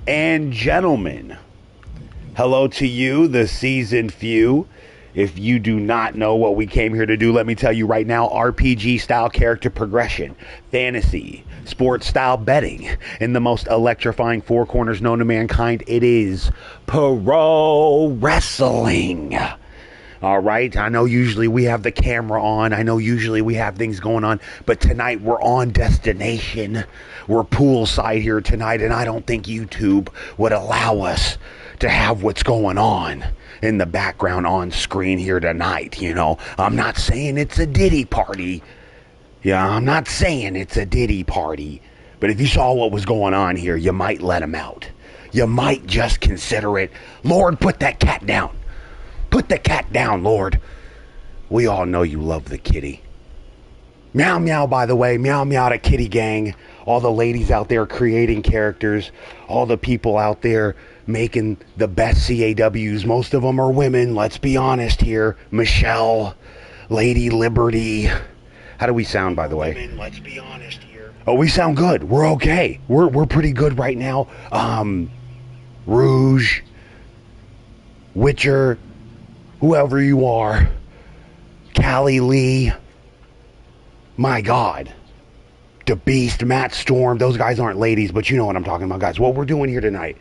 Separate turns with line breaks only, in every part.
and gentlemen, hello to you, the seasoned few. If you do not know what we came here to do, let me tell you right now, RPG style character progression, fantasy, sports style betting, in the most electrifying four corners known to mankind, it is pro wrestling. All right, I know usually we have the camera on, I know usually we have things going on, but tonight we're on destination. We're poolside here tonight, and I don't think YouTube would allow us to have what's going on in the background on screen here tonight. You know, I'm not saying it's a Diddy party. Yeah, I'm not saying it's a Diddy party. But if you saw what was going on here, you might let him out. You might just consider it. Lord, put that cat down. Put the cat down, Lord. We all know you love the kitty. Meow meow, by the way. Meow meow to Kitty Gang. All the ladies out there creating characters. All the people out there making the best CAWs. Most of them are women, let's be honest here. Michelle, Lady Liberty. How do we sound, by the way? Women, let's be honest here. Oh, we sound good. We're okay. We're pretty good right now. Rouge, Witcher, whoever you are, Callie Lee, my God, the Beast, Matt Storm. Those guys aren't ladies, but you know what I'm talking about, guys. What we're doing here tonight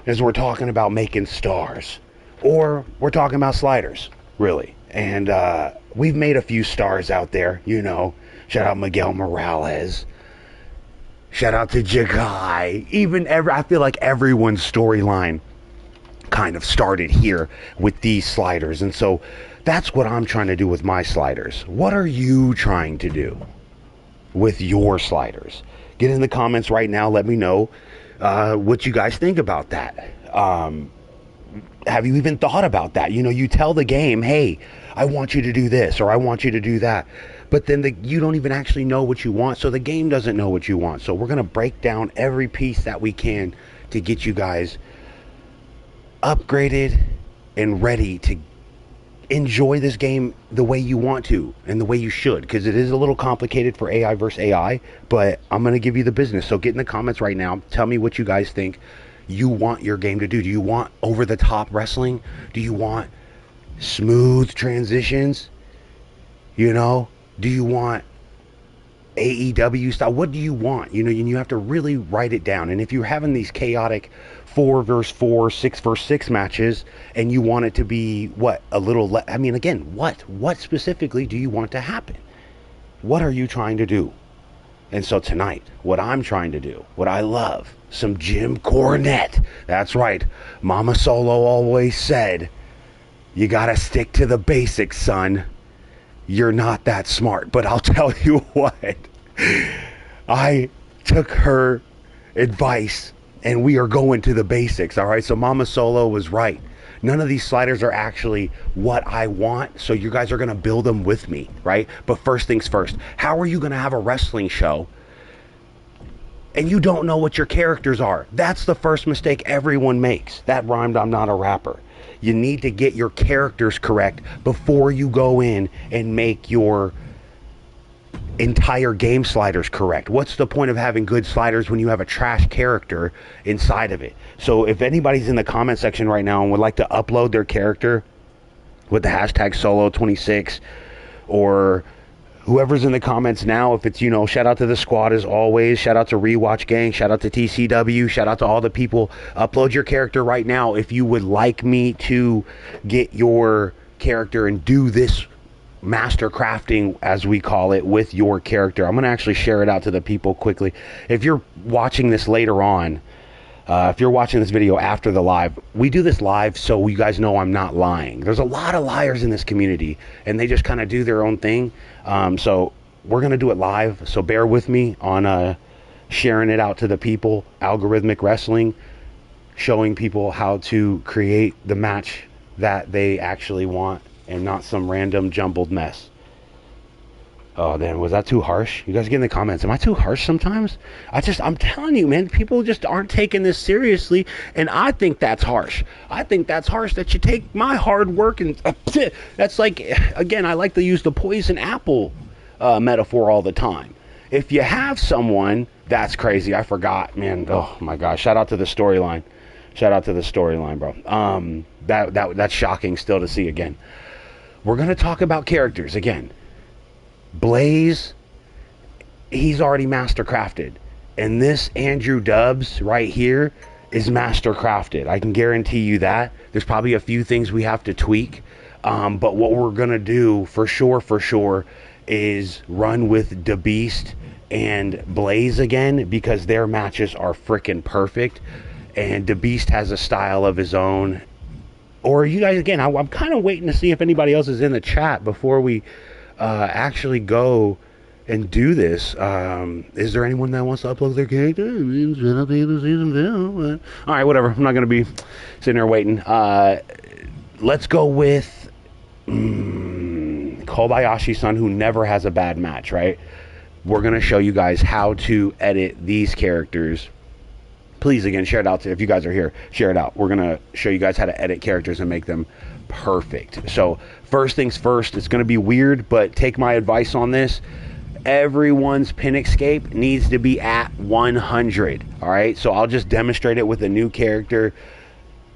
is we're talking about making stars, or we're talking about sliders, really. And we've made a few stars out there, you know. Shout out Miguel Morales. Shout out to Jagai. I feel like everyone's storyline kind of started here with these sliders. And so that's what I'm trying to do with my sliders. What are you trying to do with your sliders? Get in the comments right now. Let me know what you guys think about that. Have you even thought about that? You know, you tell the game, hey, I want you to do this, or I want you to do that. But then you don't even actually know what you want, so the game doesn't know what you want. So we're going to break down every piece that we can to get you guys upgraded and ready to enjoy this game the way you want to and the way you should, because it is a little complicated for AI versus AI, but I'm going to give you the business. So get in the comments right now. Tell me what you guys think you want your game to do. Do you want over-the-top wrestling? Do you want smooth transitions? You know? Do you want AEW style? What do you want? You know, you have to really write it down. And if you're having these chaotic 4 versus 4, 6 versus 6 matches, and you want it to be I mean, again, what specifically do you want to happen? What are you trying to do? And so tonight, what I'm trying to do, what I love, some Jim Cornette. That's right. Mama Solo always said, you gotta stick to the basics, son. You're not that smart. But I'll tell you what, I took her advice and we are going to the basics. All right. So Mama Solo was right. None of these sliders are actually what I want. So you guys are going to build them with me. Right. But first things first, how are you going to have a wrestling show and you don't know what your characters are? That's the first mistake everyone makes. That rhymed, I'm not a rapper. You need to get your characters correct before you go in and make your entire game sliders correct. What's the point of having good sliders when you have a trash character inside of it? So if anybody's in the comment section right now and would like to upload their character with the hashtag solo26, or whoever's in the comments now, if it's, you know, shout out to the squad as always, shout out to Rewatch Gang, shout out to TCW, shout out to all the people. Upload your character right now if you would like me to get your character and do this master crafting, as we call it, with your character. I'm going to actually share it out to the people quickly. If you're watching this later on, if you're watching this video after the live, we do this live so you guys know I'm not lying. There's a lot of liars in this community, and they just kind of do their own thing. So we're going to do it live, so bear with me on sharing it out to the people. Algorithmic wrestling, showing people how to create the match that they actually want and not some random jumbled mess. Oh, then, was that too harsh? You guys get in the comments. Am I too harsh sometimes? I'm telling you, man, people just aren't taking this seriously, and I think that's harsh. I think that's harsh that you take my hard work and that's like, again, I like to use the poison apple metaphor all the time. If you have someone That's crazy. I forgot, man. Oh my gosh. Shout out to the storyline. Shout out to the storyline, bro. That's shocking still to see again. We're going to talk about characters again. Blaze, he's already master crafted. And this Andrew Dubs right here is master crafted. I can guarantee you that. There's probably a few things we have to tweak. But what we're going to do for sure is run with the Beast and Blaze again, because their matches are freaking perfect. And the Beast has a style of his own. Or you guys, again, I'm kind of waiting to see if anybody else is in the chat before we actually go and do this. Is there anyone that wants to upload their character? All right, whatever. I'm not going to be sitting there waiting. Let's go with Kobayashi-san, who never has a bad match, right? We're going to show you guys how to edit these characters. Please, again, share it out. If you guys are here, share it out. We're going to show you guys how to edit characters and make them perfect. So first things first, it's going to be weird, but take my advice on this. Everyone's pin escape needs to be at 100. All right, so I'll just demonstrate it with a new character.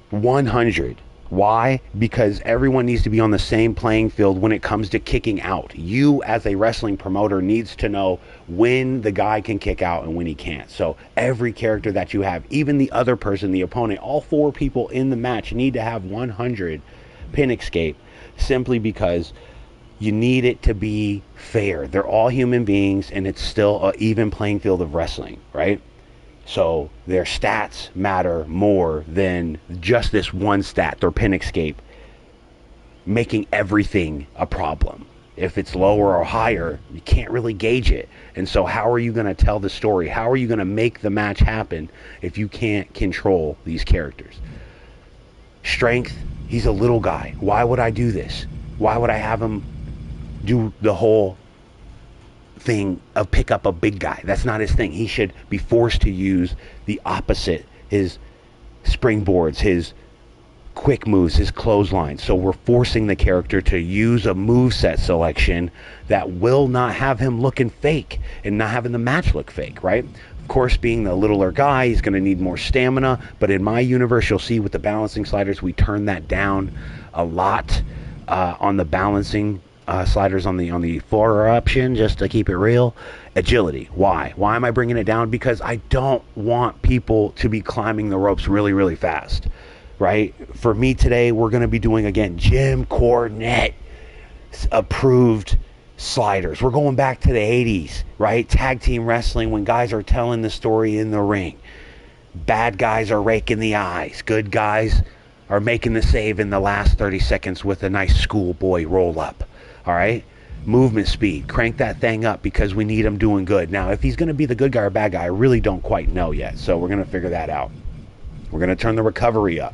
100. Why? Because everyone needs to be on the same playing field when it comes to kicking out. You, as a wrestling promoter, needs to know when the guy can kick out and when he can't. So every character that you have, even the other person, the opponent, all 4 people in the match need to have 100 pin escape, simply because you need it to be fair. They're all human beings, and it's still an even playing field of wrestling, right? So their stats matter more than just this one stat, their pin escape, making everything a problem. If it's lower or higher, you can't really gauge it. And so how are you going to tell the story? How are you going to make the match happen if you can't control these characters? Strength, he's a little guy. Why would I do this? Why would I have him do the whole thing of pick up a big guy? That's not his thing. He should be forced to use the opposite, his springboards, his quick moves, his clotheslines. So we're forcing the character to use a moveset selection that will not have him looking fake and not having the match look fake, right? Of course, being the littler guy, he's going to need more stamina, but in my universe, you'll see with the balancing sliders, we turn that down a lot on the balancing sliders on the floor option, just to keep it real. Agility. Why am I bringing it down? Because I don't want people to be climbing the ropes really fast, right? For me today, we're going to be doing, again, Jim Cornette approved sliders. We're going back to the 80s, right? Tag team wrestling, when guys are telling the story in the ring. Bad guys are raking the eyes. Good guys are making the save in the last 30 seconds with a nice schoolboy roll up. All right, movement speed, crank that thing up, because we need him doing good. Now, if he's going to be the good guy or bad guy, I really don't quite know yet. So we're going to figure that out. We're going to turn the recovery up.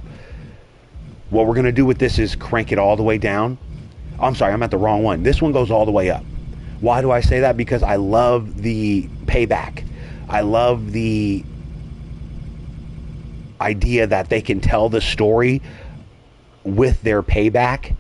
What we're going to do with this is crank it all the way down. I'm sorry, I'm at the wrong one. This one goes all the way up. Why do I say that? Because I love the payback. I love the idea that they can tell the story with their payback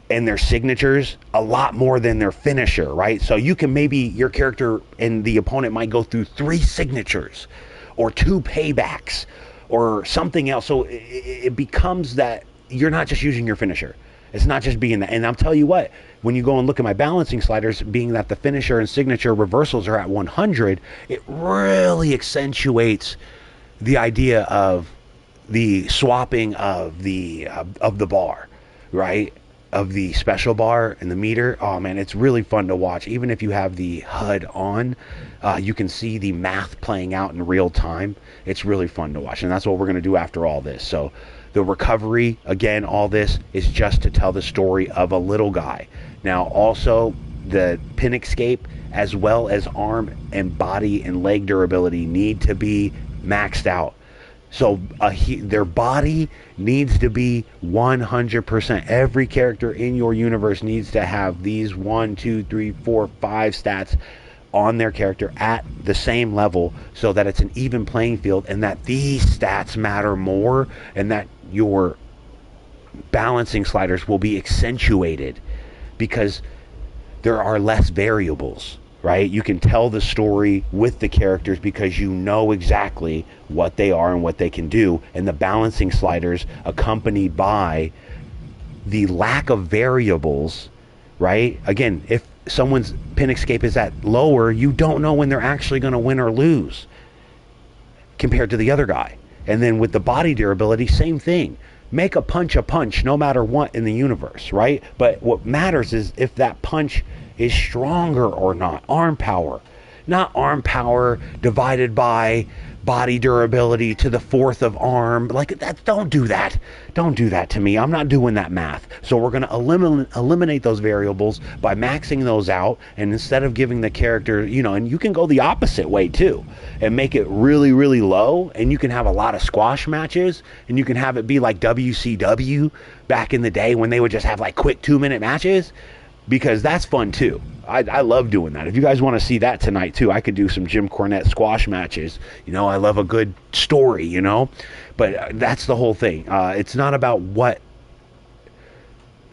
and their signatures a lot more than their finisher, right? So you can, maybe your character and the opponent might go through 3 signatures or 2 paybacks or something else. So it becomes that you're not just using your finisher. It's not just being that. And I'll tell you what, when you go and look at my balancing sliders, being that the finisher and signature reversals are at 100, it really accentuates the idea of the swapping of the bar, right? Of the special bar and the meter. Oh man, it's really fun to watch. Even if you have the HUD on, you can see the math playing out in real time. It's really fun to watch, and that's what we're going to do after all this. So the recovery, again, all this is just to tell the story of a little guy. Now also, the pin escape, as well as arm and body and leg durability, need to be maxed out. So their body needs to be 100%. Every character in your universe needs to have these 1, 2, 3, 4, 5 stats on their character at the same level, so that it's an even playing field, and that these stats matter more, and that your balancing sliders will be accentuated because there are less variables. right? You can tell the story with the characters because you know exactly what they are and what they can do. And the balancing sliders, accompanied by the lack of variables, right? Again, if someone's pin escape is at lower, you don't know when they're actually going to win or lose compared to the other guy. And then with the body durability, same thing. Make a punch no matter what in the universe, right? But what matters is if that punch is stronger or not. Arm power. Not arm power divided by body durability to the fourth of arm. Like that, don't do that. Don't do that to me. I'm not doing that math. So we're going to eliminate those variables by maxing those out. And instead of giving the character, you know, and you can go the opposite way too and make it really, really low. And you can have a lot of squash matches, and you can have it be like WCW back in the day when they would just have like quick 2-minute matches, because that's fun too. I love doing that. If you guys want to see that tonight too, I could do some Jim Cornette squash matches. You know, I love a good story, you know, but that's the whole thing. It's not about what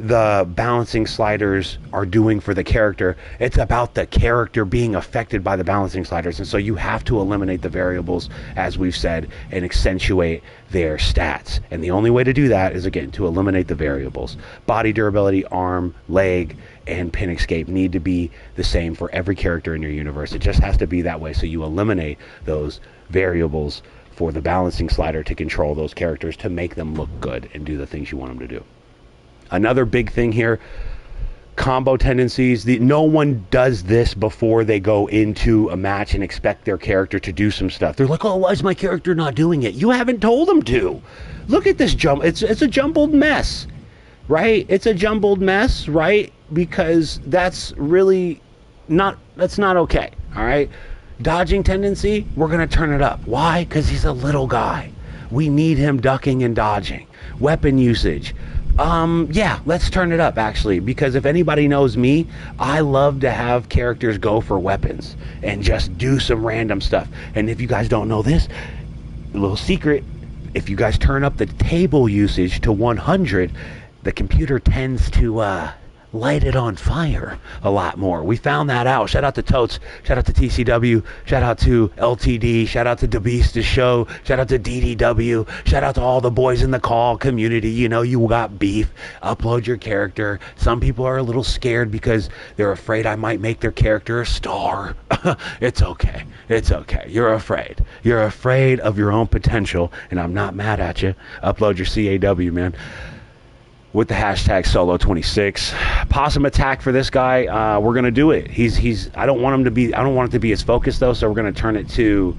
the balancing sliders are doing for the character. It's about the character being affected by the balancing sliders. And so you have to eliminate the variables, as we've said, and accentuate their stats. And the only way to do that is, again, to eliminate the variables. Body durability, arm, leg, and pin escape need to be the same for every character in your universe. It just has to be that way. So you eliminate those variables for the balancing slider to control those characters, to make them look good and do the things you want them to do. Another big thing here, combo tendencies. No one does this before they go into a match and expect their character to do some stuff. They're like, oh, why is my character not doing it? You haven't told them to. Look at this jump. It's a jumbled mess, right? It's a jumbled mess, right? Because that's really that's not okay, all right? Dodging tendency, we're going to turn it up. Why? Because he's a little guy. We need him ducking and dodging. Weapon usage. Yeah, let's turn it up, actually, because if anybody knows me, I love to have characters go for weapons and just do some random stuff. And if you guys don't know this, a little secret, if you guys turn up the table usage to 100, the computer tends to light it on fire a lot more. We found that out. Shout out to Totes, shout out to TCW, shout out to LTD, shout out to DeBeast Show, shout out to DDW, shout out to all the boys in the call community. You know, you got beef, upload your character. Some people are a little scared because they're afraid I might make their character a star. It's okay. It's okay. You're afraid. You're afraid of your own potential, and I'm not mad at you. Upload your CAW, man, with the hashtag solo26. Possum attack for this guy. We're gonna do it. I don't want it to be his focus though, so we're gonna turn it to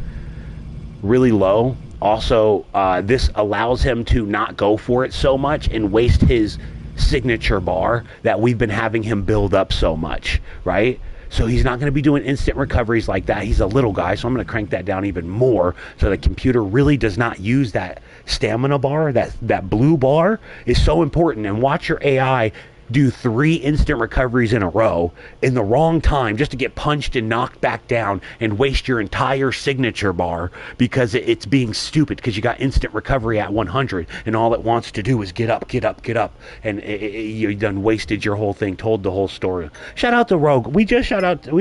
really low. Also, this allows him to not go for it so much and waste his signature bar that we've been having him build up so much, right? So he's not going to be doing instant recoveries like that. He's a little guy, so I'm going to crank that down even more so the computer really does not use that stamina bar. That blue bar is so important. And watch your AI do 3 instant recoveries in a row in the wrong time just to get punched and knocked back down and waste your entire signature bar because it's being stupid because you got instant recovery at 100 and all it wants to do is get up, and you done wasted your whole thing, told the whole story. Shout out to Rogue. We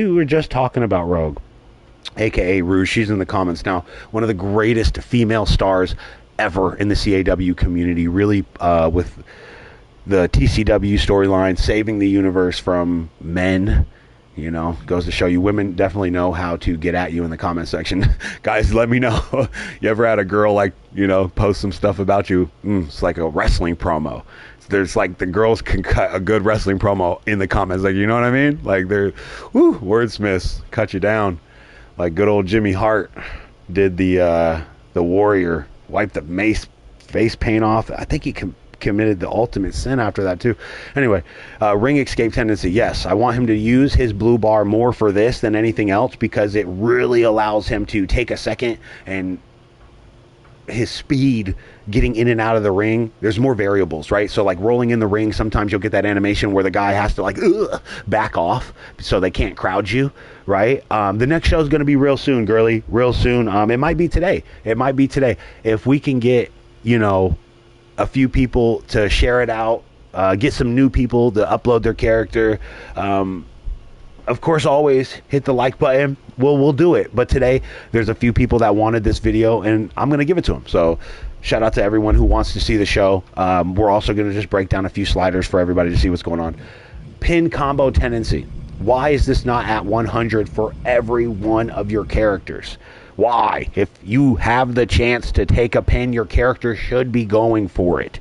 were just talking about Rogue, aka Rouge. She's in the comments now. One of the greatest female stars ever in the CAW community, really, with the TCW storyline, saving the universe from men. You know, goes to show you, women definitely know how to get at you in the comment section. Guys, let me know. You ever had a girl, like, you know, post some stuff about you? It's like a wrestling promo. There's like, the girls can cut a good wrestling promo in the comments. Like, you know what I mean? Like, they're, wordsmiths, cut you down. Like good old Jimmy Hart did the Warrior, wiped the face paint off. I think he committed the ultimate sin after that too. Anyway, ring escape tendency. Yes, I want him to use his blue bar more for this than anything else because it really allows him to take a second, and his speed getting in and out of the ring, there's more variables, right? So like rolling in the ring, sometimes you'll get that animation where the guy has to like back off so they can't crowd you, right? The next show is going to be real soon, girly, real soon. It might be today. If we can get, you know, a few people to share it out, get some new people to upload their character. of course, always hit the like button. We'll do it. But today, there's a few people that wanted this video, and I'm going to give it to them. So shout out to everyone who wants to see the show. We're also going to just break down a few sliders for everybody to see what's going on. Pin combo tendency. Why is this not at 100 for every one of your characters? Why? If you have the chance to take a pin, your character should be going for it.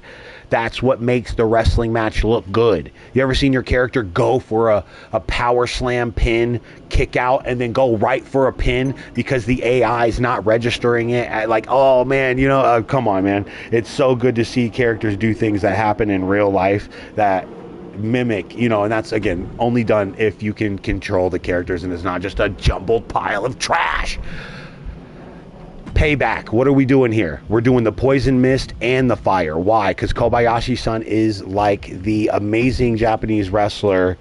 That's what makes the wrestling match look good. You ever seen your character go for a power slam pin, kick out, and then go right for a pin because the AI is not registering it? Like, oh man, you know, come on, man. It's so good to see characters do things that happen in real life that mimic, you know, and that's, again, only done if you can control the characters and it's not just a jumbled pile of trash. Payback. What are we doing here? We're doing the poison mist and the fire. Why? Because Kobayashi-san is like the amazing Japanese wrestler.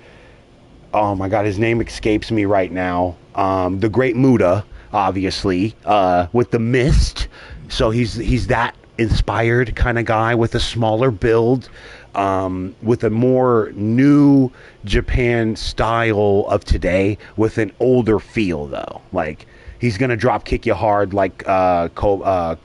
Oh my God, his name escapes me right now. The Great Muta, obviously, with the mist. So he's that inspired kind of guy with a smaller build, with a more new Japan style of today, with an older feel though. Like, he's gonna drop kick you hard like Koba.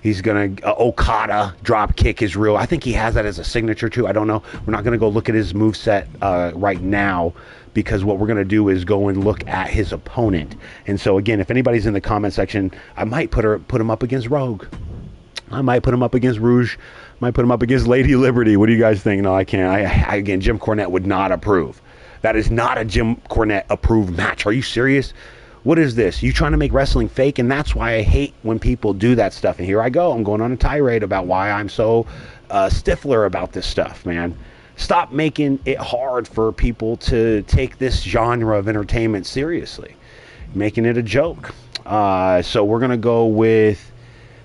He's gonna Okada drop kick is real. I think he has that as a signature too. I don't know. We're not gonna go look at his moveset right now, because what we're gonna do is go and look at his opponent. And so again, if anybody's in the comment section, I might put him up against Rogue. I might put him up against Rouge. Might put him up against Lady Liberty. What do you guys think? No, I can't. Again, Jim Cornette would not approve. That is not a Jim Cornette approved match. Are you serious? What is this? You trying to make wrestling fake? And that's why I hate when people do that stuff. And here I go. I'm going on a tirade about why I'm so stiffler about this stuff, man. Stop making it hard for people to take this genre of entertainment seriously. Making it a joke. So we're going to go with...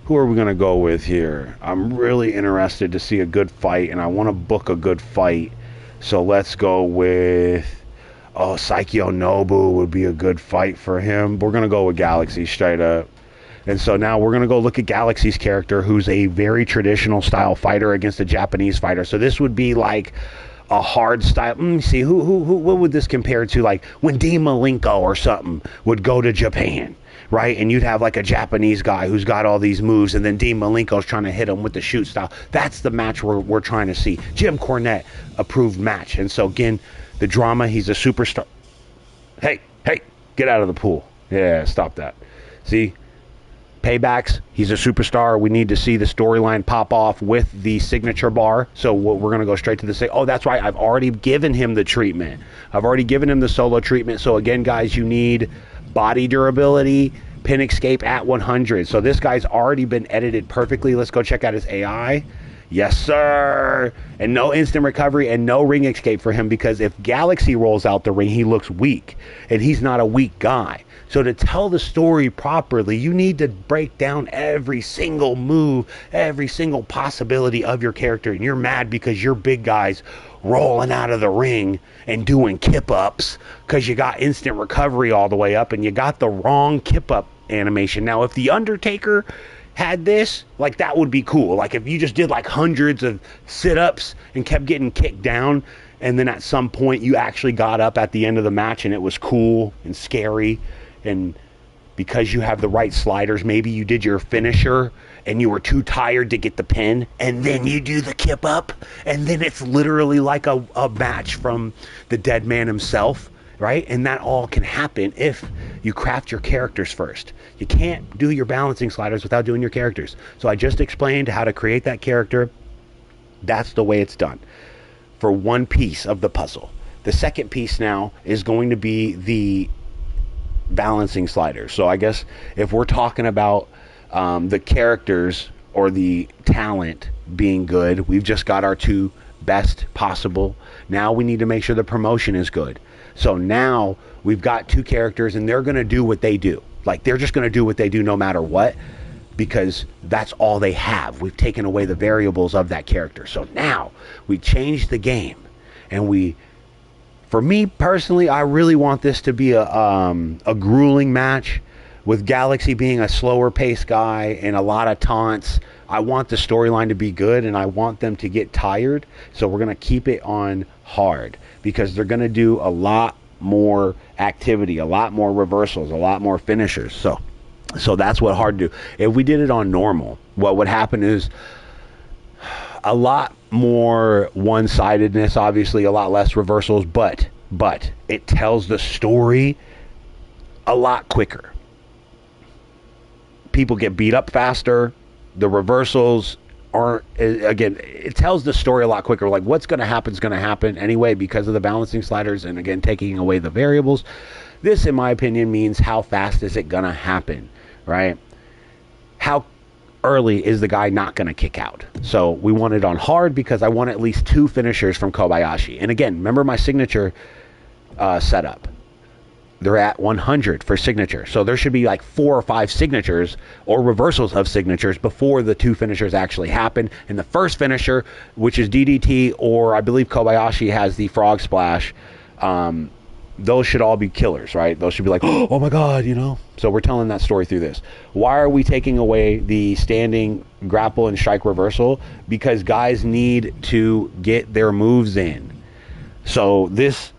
Who are we going to go with here? I'm really interested to see a good fight, and I want to book a good fight. So let's go with... Oh, Saikyo Nobu would be a good fight for him. We're going to go with Galaxy straight up. And so now we're going to go look at Galaxy's character, who's a very traditional style fighter against a Japanese fighter. So this would be like a hard style. See, what would this compare to? Like when Dean Malenko or something would go to Japan, right? And you'd have like a Japanese guy who's got all these moves, and then Dean Malenko's trying to hit him with the shoot style. That's the match we're trying to see. Jim Cornette approved match. And so again, the drama, he's a superstar. Hey, get out of the pool. Yeah, stop that. See? Paybacks, he's a superstar. We need to see the storyline pop off with the signature bar. So we're going to go straight to the... Oh, that's right. I've already given him the treatment. I've already given him the solo treatment. So again, guys, you need body durability, pin escape at 100. So this guy's already been edited perfectly. Let's go check out his AI. Yes, sir. And no instant recovery and no ring escape for him, because if Galaxy rolls out the ring, he looks weak. And he's not a weak guy. So to tell the story properly, you need to break down every single move, every single possibility of your character. And you're mad because your big guy's rolling out of the ring and doing kip-ups because you got instant recovery all the way up and you got the wrong kip-up animation. Now, if The Undertaker had this, like, that would be cool. Like, if you just did like hundreds of sit-ups and kept getting kicked down, and then at some point you actually got up at the end of the match and it was cool and scary, and because you have the right sliders, maybe you did your finisher and you were too tired to get the pin, and then you do the kip up, and then it's literally like a match from the dead man himself, right? And that all can happen if you craft your characters first. You can't do your balancing sliders without doing your characters. So I just explained how to create that character. That's the way it's done for one piece of the puzzle. The second piece now is going to be the balancing sliders. So I guess if we're talking about the characters or the talent being good, we've just got our two best possible. Now we need to make sure the promotion is good. So now we've got two characters and they're going to do what they do. Like, they're just going to do what they do no matter what, because that's all they have. We've taken away the variables of that character. So now we change the game, and for me personally, I really want this to be a grueling match, With Galaxy being a slower paced guy and a lot of taunts, I want the storyline to be good and I want them to get tired. So we're going to keep it on hard because they're going to do a lot more activity, a lot more reversals, a lot more finishers. So that's what hard to do. If we did it on normal, what would happen is a lot more one-sidedness, obviously a lot less reversals, but it tells the story a lot quicker. People get beat up faster. The reversals aren't, again, it tells the story a lot quicker. Like what's going to happen is going to happen anyway because of the balancing sliders and again taking away the variables. This, in my opinion, means how fast is it going to happen, right? How early is the guy not going to kick out? So we want it on hard because I want at least 2 finishers from Kobayashi. And again, remember my signature setup. They're at 100 for signature. So there should be like 4 or 5 signatures or reversals of signatures before the 2 finishers actually happen. And the first finisher, which is DDT, or I believe Kobayashi has the frog splash, those should all be killers, right? Those should be like, oh my God, you know? So we're telling that story through this. Why are we taking away the standing grapple and strike reversal? Because guys need to get their moves in. So this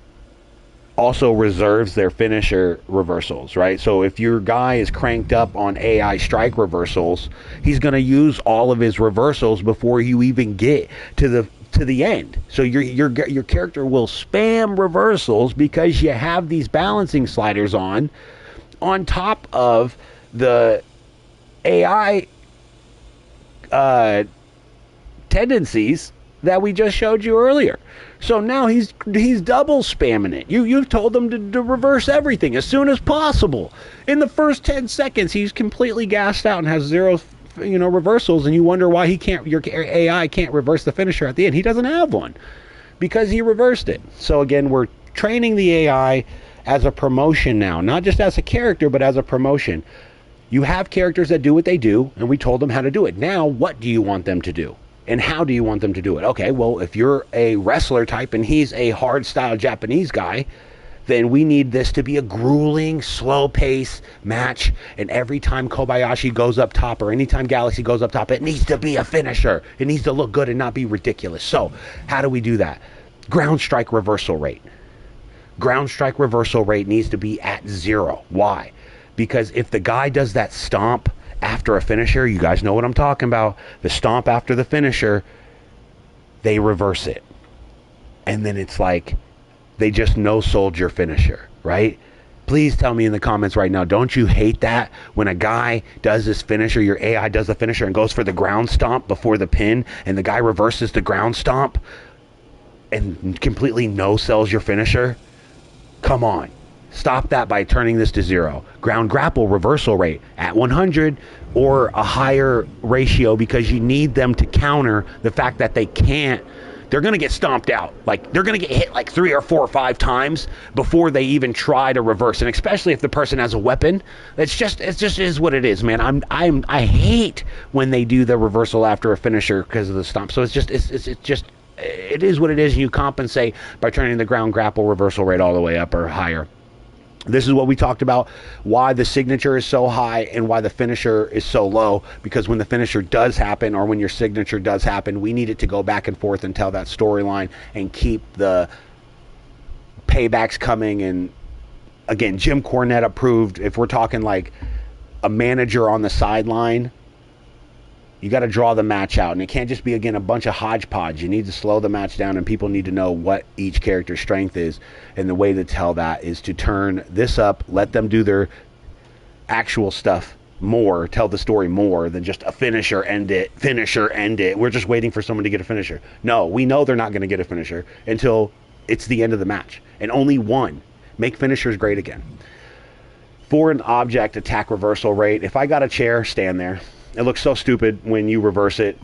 also reserves their finisher reversals, right? So if your guy is cranked up on AI strike reversals, he's going to use all of his reversals before you even get to the end. So your character will spam reversals because you have these balancing sliders on top of the AI tendencies that we just showed you earlier. So now he's double spamming it. You've told him to reverse everything as soon as possible. In the first 10 seconds, he's completely gassed out and has 0, reversals, and you wonder why your AI can't reverse the finisher at the end. He doesn't have one because he reversed it. So again, we're training the AI as a promotion now, not just as a character, but as a promotion. You have characters that do what they do, and we told them how to do it. Now, what do you want them to do? And how do you want them to do it? Okay, well, if you're a wrestler type and he's a hard-style Japanese guy, then we need this to be a grueling, slow-paced match. And every time Kobayashi goes up top or anytime Galaxy goes up top, it needs to be a finisher. It needs to look good and not be ridiculous. So how do we do that? Ground strike reversal rate. Ground strike reversal rate needs to be at 0. Why? Because if the guy does that stomp after a finisher, you guys know what I'm talking about. The stomp after the finisher, they reverse it. And then it's like they just no-sold your finisher, right? Please tell me in the comments right now, don't you hate that when a guy does this finisher, your AI does the finisher and goes for the ground stomp before the pin, and the guy reverses the ground stomp and completely no-sells your finisher? Come on. Stop that by turning this to 0. Ground grapple reversal rate at 100 or a higher ratio, because you need them to counter the fact that they can't. They're going to get stomped out. Like, they're going to get hit like 3 or 4 or 5 times before they even try to reverse. And especially if the person has a weapon, it just is what it is, man. I hate when they do the reversal after a finisher because of the stomp. So it is what it is. And you compensate by turning the ground grapple reversal rate all the way up or higher. This is what we talked about, why the signature is so high and why the finisher is so low. Because when the finisher does happen, or when your signature does happen, we need it to go back and forth and tell that storyline and keep the paybacks coming. And again, Jim Cornette approved. If we're talking like a manager on the sideline, you got to draw the match out, and it can't just be, again, a bunch of hodgepodge. You need to slow the match down, and people need to know what each character's strength is, and the way to tell that is to turn this up, let them do their actual stuff more, tell the story more than just a finisher, end it. We're just waiting for someone to get a finisher. No, we know they're not going to get a finisher until it's the end of the match, and only one. Make finishers great again. For an object attack reversal rate, if I got a chair, stand there. It looks so stupid when you reverse it.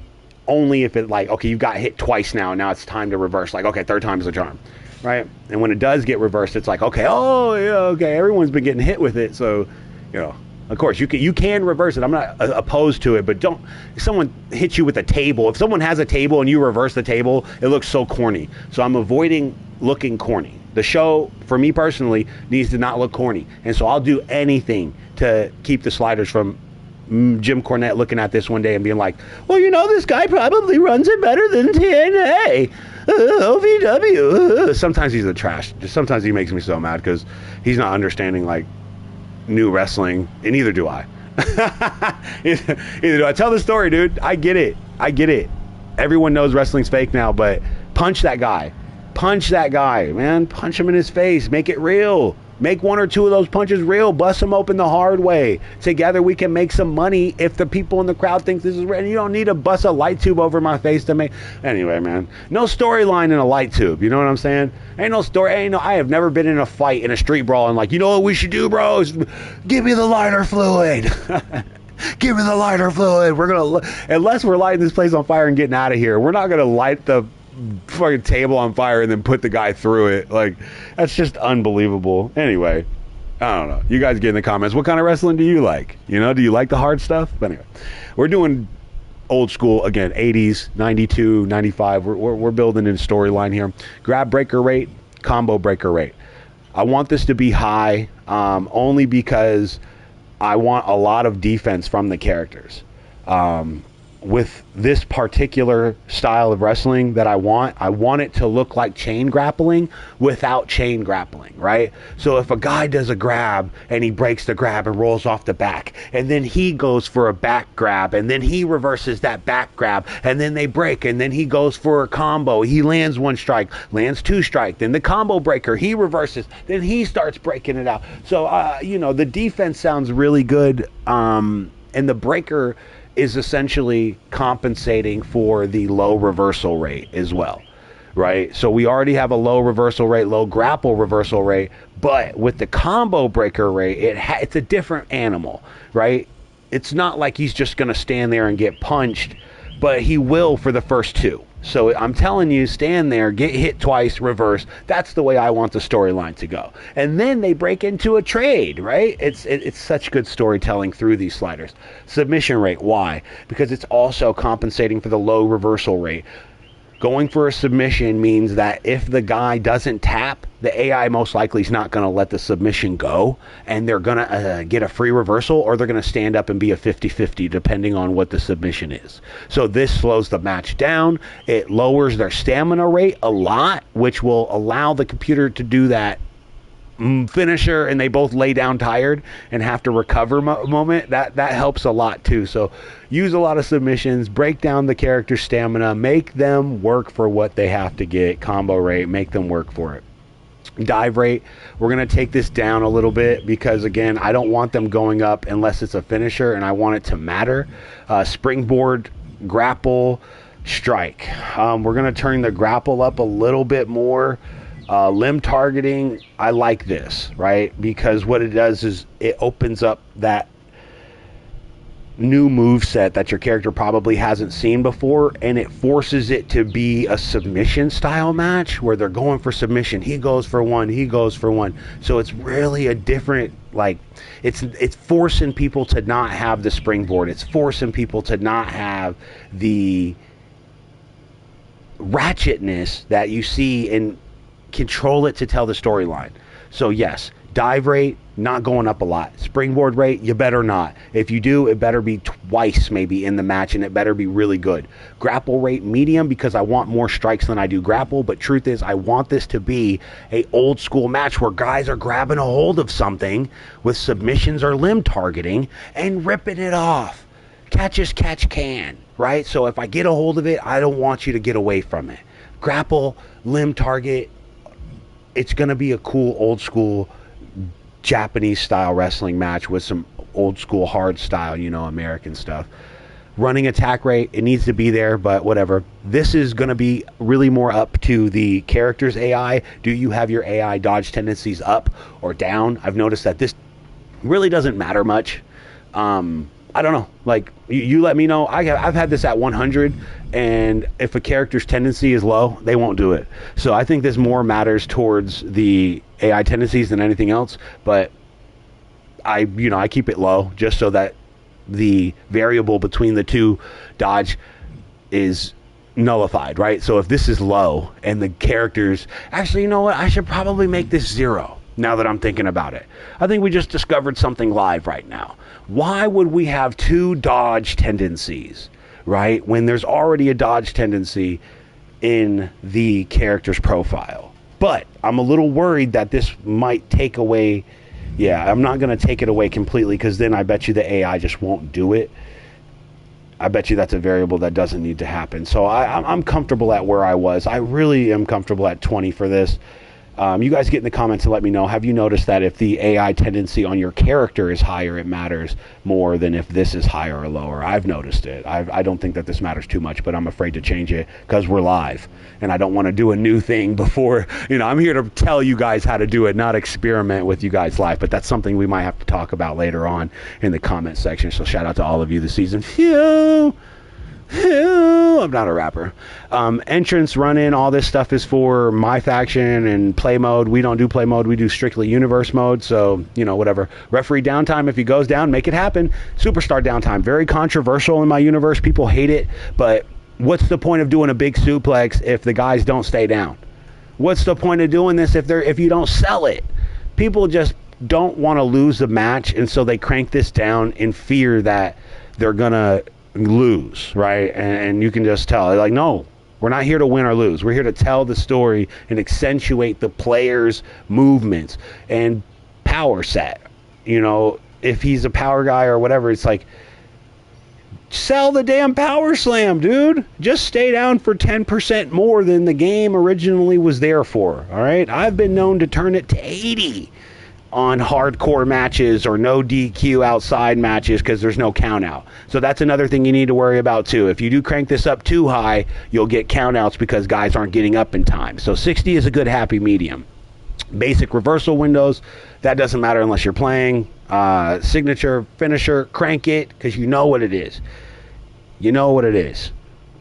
Only if it, like, okay, you've got hit twice now it's time to reverse. Like, okay, 3rd time's the charm, right? And when it does get reversed, it's like, okay, oh yeah, okay, everyone's been getting hit with it, so of course you can reverse it. I'm not opposed to it, but don't. If someone hits you with a table, if someone has a table and you reverse the table, it looks so corny. So I'm avoiding looking corny. The show, for me personally, needs to not look corny, and so I'll do anything to keep the sliders from Jim Cornette looking at this one day and being like, well, you know, this guy probably runs it better than TNA. OVW. Sometimes he's a trash. Sometimes he makes me so mad because he's not understanding like new wrestling, and neither do I. Either do I. Tell the story, dude. I get it. Everyone knows wrestling's fake now, but punch that guy, man. Punch him in his face. Make it real. Make one or two of those punches real. Bust them open the hard way. Together we can make some money if the people in the crowd think this is real. You don't need to bust a light tube over my face to make... Anyway, man. No storyline in a light tube. You know what I'm saying? Ain't no story. I have never been in a fight, in a street brawl, and like, you know what we should do, bros? Give me the lighter fluid. Give me the lighter fluid. We're going to... Unless we're lighting this place on fire and getting out of here, we're not going to light the fucking table on fire and then put the guy through it. Like, that's just unbelievable. Anyway, I don't know. You guys get in the comments. What kind of wrestling do you like? You know, do you like the hard stuff? But anyway, we're doing old school again, 80s, 92, 95. We're building in storyline here. Grab breaker rate, combo breaker rate. I want this to be high, only because I want a lot of defense from the characters. With this particular style of wrestling that I want it to look like chain grappling without chain grappling, right? So if a guy does a grab and he breaks the grab and rolls off the back, and then he goes for a back grab, and then he reverses that back grab, and then they break, and then he goes for a combo. He lands one strike, lands two strike, then the combo breaker, he reverses, then he starts breaking it out. So, you know, the defense sounds really good, and the breaker is essentially compensating for the low reversal rate as well, right? So we already have a low reversal rate, low grapple reversal rate, but with the combo breaker rate, it's a different animal, right? It's not like he's just going to stand there and get punched, but he will for the first two. So I'm telling you, stand there, get hit twice, reverse. That's the way I want the storyline to go. And then they break into a trade, right? It's such good storytelling through these sliders. Submission rate, why? Because it's also compensating for the low reversal rate. Going for a submission means that if the guy doesn't tap, the AI most likely is not going to let the submission go, and they're going to get a free reversal, or they're going to stand up and be a 50-50 depending on what the submission is. So this slows the match down. It lowers their stamina rate a lot, which will allow the computer to do that finisher, and they both lay down tired and have to recover moment. That helps a lot too. So use a lot of submissions, break down the character's stamina, make them work for what they have to get. Combo rate, make them work for it. Dive rate, we're going to take this down a little bit because, again, I don't want them going up unless it's a finisher, and I want it to matter. Springboard, grapple, strike. We're going to turn the grapple up a little bit more. Limb targeting, I like this, right? Because what it does is it opens up that new move set that your character probably hasn't seen before, and it forces it to be a submission style match where they're going for submission. He goes for one, he goes for one. So it's really a different, like, it's forcing people to not have the springboard. It's forcing people to not have the ratchetness that you see in control it to tell the storyline. So yes, dive rate not going up a lot. Springboard rate, you better not. If you do, it better be twice maybe in the match, and it better be really good. Grapple rate medium, because I want more strikes than I do grapple, but truth is I want this to be a old school match where guys are grabbing a hold of something with submissions or limb targeting and ripping it off. Catch as catch can, right? So if I get a hold of it, I don't want you to get away from it. Grapple, limb target, it's going to be a cool old school Japanese style wrestling match with some old school hard style, you know, American stuff. Running attack rate, it needs to be there, but whatever. This is going to be really more up to the character's AI. Do you have your AI dodge tendencies up or down? I've noticed that this really doesn't matter much. I don't know. Like, you let me know. I've had this at 100, and if a character's tendency is low, they won't do it. So I think this more matters towards the AI tendencies than anything else. But I keep it low just so that the variable between the two dodge is nullified, right? So if this is low and the characters, actually, you know what? I should probably make this 0. now that I'm thinking about it. I think we just discovered something live right now. Why would we have two dodge tendencies, right, when there's already a dodge tendency in the character's profile? But I'm a little worried that this might take away. Yeah, I'm not going to take it away completely, because then I bet you the AI just won't do it. I bet you that's a variable that doesn't need to happen. So I'm comfortable at where I was. I really am comfortable at 20 for this. You guys get in the comments and let me know. Have you noticed that if the AI tendency on your character is higher, it matters more than if this is higher or lower? I've noticed it. I don't think that this matters too much, but I'm afraid to change it because we're live. And I don't want to do a new thing before, I'm here to tell you guys how to do it, not experiment with you guys live. But that's something we might have to talk about later on in the comment section. So shout out to all of you this season. Phew. I'm not a rapper. Entrance, run-in, all this stuff is for my faction and play mode. We don't do play mode. We do strictly universe mode. So, whatever. Referee downtime, if he goes down, make it happen. Superstar downtime, very controversial in my universe. People hate it. But what's the point of doing a big suplex if the guys don't stay down? What's the point of doing this if you don't sell it? People just don't want to lose the match, and so they crank this down in fear that they're going to lose, right? And you can just tell, they're like, no, we're not here to win or lose. We're here to tell the story and accentuate the player's movements and power set. If he's a power guy or whatever, it's like, sell the damn power slam, dude. Just stay down for 10% more than the game originally was there for. All right, I've been known to turn it to 80 on hardcore matches or no DQ outside matches because there's no count out. So that's another thing you need to worry about too. If you do crank this up too high, you'll get count outs because guys aren't getting up in time. So 60 is a good happy medium. Basic reversal windows, that doesn't matter unless you're playing. Signature, finisher, crank it because you know what it is. You know what it is.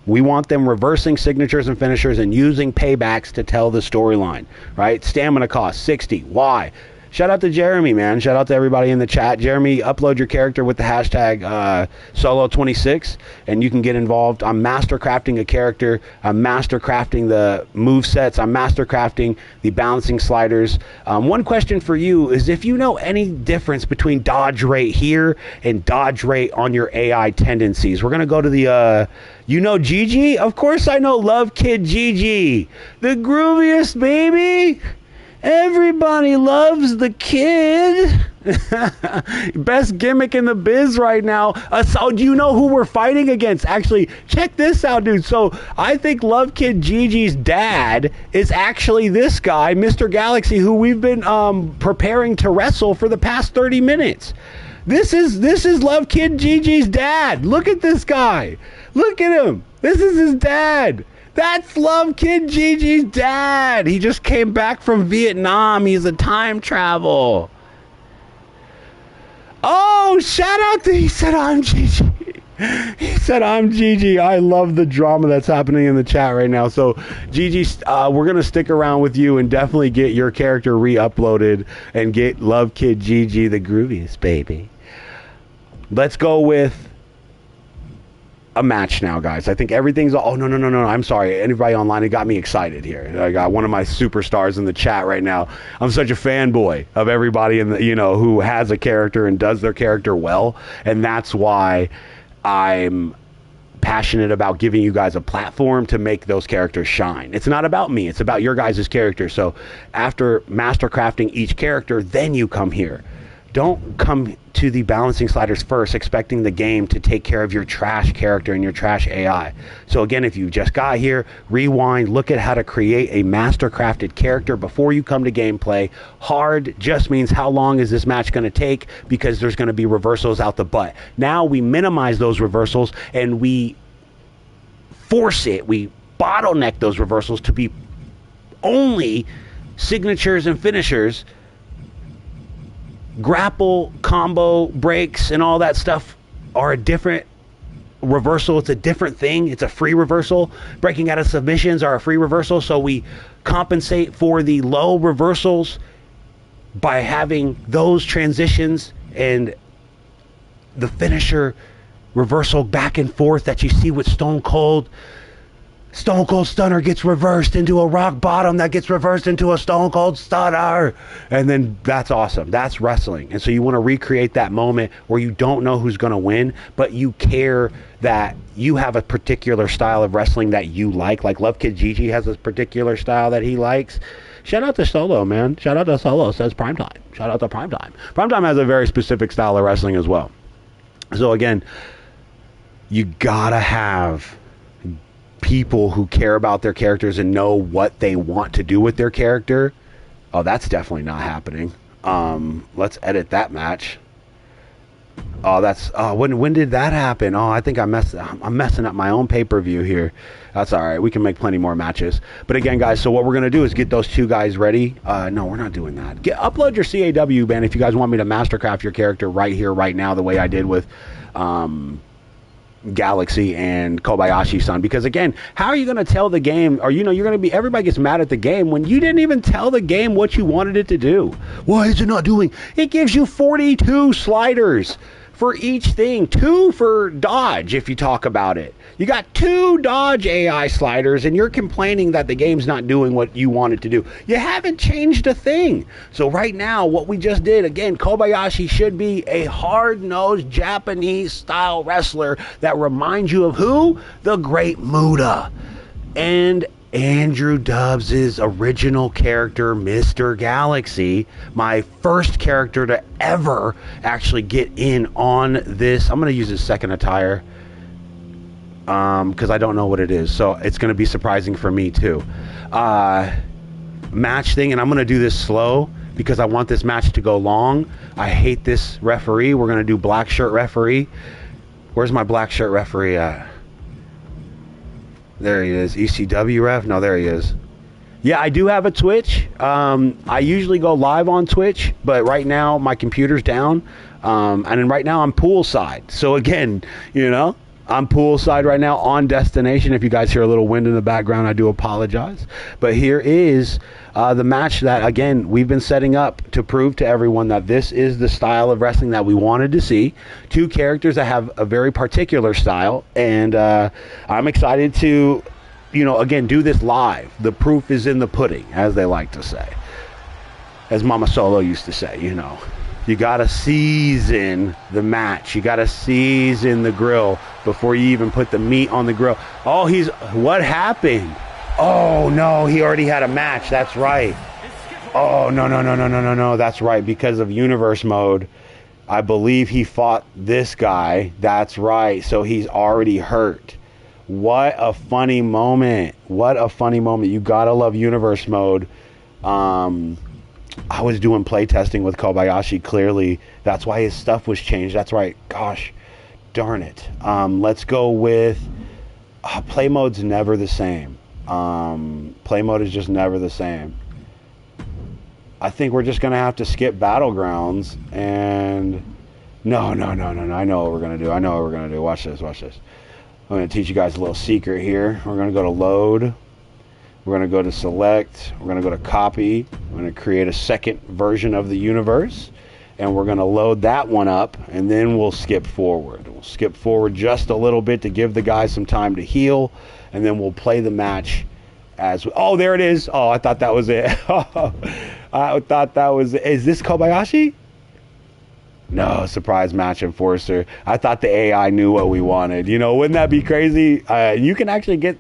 We want them reversing signatures and finishers and using paybacks to tell the storyline, right? Stamina cost 60. Why? Shout out to Jeremy, man. Shout out to everybody in the chat. Jeremy, upload your character with the hashtag solo26, and you can get involved. I'm master crafting a character. I'm master crafting the move sets. I'm master crafting the balancing sliders. One question for you is if you know any difference between dodge rate here and dodge rate on your AI tendencies. We're going to go to the... Gigi? Of course I know Love Kid Gigi. The grooviest, baby. Everybody loves the kid. Best gimmick in the biz right now. So do you know who we're fighting against? Actually, check this out, dude. So I think Love Kid Gigi's dad is actually this guy, Mr. Galaxy, who we've been preparing to wrestle for the past 30 minutes. This is Love Kid Gigi's dad. Look at this guy. Look at him. This is his dad. That's Love Kid Gigi's dad. He just came back from Vietnam. He's a time travel. Oh, shout out to... He said, I'm Gigi. He said, I'm Gigi. I love the drama that's happening in the chat right now. So, Gigi, we're going to stick around with you and definitely get your character re-uploaded and get Love Kid Gigi the grooviest, baby. Let's go with a match now, guys. I think everything's... Oh, no. I'm sorry. Anybody online, it got me excited here. I got one of my superstars in the chat right now. I'm such a fanboy of everybody in the, who has a character and does their character well. And that's why I'm passionate about giving you guys a platform to make those characters shine. It's not about me. It's about your guys' character. So after mastercrafting each character, then you come here. Don't come to the balancing sliders first expecting the game to take care of your trash character and your trash AI. So again, if you just got here, rewind, look at how to create a master crafted character before you come to gameplay. Hard just means how long is this match going to take, because there's going to be reversals out the butt. Now we minimize those reversals and we force it. We bottleneck those reversals to be only signatures and finishers. Grapple, combo, breaks, and all that stuff are a different reversal. It's a different thing. It's a free reversal. Breaking out of submissions are a free reversal. So we compensate for the low reversals by having those transitions and the finisher reversal back and forth that you see with Stone Cold. Stone Cold Stunner gets reversed into a rock bottom that gets reversed into a Stone Cold Stunner. And then that's awesome. That's wrestling. And so you want to recreate that moment where you don't know who's going to win, but you care that you have a particular style of wrestling that you like. Like Love Kid Gigi has this particular style that he likes. Shout out to Solo, man. Shout out to Solo, says Primetime. Shout out to Primetime. Primetime has a very specific style of wrestling as well. So again, you gotta have people who care about their characters and know what they want to do with their character. Oh, that's definitely not happening. Let's edit that match. Oh, that's when did that happen? Oh, I think I'm messing up my own pay-per-view here. That's all right. We can make plenty more matches. But again, guys, so what we're gonna do is get those two guys ready. No, we're not doing that. Upload your CAW, man, if you guys want me to mastercraft your character right here, right now, the way I did with Galaxy and Kobayashi-san, because again, how are you going to tell the game, or you're going to be, everybody gets mad at the game when you didn't even tell the game what you wanted it to do. Why is it not doing? It gives you 42 sliders for each thing, 2 for dodge if you talk about it. You got 2 dodge AI sliders and you're complaining that the game's not doing what you want it to do. You haven't changed a thing. So right now, what we just did, again, Kobayashi should be a hard-nosed Japanese style wrestler that reminds you of who? The Great Muta. And Andrew Dubbs' original character, Mr. Galaxy, my first character to ever actually get in on this. I'm going to use his second attire because I don't know what it is, so it's going to be surprising for me too. Match thing, and I'm going to do this slow because I want this match to go long. I hate this referee. We're going to do black shirt referee. Where's my black shirt referee at? There he is. ECW ref? No, there he is. Yeah, I do have a Twitch. I usually go live on Twitch, but right now my computer's down. And then right now I'm poolside. So again, I'm poolside right now on destination. If you guys hear a little wind in the background, I do apologize. But here is the match that, again, we've been setting up to prove to everyone that this is the style of wrestling that we wanted to see. 2 characters that have a very particular style. And I'm excited to, again, do this live. The proof is in the pudding, as they like to say. As Mama Solo used to say, You got to season the match. You got to season the grill before you even put the meat on the grill. Oh, what happened? Oh, no, he already had a match. That's right. Oh, no. That's right. Because of universe mode, I believe he fought this guy. That's right. So he's already hurt. What a funny moment. What a funny moment. You got to love universe mode. I was doing playtesting with Kobayashi, clearly. That's why his stuff was changed. That's right. Gosh, darn it. Let's go with... play mode's never the same. Play mode is just never the same. I think we're just going to have to skip Battlegrounds. And... No. I know what we're going to do. Watch this. I'm going to teach you guys a little secret here. We're going to go to load. We're going to go to select. We're going to go to copy. We're going to create a second version of the universe. And we're going to load that one up. And then we'll skip forward. We'll skip forward just a little bit to give the guys some time to heal. And then we'll play the match as... Oh, there it is. Oh, I thought that was it. I thought that was... Is this Kobayashi? No, surprise match enforcer. I thought the AI knew what we wanted. Wouldn't that be crazy? You can actually get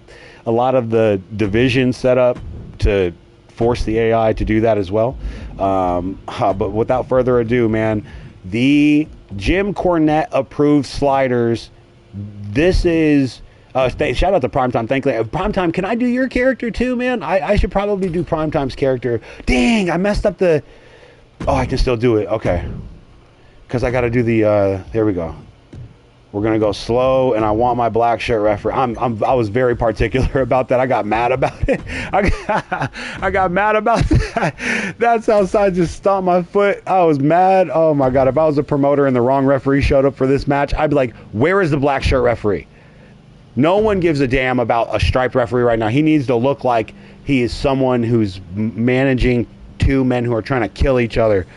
a lot of the division set up to force the AI to do that as well. But without further ado, man, the Jim Cornette approved sliders. This is... shout out to Primetime. Thank you. Primetime, can I do your character too, man? I should probably do Primetime's character. Dang, I messed up the... Oh, I can still do it. Okay. Because I got to do the... there we go. We're going to go slow, and I want my black shirt referee. I was very particular about that. I got mad about it. I got mad about that. That's outside just stomped my foot. I was mad. Oh, my God. If I was a promoter and the wrong referee showed up for this match, I'd be like, where is the black shirt referee? No one gives a damn about a striped referee right now. He needs to look like he is someone who's managing 2 men who are trying to kill each other.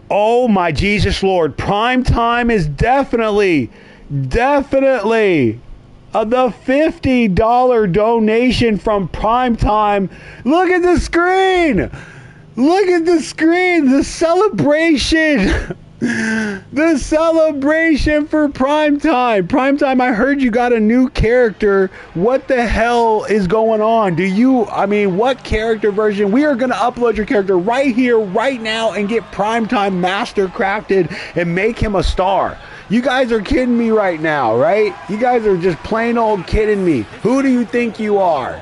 Oh my Jesus Lord, Primetime is definitely The $50 donation from Primetime. Look at the screen. Look at the screen. The celebration. The celebration for Primetime. Primetime, I heard you got a new character. What the hell is going on? What character version? We are going to upload your character right here, right now, and get Primetime master crafted and make him a star. You guys are kidding me right now, right? You guys are just plain old kidding me. Who do you think you are?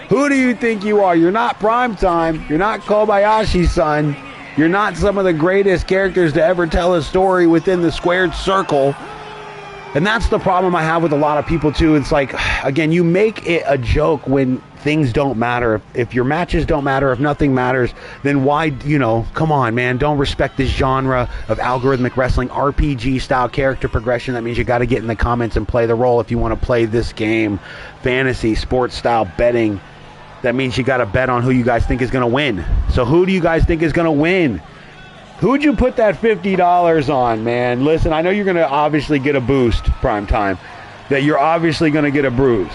Who do you think you are? You're not Primetime. You're not Kobayashi-san. You're not some of the greatest characters to ever tell a story within the squared circle. And that's the problem I have with a lot of people too. It's like, again, you make it a joke when things don't matter. If your matches don't matter, if nothing matters, then why, come on, man, don't respect this genre of algorithmic wrestling, RPG style character progression. That means you got to get in the comments and play the role if you want to play this game. Fantasy, sports style betting. That means you got to bet on who you guys think is going to win. So who do you guys think is going to win? Who'd you put that $50 on, man? Listen, I know you're going to obviously get a boost, Primetime. That you're obviously going to get a boost.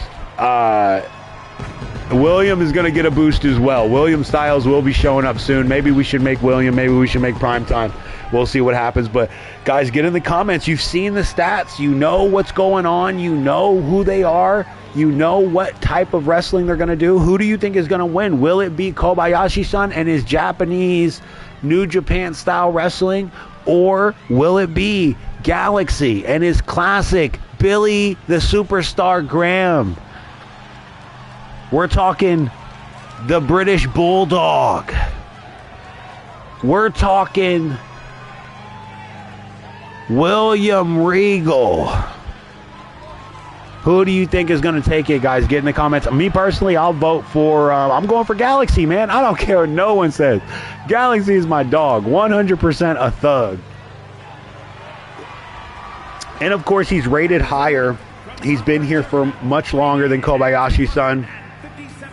William is going to get a boost as well. William Styles will be showing up soon. Maybe we should make William. Maybe we should make Primetime. We'll see what happens. But, guys, get in the comments. You've seen the stats. You know what's going on. You know who they are. You know what type of wrestling they're going to do. Who do you think is going to win? Will it be Kobayashi-san and his Japanese New Japan style wrestling, or will it be Galaxy and his classic Billy the Superstar Graham? We're talking the British Bulldog. We're talking William Regal. Who do you think is going to take it, guys? Get in the comments. Me personally, I'll vote for, I'm going for Galaxy, man. I don't care what no one says. Galaxy is my dog. 100% a thug. And, of course, he's rated higher. He's been here for much longer than Kobayashi-san.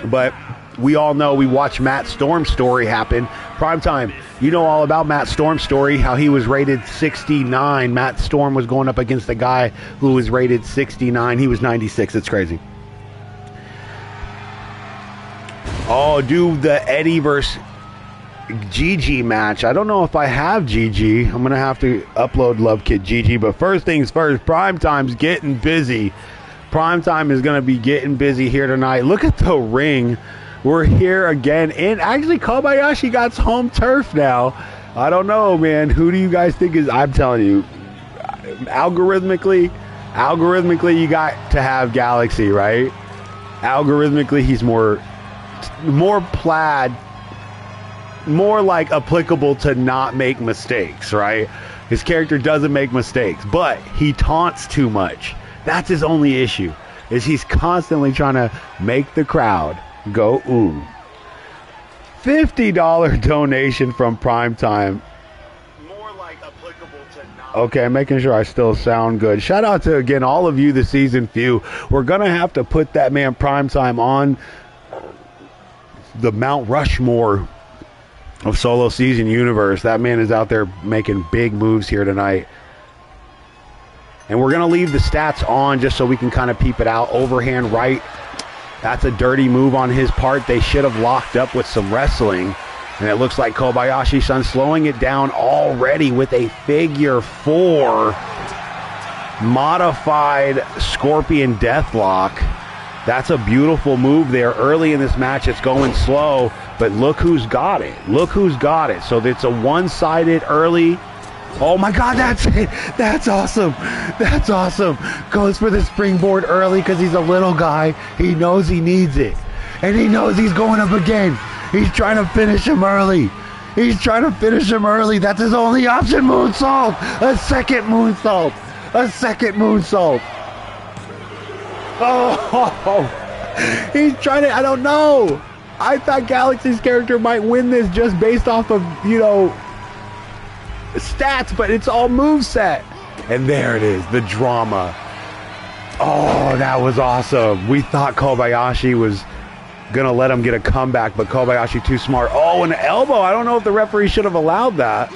But we all know, we watched Matt Storm's story happen. Primetime, you know all about Matt Storm's story, how he was rated 69. Matt Storm was going up against a guy who was rated 69. He was 96. It's crazy. Oh, do the Eddie versus Gigi match. I don't know if I have Gigi. I'm going to have to upload Love Kid Gigi. But first things first, Primetime's getting busy. Primetime is going to be getting busy here tonight. Look at the ring. We're here again. And actually, Kobayashi got home turf now. I don't know, man. Who do you guys think is... I'm telling you, algorithmically, you got to have Galaxy, right? Algorithmically, he's more plaid, more like applicable to not make mistakes, right? His character doesn't make mistakes, but he taunts too much. That's his only issue, is he's constantly trying to make the crowd go, ooh. $50 donation from Primetime. More like applicable to not. Okay, making sure I still sound good. Shout out to, again, all of you, the season few. We're going to have to put that man Primetime on the Mount Rushmore of solo season universe. That man is out there making big moves here tonight. And we're going to leave the stats on just so we can kind of peep it out. Overhand right. That's a dirty move on his part. They should have locked up with some wrestling. And it looks like Kobayashi-san slowing it down already with a figure four modified Scorpion Deathlock. That's a beautiful move there. Early in this match, it's going slow. But look who's got it. Look who's got it. So it's a one-sided early... Oh my God, that's it. That's awesome. That's awesome. Goes for the springboard early because he's a little guy. He knows he needs it. And he knows he's going up again. He's trying to finish him early. He's trying to finish him early. That's his only option. Moonsault. A second moonsault. A second moonsault. Oh, he's trying to, I don't know. I thought Galaxy's character might win this just based off of, stats, but it's all moveset. And there it is, the drama. Oh, that was awesome. We thought Kobayashi was gonna let him get a comeback, but Kobayashi too smart. Oh, an elbow. I don't know if the referee should have allowed that.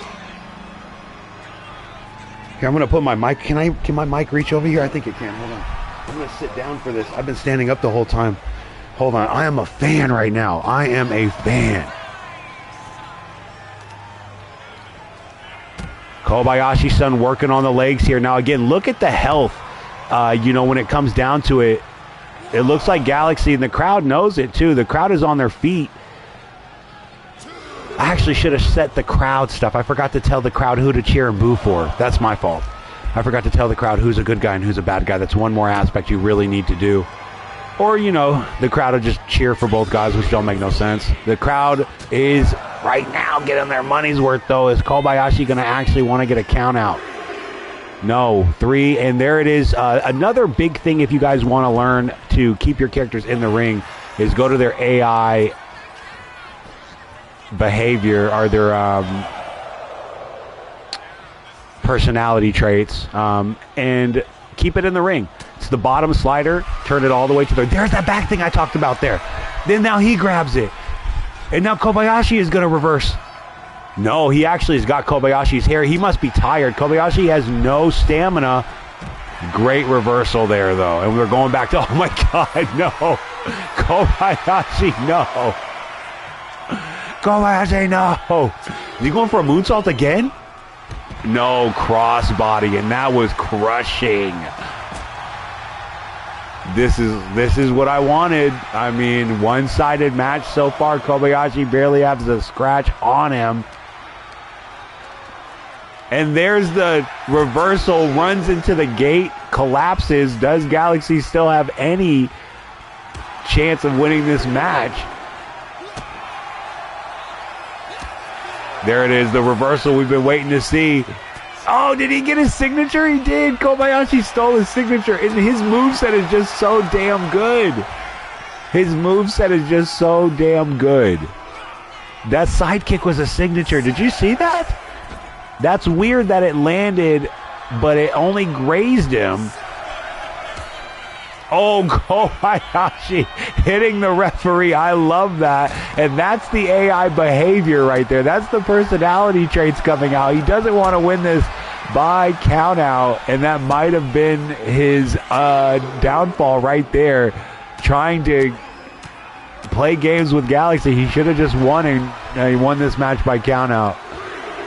Here, I'm gonna put my mic. Can my mic reach over here? I think it can. Hold on. I'm going to sit down for this. I've been standing up the whole time. Hold on. I am a fan right now. I am a fan. Kobayashi-san working on the legs here. Now, again, look at the health. You know, when it comes down to it, it looks like Galaxy, and the crowd knows it, too. The crowd is on their feet. I actually should have set the crowd stuff. I forgot to tell the crowd who to cheer and boo for. That's my fault. I forgot to tell the crowd who's a good guy and who's a bad guy. That's one more aspect you really need to do. Or, you know, the crowd will just cheer for both guys, which don't make no sense. The crowd is right now getting their money's worth, though. Is Kobayashi going to actually want to get a count out? No. 3, and there it is. Another big thing, if you guys want to learn to keep your characters in the ring, is go to their AI behavior, or their personality traits, and keep it in the ring. It's the bottom slider. Turn it all the way to the... There's that back thing I talked about there. Then now he grabs it. And now Kobayashi is going to reverse. No, he actually has got Kobayashi's hair. He must be tired. Kobayashi has no stamina. Great reversal there, though. And we're going back to... Oh, my God, no. Kobayashi, no. Kobayashi, no. Is he going for a moonsault again? No, crossbody, and that was crushing. This is what I wanted. I mean, one-sided match so far. Kobayashi barely has a scratch on him. And there's the reversal, runs into the gate, collapses. Does Galaxy still have any chance of winning this match? There it is, the reversal we've been waiting to see. Oh, did he get his signature? He did. Kobayashi stole his signature. And his moveset is just so damn good. His moveset is just so damn good. That sidekick was a signature. Did you see that? That's weird that it landed, but it only grazed him. Oh, Kobayashi hitting the referee. I love that. And that's the AI behavior right there. That's the personality traits coming out. He doesn't want to win this by count out. And that might have been his downfall right there. Trying to play games with Galaxy. He should have just won, and he won this match by count out.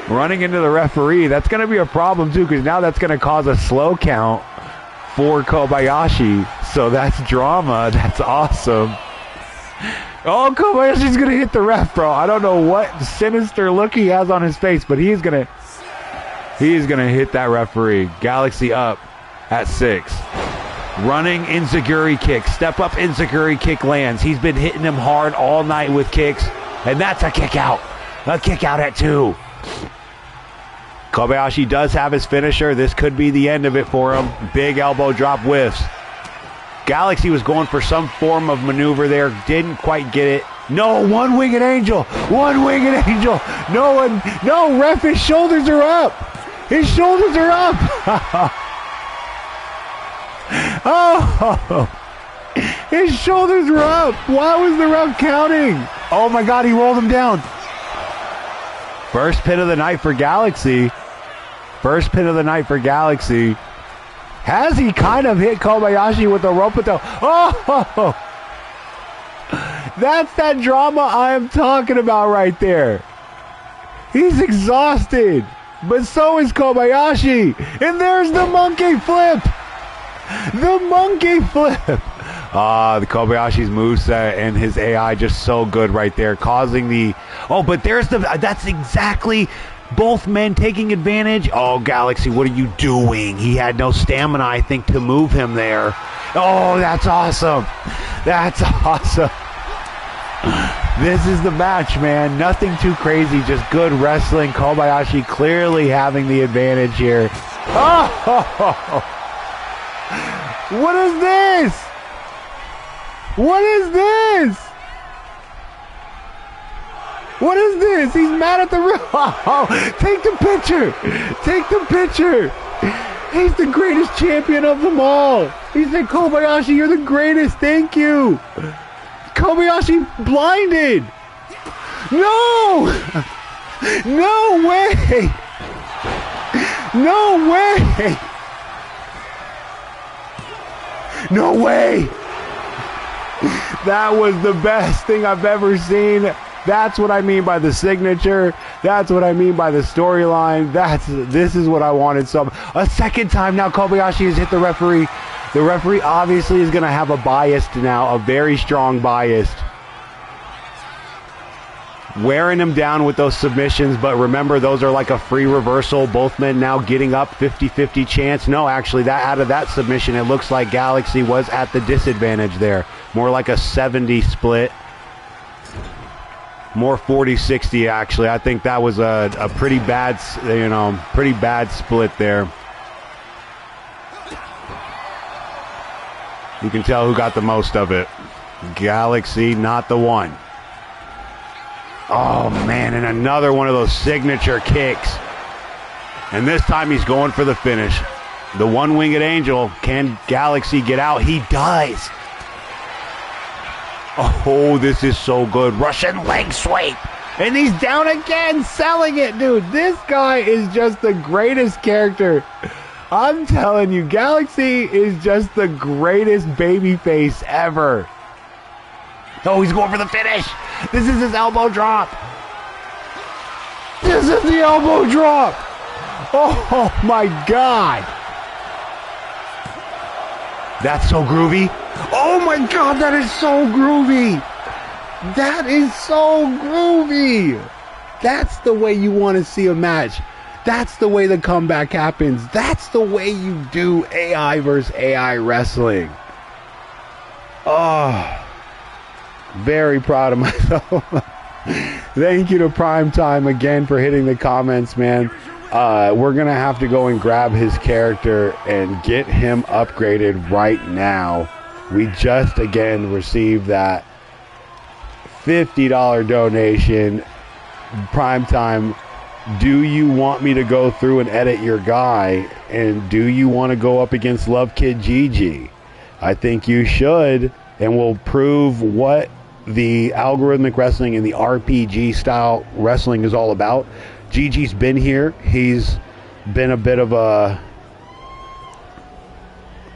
Running into the referee. That's going to be a problem too, because now that's going to cause a slow count for Kobayashi. So that's drama. That's awesome. Oh, Kobayashi's going to hit the ref, bro. I don't know what sinister look he has on his face, but he's going to hit that referee. Galaxy up at 6. Running enziguri kick. Step up enziguri kick lands. He's been hitting him hard all night with kicks. And that's a kick out. A kick out at 2. Kobayashi does have his finisher. This could be the end of it for him. Big elbow drop whiffs. Galaxy was going for some form of maneuver there. Didn't quite get it. No, one-winged angel. One-winged angel. No, ref, his shoulders are up. His shoulders are up. Oh, his shoulders were up. Why was the ref counting? Oh, my God, he rolled him down. First pin of the night for Galaxy. First pin of the night for Galaxy. Has he kind of hit Kobayashi with the rope with the... Oh! That's that drama I am talking about right there. He's exhausted. But so is Kobayashi. And there's the monkey flip. The monkey flip. The Kobayashi's moveset and his AI just so good right there, causing the... Oh, but there's the... That's exactly... Both men taking advantage. Oh, Galaxy, what are you doing? He had no stamina, I think, to move him there. Oh, that's awesome. That's awesome. This is the match, man. Nothing too crazy, just good wrestling. Kobayashi clearly having the advantage here. Oh! What is this? What is this? What is this? He's mad at the ref. Oh, take the picture. Take the picture. He's the greatest champion of them all. He said, Kobayashi, you're the greatest. Thank you. Kobayashi blinded. No. No way. No way. No way! That was the best thing I've ever seen. That's what I mean by the signature. That's what I mean by the storyline. This is what I wanted. So a second time now Kobayashi has hit the referee. The referee obviously is going to have a bias now, a very strong bias. Wearing him down with those submissions, but remember, those are like a free reversal. Both men now getting up, 50-50 chance. No, actually, that out of that submission, it looks like Galaxy was at the disadvantage there. More like a 70 split. More 40-60, actually. I think that was a pretty bad, pretty bad split there. You can tell who got the most of it. Galaxy, not the one. Oh, man, and another one of those signature kicks. And this time he's going for the finish. The one-winged angel. Can Galaxy get out? He does. Oh, this is so good. Russian leg sweep. And he's down again, selling it, dude. This guy is just the greatest character. I'm telling you, Galaxy is just the greatest babyface ever. Oh, he's going for the finish. This is his elbow drop. This is the elbow drop. Oh, my God. That's so groovy. Oh, my God, that is so groovy. That is so groovy. That's the way you want to see a match. That's the way the comeback happens. That's the way you do AI versus AI wrestling. Oh, very proud of myself. Thank you to Primetime again for hitting the comments, man. We're going to have to go and grab his character and get him upgraded right now. We just, again, received that $50 donation. Primetime, do you want me to go through and edit your guy? And do you want to go up against Love Kid Gigi? I think you should. And we'll prove what the algorithmic wrestling and the RPG style wrestling is all about. Gigi's been here. He's been a bit of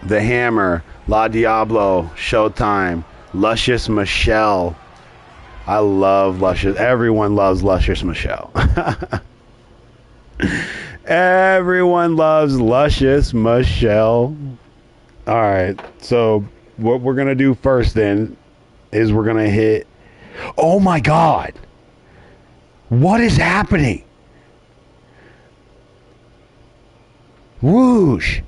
the Hammer, La Diablo, Showtime, Luscious Michelle. I love Luscious. Everyone loves Luscious Michelle. Everyone loves Luscious Michelle. All right. So what we're going to do first then is we're going to hit... Oh, my God. What is happening? Whoosh.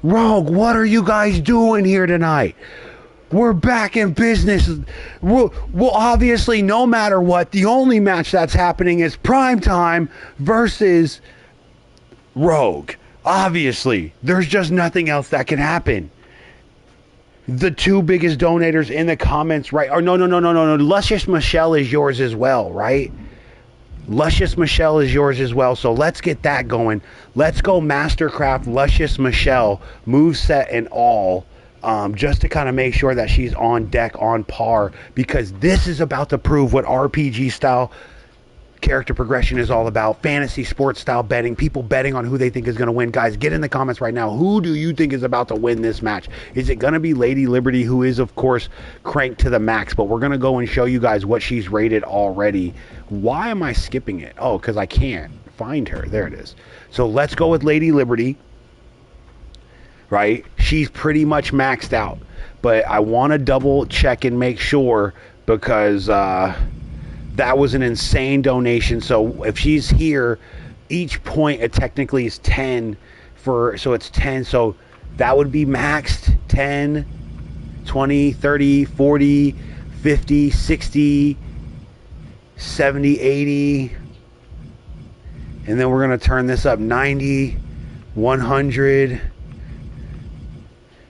Rogue, what are you guys doing here tonight? We're back in business. Well, obviously, no matter what, the only match that's happening is Primetime versus Rogue. Obviously, there's just nothing else that can happen. The two biggest donators in the comments, right? Or no. Luscious Michelle is yours as well, right? Luscious Michelle is yours as well. So let's get that going. Let's go Mastercraft Luscious Michelle, moveset and all. Just to kind of make sure that she's on deck, on par, because this is about to prove what RPG style character progression is all about. Fantasy sports style betting, people betting on who they think is going to win. Guys, get in the comments right now. Who do you think is about to win this match? Is it going to be Lady Liberty, who is, of course, cranked to the max, but we're going to go and show you guys what she's rated already. Why am I skipping it? Oh, because I can't find her. There it is. So let's go with Lady Liberty. Right? She's pretty much maxed out. But I want to double check and make sure, because that was an insane donation. So if she's here, each point it technically is 10 so it's 10. So that would be maxed 10, 20, 30, 40, 50, 60, 70, 80. And then we're going to turn this up 90, 100.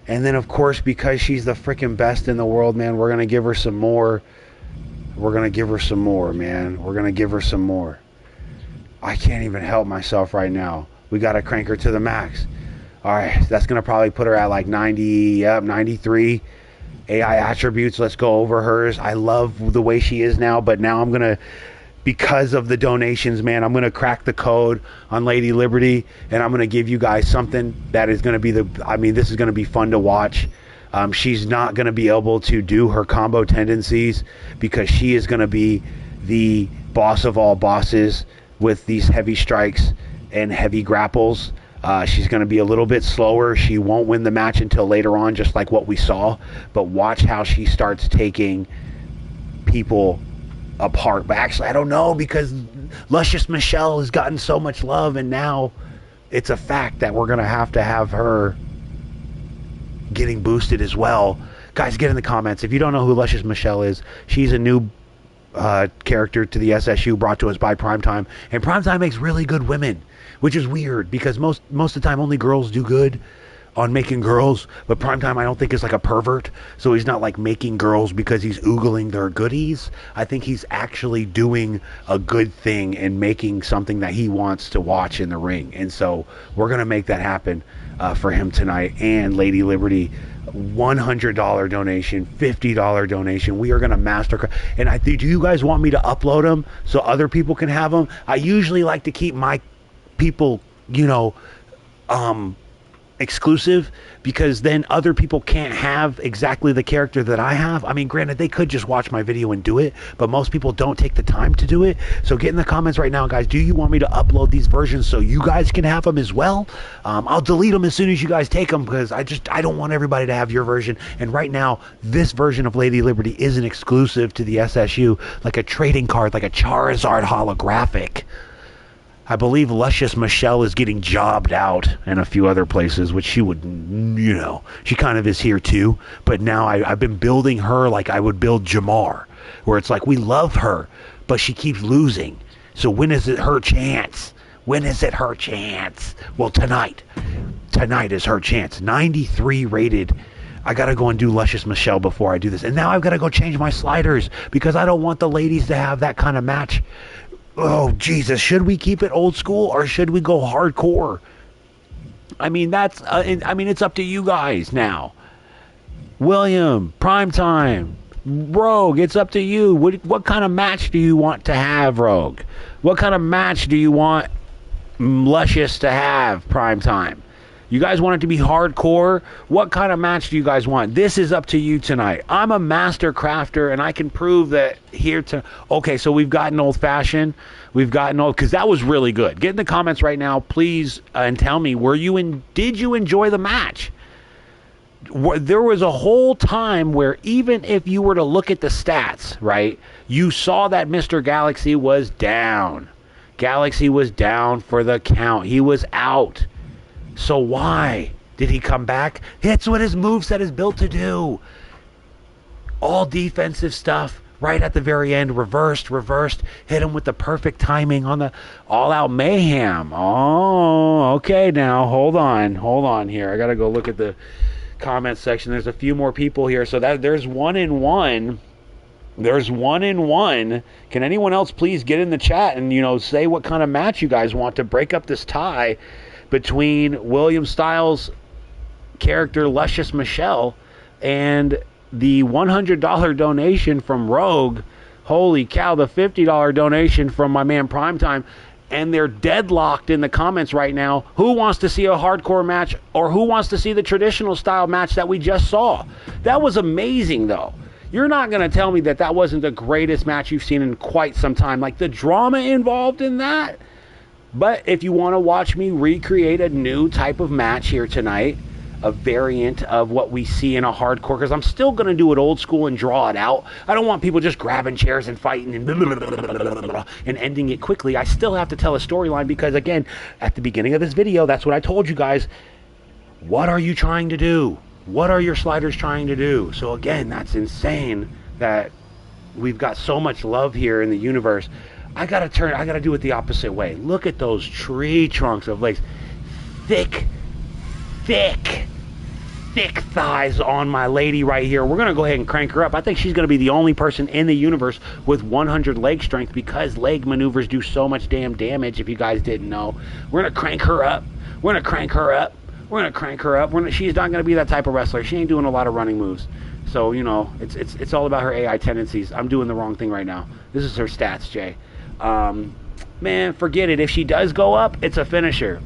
And then, of course, because she's the freaking best in the world, man, we're going to give her some more. We're going to give her some more, man. We're going to give her some more. I can't even help myself right now. We got to crank her to the max. All right, that's going to probably put her at like 90, yep, 93. AI attributes, let's go over hers. I love the way she is now, but now I'm going to... Because of the donations, man, I'm going to crack the code on Lady Liberty, and I'm going to give you guys something that is going to be this is going to be fun to watch. She's not going to be able to do her combo tendencies because she is going to be the boss of all bosses with these heavy strikes and heavy grapples. She's going to be a little bit slower. She won't win the match until later on, just like what we saw. But watch how she starts taking people apart. But actually, I don't know, because Luscious Michelle has gotten so much love, and now it's a fact that we're going to have her getting boosted as well. Guys, get in the comments. If you don't know who Luscious Michelle is, she's a new character to the SSU brought to us by Primetime. And Primetime makes really good women, which is weird because most of the time only girls do good on making girls. But Primetime, I don't think, is like a pervert. So he's not like making girls because he's oogling their goodies. I think he's actually doing a good thing and making something that he wants to watch in the ring. And so we're going to make that happen for him tonight. And Lady Liberty, $100 donation, $50 donation. We are going to master. And do you guys want me to upload them so other people can have them? I usually like to keep my people, exclusive, because then other people can't have exactly the character that I have. I mean, granted, they could just watch my video and do it, but most people don't take the time to do it. So get in the comments right now, guys. Do you want me to upload these versions so you guys can have them as well? I'll delete them as soon as you guys take them, because I don't want everybody to have your version. And right now, this version of Lady Liberty isn't exclusive to the SSU, like a trading card, like a Charizard holographic. I believe Luscious Michelle is getting jobbed out in a few other places, which she would, she kind of is here too. But now I've been building her like I would build Jamar, where it's like we love her, but she keeps losing. So when is it her chance? When is it her chance? Well, tonight is her chance. 93 rated. I got to go and do Luscious Michelle before I do this. And now I've got to go change my sliders because I don't want the ladies to have that kind of match. Oh, Jesus, should we keep it old school or should we go hardcore? I mean, it's up to you guys now. William, Primetime, Rogue, it's up to you. What kind of match do you want to have, Rogue? What kind of match do you want Luscious to have, Primetime? You guys want it to be hardcore? What kind of match do you guys want? This is up to you tonight. I'm a master crafter, and I can prove that here to... Okay, so we've gotten old-fashioned. We've gotten old... Because that was really good. Get in the comments right now, please, and tell me, did you enjoy the match? There was a whole time where even if you were to look at the stats, right, you saw that Mr. Galaxy was down. Galaxy was down for the count. He was out. So why did he come back? It's what his moveset is built to do. All defensive stuff right at the very end. Reversed. Hit him with the perfect timing on the all-out mayhem. Oh, okay, now hold on here. I got to go look at the comment section. There's a few more people here. So there's 1-1. There's 1-1. Can anyone else please get in the chat and, say what kind of match you guys want to break up this tie between William Styles' character Luscious Michelle and the $100 donation from Rogue. Holy cow, the $50 donation from my man Primetime. And they're deadlocked in the comments right now. Who wants to see a hardcore match, or who wants to see the traditional style match that we just saw? That was amazing, though. You're not going to tell me that wasn't the greatest match you've seen in quite some time. Like, the drama involved in that. But if you want to watch me recreate a new type of match here tonight, a variant of what we see in a hardcore, because I'm still going to do it old school and draw it out. I don't want people just grabbing chairs and fighting and ending it quickly. I still have to tell a storyline because, again, at the beginning of this video, that's what I told you guys. What are you trying to do? What are your sliders trying to do? So, again, that's insane that we've got so much love here in the universe. I gotta do it the opposite way. Look at those tree trunks of legs. Thick thighs on my lady right here. We're gonna go ahead and crank her up. I think she's gonna be the only person in the universe with 100 leg strength because leg maneuvers do so much damn damage, if you guys didn't know. We're gonna crank her up. She's not gonna be that type of wrestler. She ain't doing a lot of running moves. So, it's all about her AI tendencies. I'm doing the wrong thing right now. This is her stats, Jay. Man, forget it. If she does go up, it's a finisher.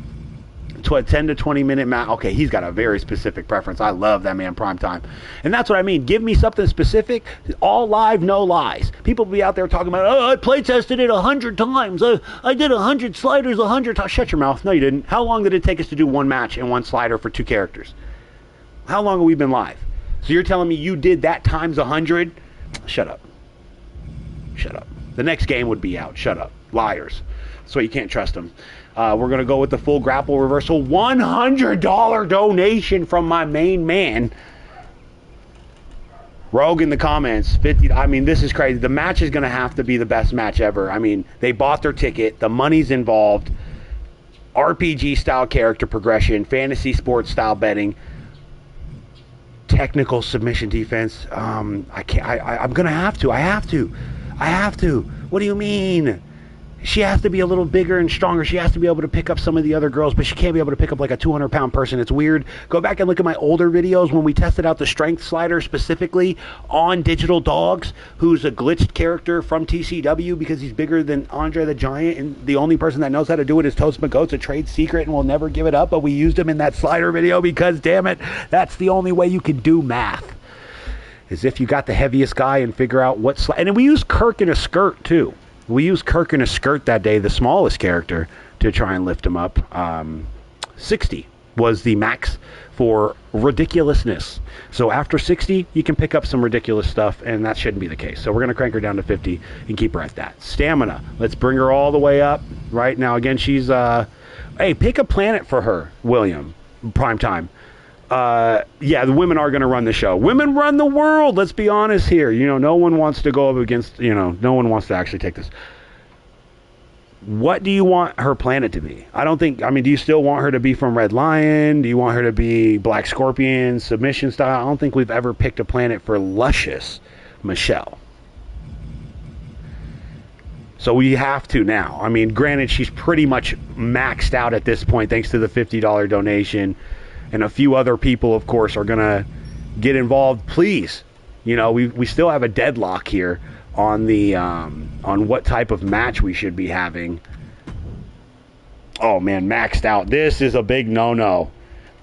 10 to 20 minute match. Okay, he's got a very specific preference. I love that man, Primetime. And that's what I mean. Give me something specific. All live, no lies. People be out there talking about, oh, I play tested it 100 times. I did 100 sliders 100 times. Shut your mouth. No, you didn't. How long did it take us to do one match and one slider for 2 characters? How long have we been live? So you're telling me you did that times 100? Shut up. Shut up. The next game would be out. Shut up. Liars. So you can't trust them. We're going to go with the full grapple reversal. $100 donation from my main man. Rogue in the comments. 50. I mean, this is crazy. The match is going to have to be the best match ever. I mean, they bought their ticket. The money's involved. RPG style character progression. Fantasy sports style betting. Technical submission defense. I'm going to have to. I have to. What do you mean? She has to be a little bigger and stronger. She has to be able to pick up some of the other girls, but she can't be able to pick up like a 200-pound person. It's weird. Go back and look at my older videos when we tested out the strength slider specifically on Digital Dogs, who's a glitched character from TCW because he's bigger than Andre the Giant, and the only person that knows how to do it is Toast McGoat. It's a trade secret, and we'll never give it up, but we used him in that slider video because, damn it, that's the only way you can do math, is if you got the heaviest guy and figure out what and then we used Kirk in a skirt, too. We used Kirk in a skirt that day, the smallest character, to try and lift him up. 60 was the max for ridiculousness. So after 60, you can pick up some ridiculous stuff, and that shouldn't be the case. So we're going to crank her down to 50 and keep her at that. Stamina. Let's bring her all the way up. Right now, again, she's... hey, pick a planet for her, William. Primetime. Yeah, the women are going to run the show. Women run the world. Let's be honest here. You know, no one wants to go up against, no one wants to actually take this. What do you want her planet to be? Do you still want her to be from Red Lion? Do you want her to be Black Scorpion, submission style? I don't think we've ever picked a planet for Luscious Michelle. So we have to now. I mean, granted, she's pretty much maxed out at this point thanks to the $50 donation. And a few other people, of course, are going to get involved. Please, we still have a deadlock here on the on what type of match we should be having. Oh, man, maxed out. This is a big no-no.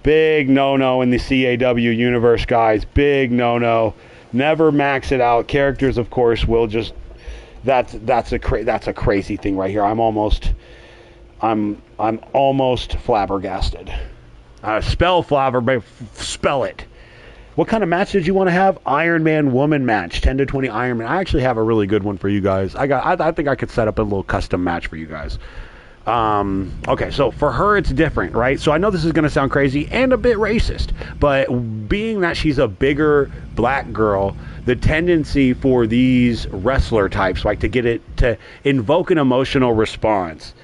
Big no-no in the CAW universe, guys. Big no-no. Never max it out. Characters, of course, will just... That's a crazy thing right here. I'm almost flabbergasted. Spell it. What kind of match did you want to have? Iron Man woman match, 10 to 20 Iron Man. I actually have a really good one for you guys. I think I could set up a little custom match for you guys. Okay, so for her it's different, right? So I know this is going to sound crazy and a bit racist, but being that she's a bigger black girl, the tendency for these wrestler types, like to get it to invoke an emotional response,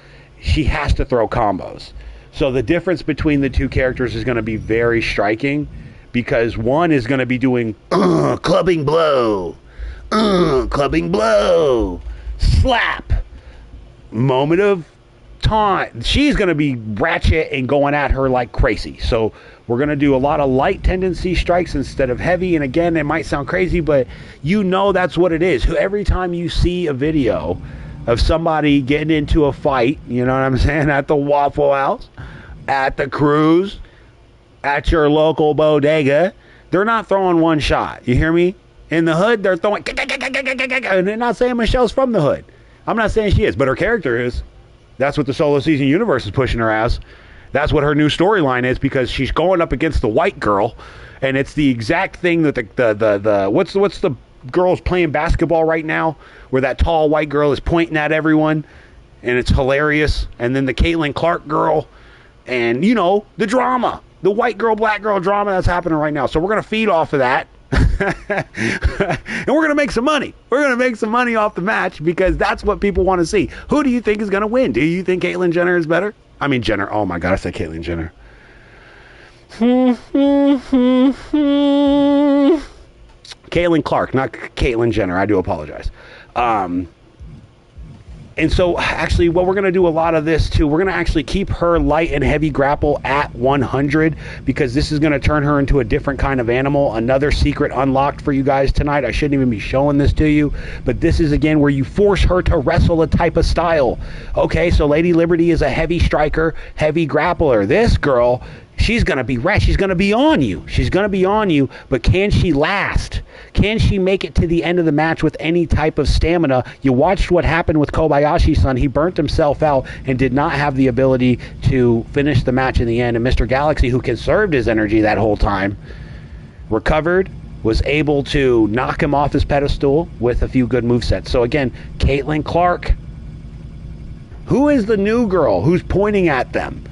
she has to throw combos. So the difference between the two characters is going to be very striking because one is going to be doing clubbing blow, slap, moment of time. She's going to be ratchet and going at her like crazy. So we're going to do a lot of light tendency strikes instead of heavy. And again, it might sound crazy, but that's what it is. Every time you see a video of somebody getting into a fight, you know what I'm saying, at the Waffle House, at the cruise, at your local bodega, they're not throwing one shot. You hear me? In the hood, they're throwing... And they're not saying Michelle's from the hood. I'm not saying she is, but her character is. That's what the Solo Season universe is pushing her as. That's what her new storyline is because she's going up against the white girl, and it's the exact thing that the what's the girls playing basketball right now where that tall white girl is pointing at everyone and it's hilarious, and then the Caitlin Clark girl, and the drama, the white girl black girl drama that's happening right now. So we're going to feed off of that and we're going to make some money. We're going to make some money off the match because that's what people want to see. Who do you think is going to win? Do you think Caitlyn Jenner is better? I mean Jenner. Oh my god, I said Caitlyn Jenner. Caitlin Clark, not Caitlyn Jenner. I do apologize. And so, actually, what we're going to do a lot of this, too, we're going to actually keep her light and heavy grapple at 100 because this is going to turn her into a different kind of animal. Another secret unlocked for you guys tonight. I shouldn't even be showing this to you, but this is, again, where you force her to wrestle a type of style. Okay, so Lady Liberty is a heavy striker, heavy grappler. This girl, she's going to be she's going to be on you. She's going to be on you, but can she last? Can she make it to the end of the match with any type of stamina? You watched what happened with Kobayashi-san. He burnt himself out and did not have the ability to finish the match in the end. And Mr. Galaxy, who conserved his energy that whole time, recovered, was able to knock him off his pedestal with a few good movesets. So again, Caitlin Clark. Who is the new girl who's pointing at them?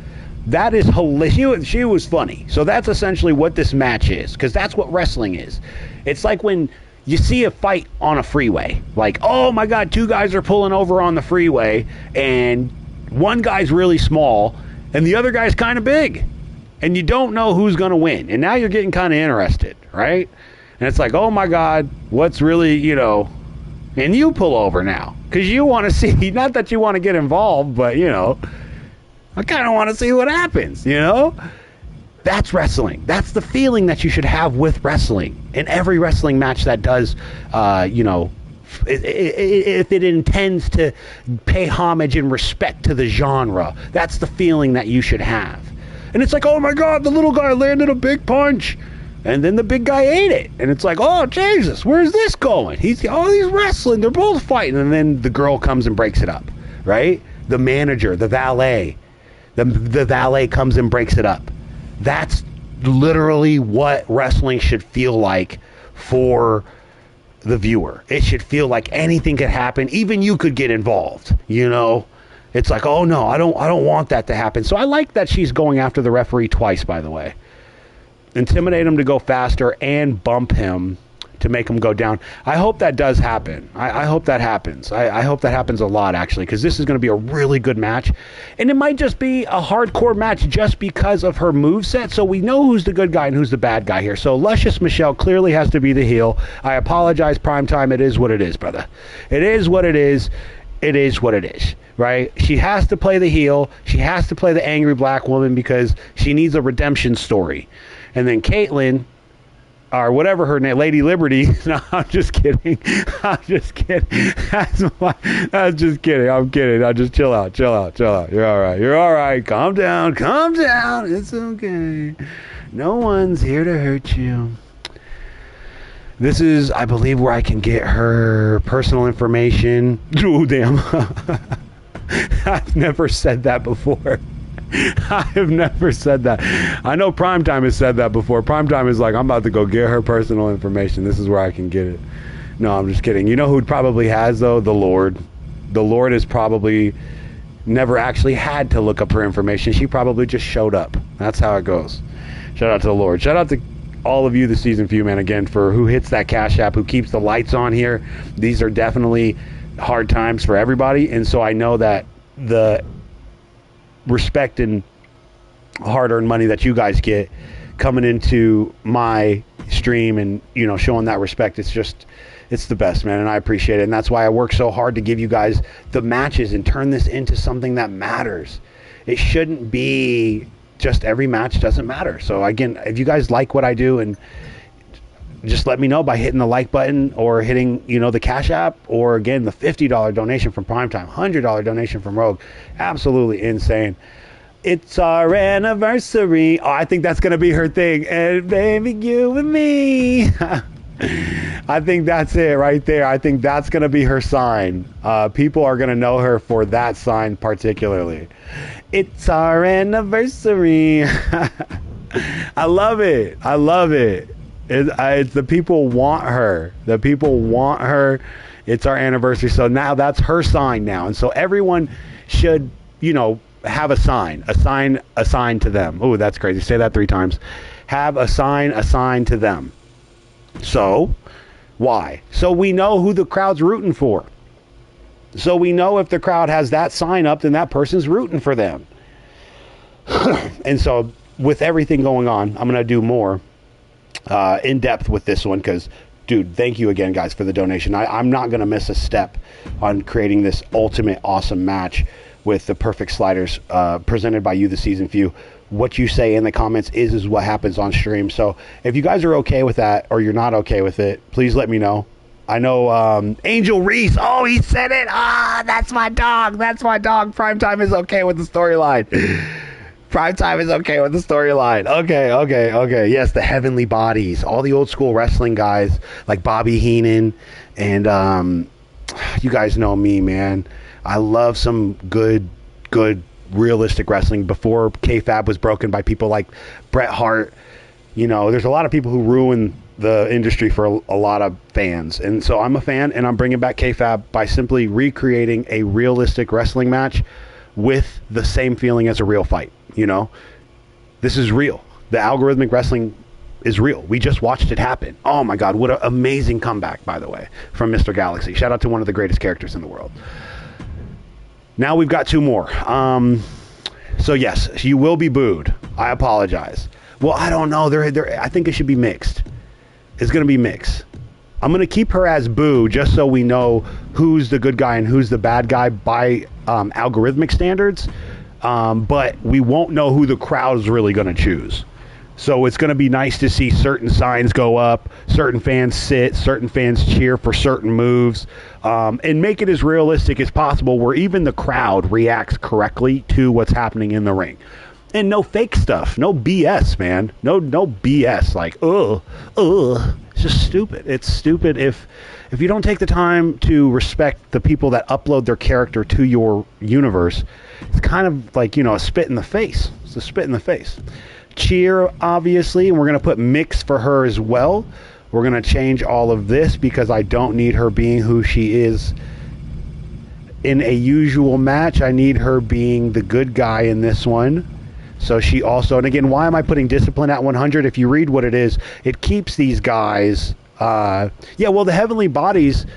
That is hilarious. She was funny. So that's essentially what this match is, because that's what wrestling is. It's like when you see a fight on a freeway. Like, oh my God, two guys are pulling over on the freeway, and one guy's really small, and the other guy's kind of big. And you don't know who's going to win. And now you're getting kind of interested, right? And it's like, oh my God, what's really, and you pull over now. Because you want to see, not that you want to get involved, but, I kind of want to see what happens, That's wrestling. That's the feeling that you should have with wrestling. In every wrestling match that does, if it intends to pay homage and respect to the genre, that's the feeling that you should have. And it's like, oh my God, the little guy landed a big punch. And then the big guy ate it. And it's like, oh, Jesus, where's this going? He's wrestling. They're both fighting. And then the girl comes and breaks it up, right? The manager, the valet. The valet comes and breaks it up. That's literally what wrestling should feel like for the viewer. It should feel like anything could happen. Even you could get involved, It's like, oh no, I don't want that to happen. So I like that she's going after the referee twice, by the way. Intimidate him to go faster and bump him to make him go down. I hope that does happen. I hope that happens. I hope that happens a lot, actually, because this is going to be a really good match. And it might just be a hardcore match just because of her moveset, so we know who's the good guy and who's the bad guy here. So Luscious Michelle clearly has to be the heel. I apologize, Primetime. It is what it is, brother. It is what it is. It is what it is, right? She has to play the heel. She has to play the angry black woman because she needs a redemption story. And then Caitlyn, or whatever her name, Lady Liberty. No, I'm just kidding. I'm just kidding. I'm just kidding. I'm kidding. I'll just chill out. You're all right. You're all right. Calm down. It's okay. No one's here to hurt you. This is, I believe, where I can get her personal information. Oh, damn. I've never said that before. I have never said that. I know Primetime has said that before. Primetime is like, I'm about to go get her personal information. This is where I can get it. No, I'm just kidding. You know who probably has, though? The Lord. The Lord has probably never actually had to look up her information. She probably just showed up. That's how it goes. Shout out to the Lord. Shout out to all of you, the Season Few, man, again, for who hits that Cash App, who keeps the lights on here. These are definitely hard times for everybody. And so I know that the respect and hard-earned money that you guys get coming into my stream and showing that respect, it's the best, man, and I appreciate it. And that's why I work so hard to give you guys the matches and turn this into something that matters. It shouldn't be just every match doesn't matter. So again, if you guys like what I do, and just let me know by hitting the like button or hitting, the Cash App, or again, the $50 donation from Primetime, $100 donation from Rogue. Absolutely insane. It's our anniversary. Oh, I think that's going to be her thing. And baby, you and me. I think that's it right there. I think that's going to be her sign. People are going to know her for that sign particularly. It's our anniversary. I love it. It's the people want her. The people want her. It's our anniversary. So now that's her sign now. And so everyone should, have a sign assigned to them. Oh, that's crazy. Say that 3 times. Have a sign assigned to them. So why? So we know who the crowd's rooting for. So we know if the crowd has that sign up, then that person's rooting for them. And so with everything going on, I'm going to do more in depth with this one, because dude, thank you again, guys, for the donation. I'm not going to miss a step on creating this ultimate awesome match with the perfect sliders presented by You, the Season Few. What you say in the comments is what happens on stream. So if you guys are okay with that or you're not okay with it, please let me know. I know Angel Reese. Oh, he said it. That's my dog. That's my dog. Primetime is okay with the storyline. Primetime is okay with the storyline. Okay. Yes, the Heavenly Bodies. All the old school wrestling guys like Bobby Heenan. And you guys know me, man. I love some good realistic wrestling before kayfabe was broken by people like Bret Hart. You know, there's a lot of people who ruin the industry for a lot of fans. And so I'm a fan, and I'm bringing back kayfabe by simply recreating a realistic wrestling match with the same feeling as a real fight. You know, this is real. The algorithmic wrestling is real. We just watched it happen. Oh my God, what an amazing comeback, by the way, from Mr. Galaxy. Shout out to one of the greatest characters in the world. Now we've got two more. So yes, you will be booed. I apologize. Well, I don't know. I think it should be mixed. It's going to be mixed. I'm going to keep her as boo just so we know who's the good guy and who's the bad guy by algorithmic standards. But we won't know who the crowd's really going to choose. So it's going to be nice to see certain signs go up, certain fans sit, certain fans cheer for certain moves, and make it as realistic as possible where even the crowd reacts correctly to what's happening in the ring. And no fake stuff, no BS, man. No BS like, it's just stupid. It's stupid if you don't take the time to respect the people that upload their character to your universe. It's kind of like, a spit in the face. It's a spit in the face. Cheer, obviously, and we're going to put mix for her as well. We're going to change all of this because I don't need her being who she is in a usual match. I need her being the good guy in this one. So she also, and again, why am I putting discipline at 100? If you read what it is, it keeps these guys, the Heavenly Bodies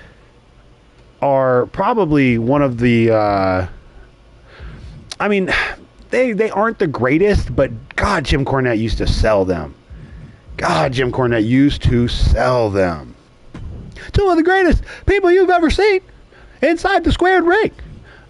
are probably one of the, they aren't the greatest, but God, Jim Cornette used to sell them. Two of the greatest people you've ever seen inside the squared ring.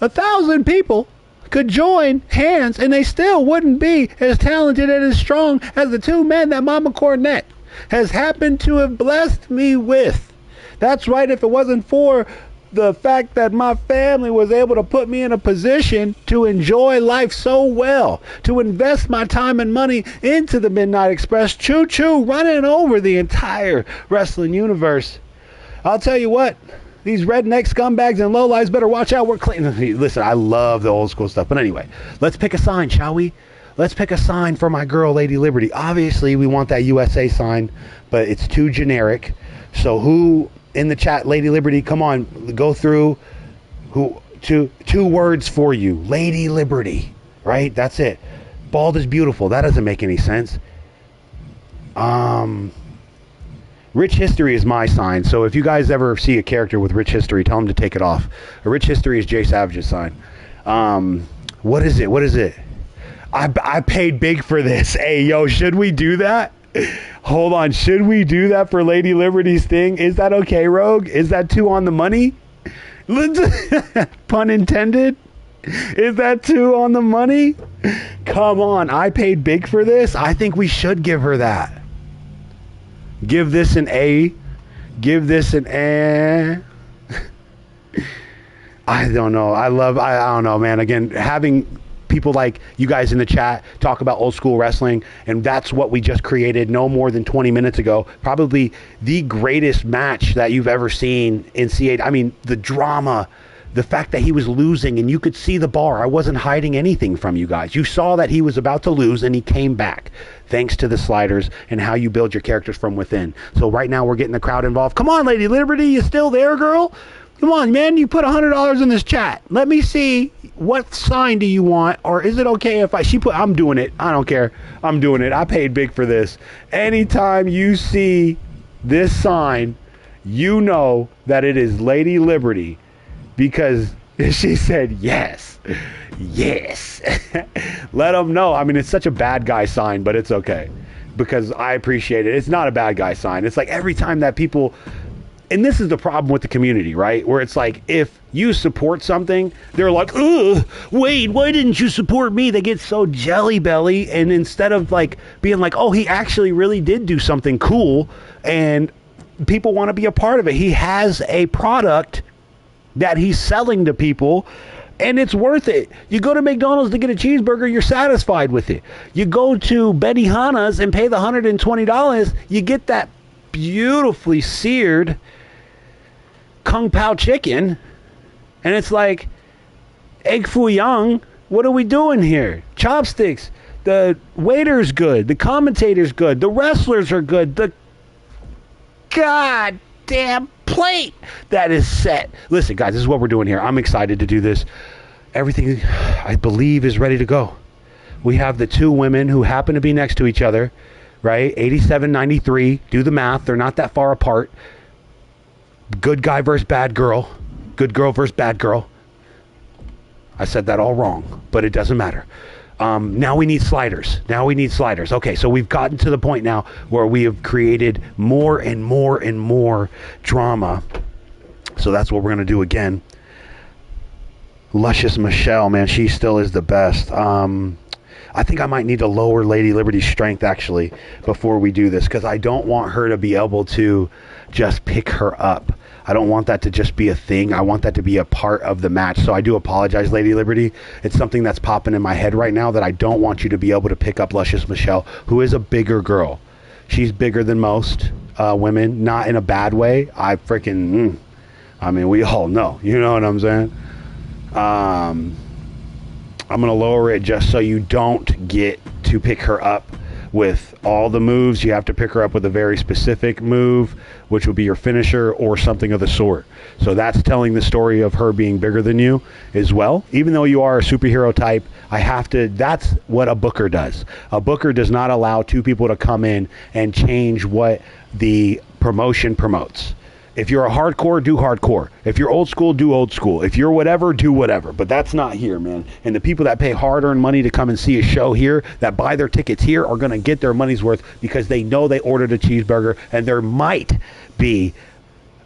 1,000 people could join hands and they still wouldn't be as talented and as strong as the two men that Mama Cornette has happened to have blessed me with. That's right, if it wasn't for the fact that my family was able to put me in a position to enjoy life so well, to invest my time and money into the Midnight Express, choo-choo, running over the entire wrestling universe. I'll tell you what, these redneck scumbags and lowlifes better watch out. We're clean. Listen, I love the old school stuff. But anyway, let's pick a sign, shall we? Let's pick a sign for my girl, Lady Liberty. Obviously, we want that USA sign, but it's too generic. So who in the chat, Lady Liberty, come on, go through two words for you. Lady Liberty, right? That's it. Bald is beautiful. That doesn't make any sense. Rich history is my sign. So if you guys ever see a character with rich history, tell them to take it off. A rich history is Jay Savage's sign. What is it? I paid big for this. Hey, yo, should we do that? Hold on. Should we do that for Lady Liberty's thing? Is that okay, Rogue? Is that too on the money? Pun intended. Is that too on the money? Come on. I paid big for this. I think we should give her that. Give this an A. Give this an A. I don't know. I don't know, man. Again, having people like you guys in the chat talk about old school wrestling, and that's what we just created no more than 20 minutes ago. Probably the greatest match that you've ever seen in CAW. I mean, the drama, the fact that he was losing and you could see the bar. I wasn't hiding anything from you guys. You saw that he was about to lose and he came back thanks to the sliders and how you build your characters from within. So right now we're getting the crowd involved. Come on, Lady Liberty, you still there, girl? Come on, man, you put $100 in this chat. Let me see, what sign do you want? Or is it okay if I'm doing it. I don't care. I'm doing it. I paid big for this. Anytime you see this sign, you know that it is Lady Liberty, because she said yes. Yes. Let them know. I mean, it's such a bad guy sign, but it's okay. because I appreciate it. It's not a bad guy sign. It's like every time that people, and this is the problem with the community, right? Where it's like, if you support something, they're like, ugh, wait, why didn't you support me? They get so jelly belly. And instead of like being like, oh, he actually really did do something cool and people want to be a part of it. He has a product that he's selling to people, and it's worth it. You go to McDonald's to get a cheeseburger, you're satisfied with it. You go to Benihana's and pay the $120, you get that beautifully seared Kung Pao chicken, and it's like, egg foo young, what are we doing here? Chopsticks. The waiter's good. The commentator's good. The wrestlers are good. The goddamn plate that is set. Listen, guys, this is what we're doing here. I'm excited to do this. Everything, I believe, is ready to go. We have the two women who happen to be next to each other, right? 87, 93. Do the math. They're not that far apart. Good guy versus bad girl. Good girl versus bad girl. I said that all wrong, but it doesn't matter. Now we need sliders. Okay, so we've gotten to the point now where we have created more and more and more drama. So that's what we're going to do again. Luscious Michelle, man, she still is the best. I think I might need to lower Lady Liberty's strength, actually, before we do this, because I don't want her to be able to just pick her up. I don't want that to just be a thing. I want that to be a part of the match. So I do apologize, Lady Liberty. It's something that's popping in my head right now that I don't want you to be able to pick up Luscious Michelle, who is a bigger girl. She's bigger than most women, not in a bad way. I mean, we all know. You know what I'm saying? I'm going to lower it just so you don't get to pick her up with all the moves. You have to pick her up with a very specific move, which would be your finisher or something of the sort. So that's telling the story of her being bigger than you as well. Even though you are a superhero type, that's what a booker does. A booker does not allow two people to come in and change what the promotion promotes. If you're a hardcore, do hardcore. If you're old school, do old school. If you're whatever, do whatever. But that's not here, man. And the people that pay hard-earned money to come and see a show here, that buy their tickets here, are going to get their money's worth because they know they ordered a cheeseburger, and there might be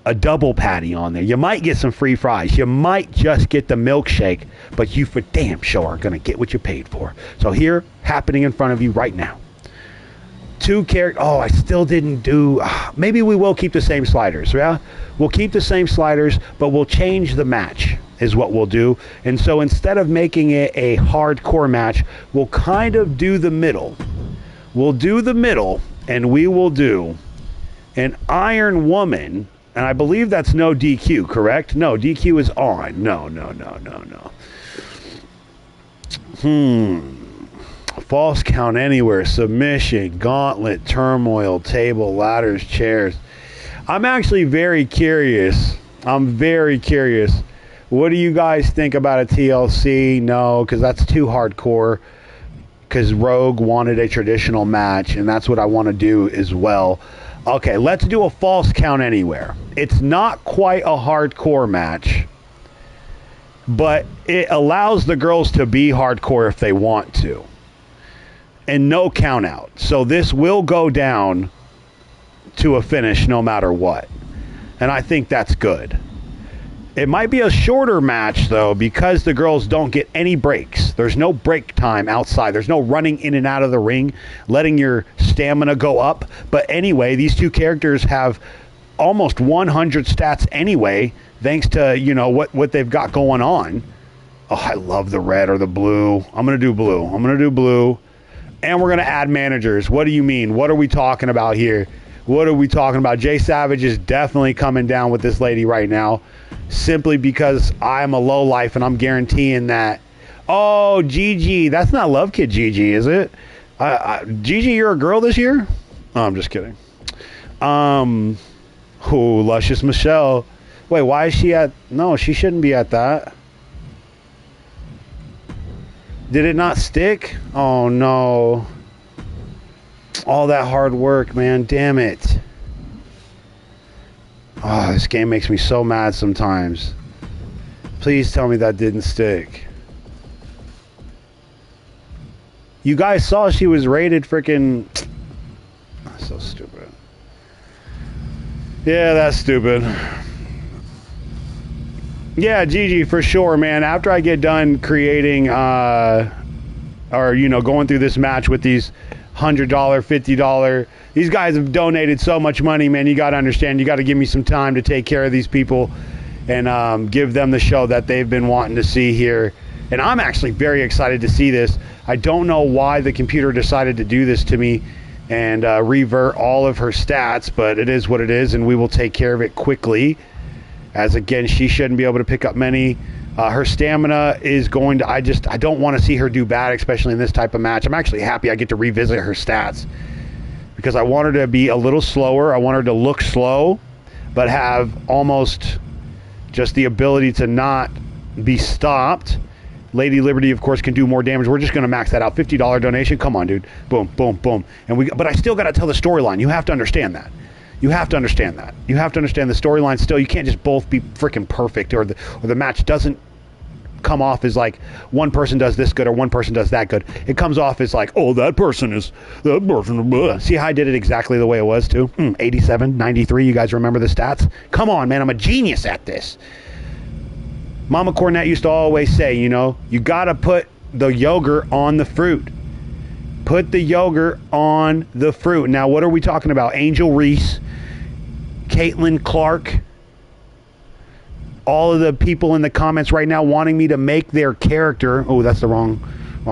a double patty on there. You might get some free fries. You might just get the milkshake, but you for damn sure are going to get what you paid for. So here, happening in front of you right now. Two characters. Oh, I still didn't do. Maybe we will keep the same sliders. Yeah, we'll keep the same sliders, but we'll change the match is what we'll do. And so instead of making it a hardcore match, we'll kind of do the middle. We'll do the middle, and we will do an Iron Woman, and I believe that's no DQ, correct? No, DQ is on. No. False count anywhere, submission, gauntlet, turmoil, table, ladders, chairs. I'm actually very curious. What do you guys think about a TLC? No, because that's too hardcore. Because Rogue wanted a traditional match, and that's what I want to do as well. Okay, let's do a false count anywhere. It's not quite a hardcore match, but it allows the girls to be hardcore if they want to. And no count out. So this will go down to a finish no matter what. And I think that's good. It might be a shorter match, though, because the girls don't get any breaks. There's no break time outside. There's no running in and out of the ring, letting your stamina go up. But anyway, these two characters have almost 100 stats anyway, thanks to, what they've got going on. Oh, I love the red or the blue. I'm going to do blue. And we're going to add managers. What do you mean? What are we talking about here? Jay Savage is definitely coming down with this lady right now, simply because I'm a lowlife and I'm guaranteeing that. Oh, Gigi. That's not Love Kid Gigi, is it? Gigi, you're a girl this year? Oh, I'm just kidding. Luscious Michelle. Wait, why is she at... No, she shouldn't be at that. Did it not stick? Oh, no. All that hard work, man. Damn it. Oh, this game makes me so mad sometimes. Please tell me that didn't stick. You guys saw she was rated freaking So stupid. Yeah, that's stupid. Yeah, Gigi, for sure, man. After I get done creating, or, you know, going through this match with these $100, $50, these guys have donated so much money, man. You got to understand, you got to give me some time to take care of these people and give them the show that they've been wanting to see here. And I'm actually very excited to see this. I don't know why the computer decided to do this to me and revert all of her stats, but it is what it is, and we will take care of it quickly. As again, she shouldn't be able to pick up many. Her stamina is going to, I don't want to see her do bad, especially in this type of match. I'm actually happy I get to revisit her stats because I want her to be a little slower. I want her to look slow, but have almost just the ability to not be stopped. Lady Liberty, of course, can do more damage. We're just going to max that out. $50 donation. Come on, dude. Boom, boom, boom. But I still got to tell the storyline. You have to understand that. You have to understand that. You have to understand the storyline still. You can't just both be freaking perfect or the match doesn't come off as like one person does this good or one person does that good. It comes off as like, oh, that person. Blah. See how I did it exactly the way it was too? 87, 93. You guys remember the stats? Come on, man. I'm a genius at this. Mama Cornette used to always say, you know, you got to put the yogurt on the fruit. Put the yogurt on the fruit. Now, what are we talking about? Angel Reese, Caitlin Clark, all of the people in the comments right now wanting me to make their character. Oh, that's the wrong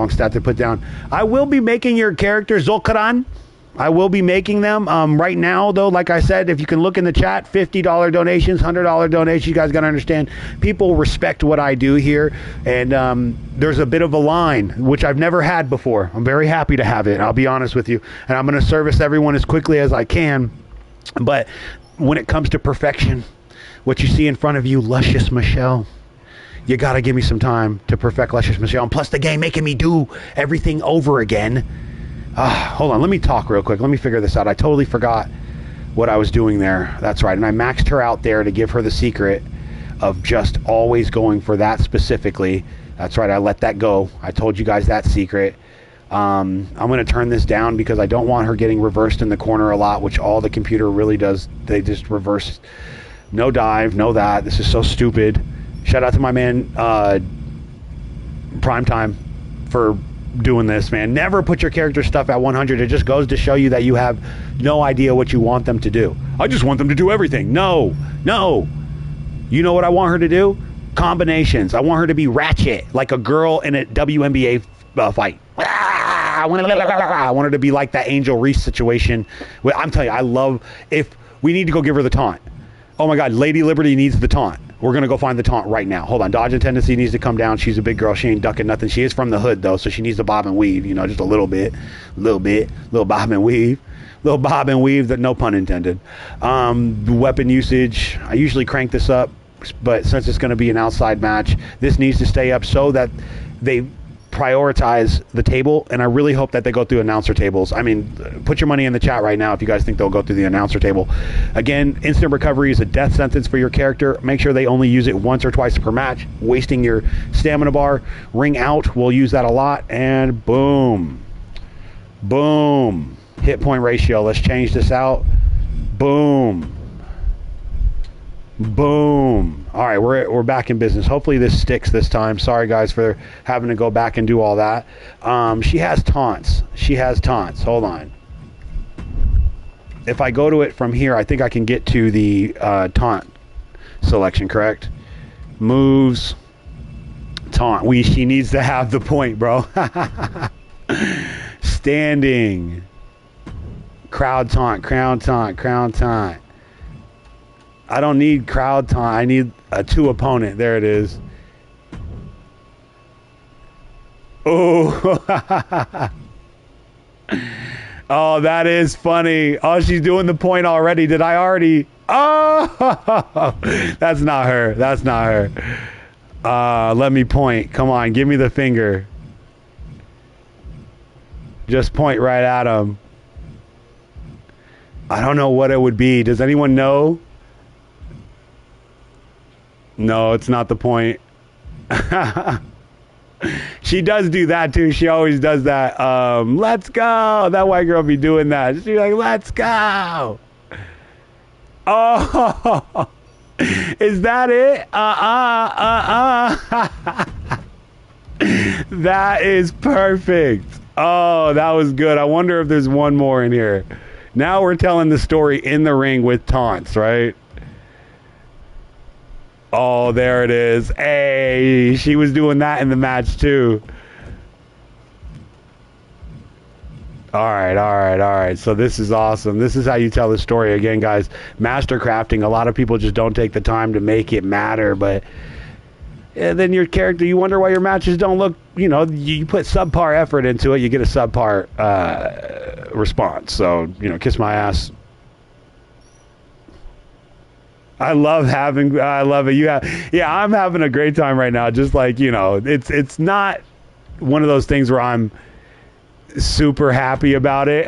stat to put down. I will be making your character Zolkaran. I will be making them. Right now, though, like I said, if you can look in the chat, $50 donations, $100 donations. You guys got to understand, people respect what I do here. And there's a bit of a line, which I've never had before. I'm very happy to have it. I'll be honest with you. And I'm going to service everyone as quickly as I can. But when it comes to perfection, what you see in front of you, Luscious Michelle, you got to give me some time to perfect Luscious Michelle. And plus the game making me do everything over again. Hold on, let me talk real quick. Let me figure this out. I totally forgot what I was doing there. That's right. And I maxed her out there to give her the secret of just always going for that specifically. That's right. I let that go. I told you guys that secret. I'm going to turn this down because I don't want her getting reversed in the corner a lot, which all the computer really does. They just reverse. No dive, no that. This is so stupid. Shout out to my man, Primetime, for doing this, man. Never put your character stuff at 100. It just goes to show you that you have no idea what you want them to do. I just want them to do everything. No. You know what I want her to do? Combinations. I want her to be ratchet, like a girl in a WNBA fight. I want her to be like that Angel Reese situation. I'm telling you, I love, if we need to go give her the taunt. Oh my God, Lady Liberty needs the taunt. We're going to go find the taunt right now. Hold on. Dodge and Tendency needs to come down. She's a big girl. She ain't ducking nothing. She is from the hood, though, so she needs to bob and weave, you know, just a little bit. Little bob and weave. Little bob and weave, that no pun intended. Weapon usage. I usually crank this up, but since it's going to be an outside match, this needs to stay up so that they prioritize the table, and I really hope that they go through announcer tables. I mean, put your money in the chat right now if you guys think they'll go through the announcer table. Again, instant recovery is a death sentence for your character. Make sure they only use it once or twice per match, wasting your stamina bar. Ring out, we'll use that a lot, and boom. Hit point ratio, let's change this out. Boom. All right, we're back in business. Hopefully this sticks this time. Sorry guys for having to go back and do all that. She has taunts. Hold on. If I go to it from here, I think I can get to the taunt selection, correct? Moves, taunt. She needs to have the point, bro. Standing, crowd taunt. I don't need crowd taunt. I need a 2 opponent. There it is. Oh. Oh, that is funny. Oh, she's doing the point already. Did I already? Oh, that's not her. Let me point. Come on, give me the finger. Just point right at him. I don't know what it would be. Does anyone know? No, it's not the point. She does do that too. She always does that. Let's go. That white girl be doing that. She's like, let's go. Oh, is that it? That is perfect. Oh, that was good. I wonder if there's one more in here. Now we're telling the story in the ring with taunts, right? Oh, there it is. Hey, she was doing that in the match too. All right. So this is awesome. This is how you tell the story. Again, guys, master crafting. A lot of people just don't take the time to make it matter, but then your character, you wonder why your matches don't look, you put subpar effort into it, you get a subpar response. So, kiss my ass. I love it. Yeah, I'm having a great time right now. Just like, it's not one of those things where I'm super happy about it.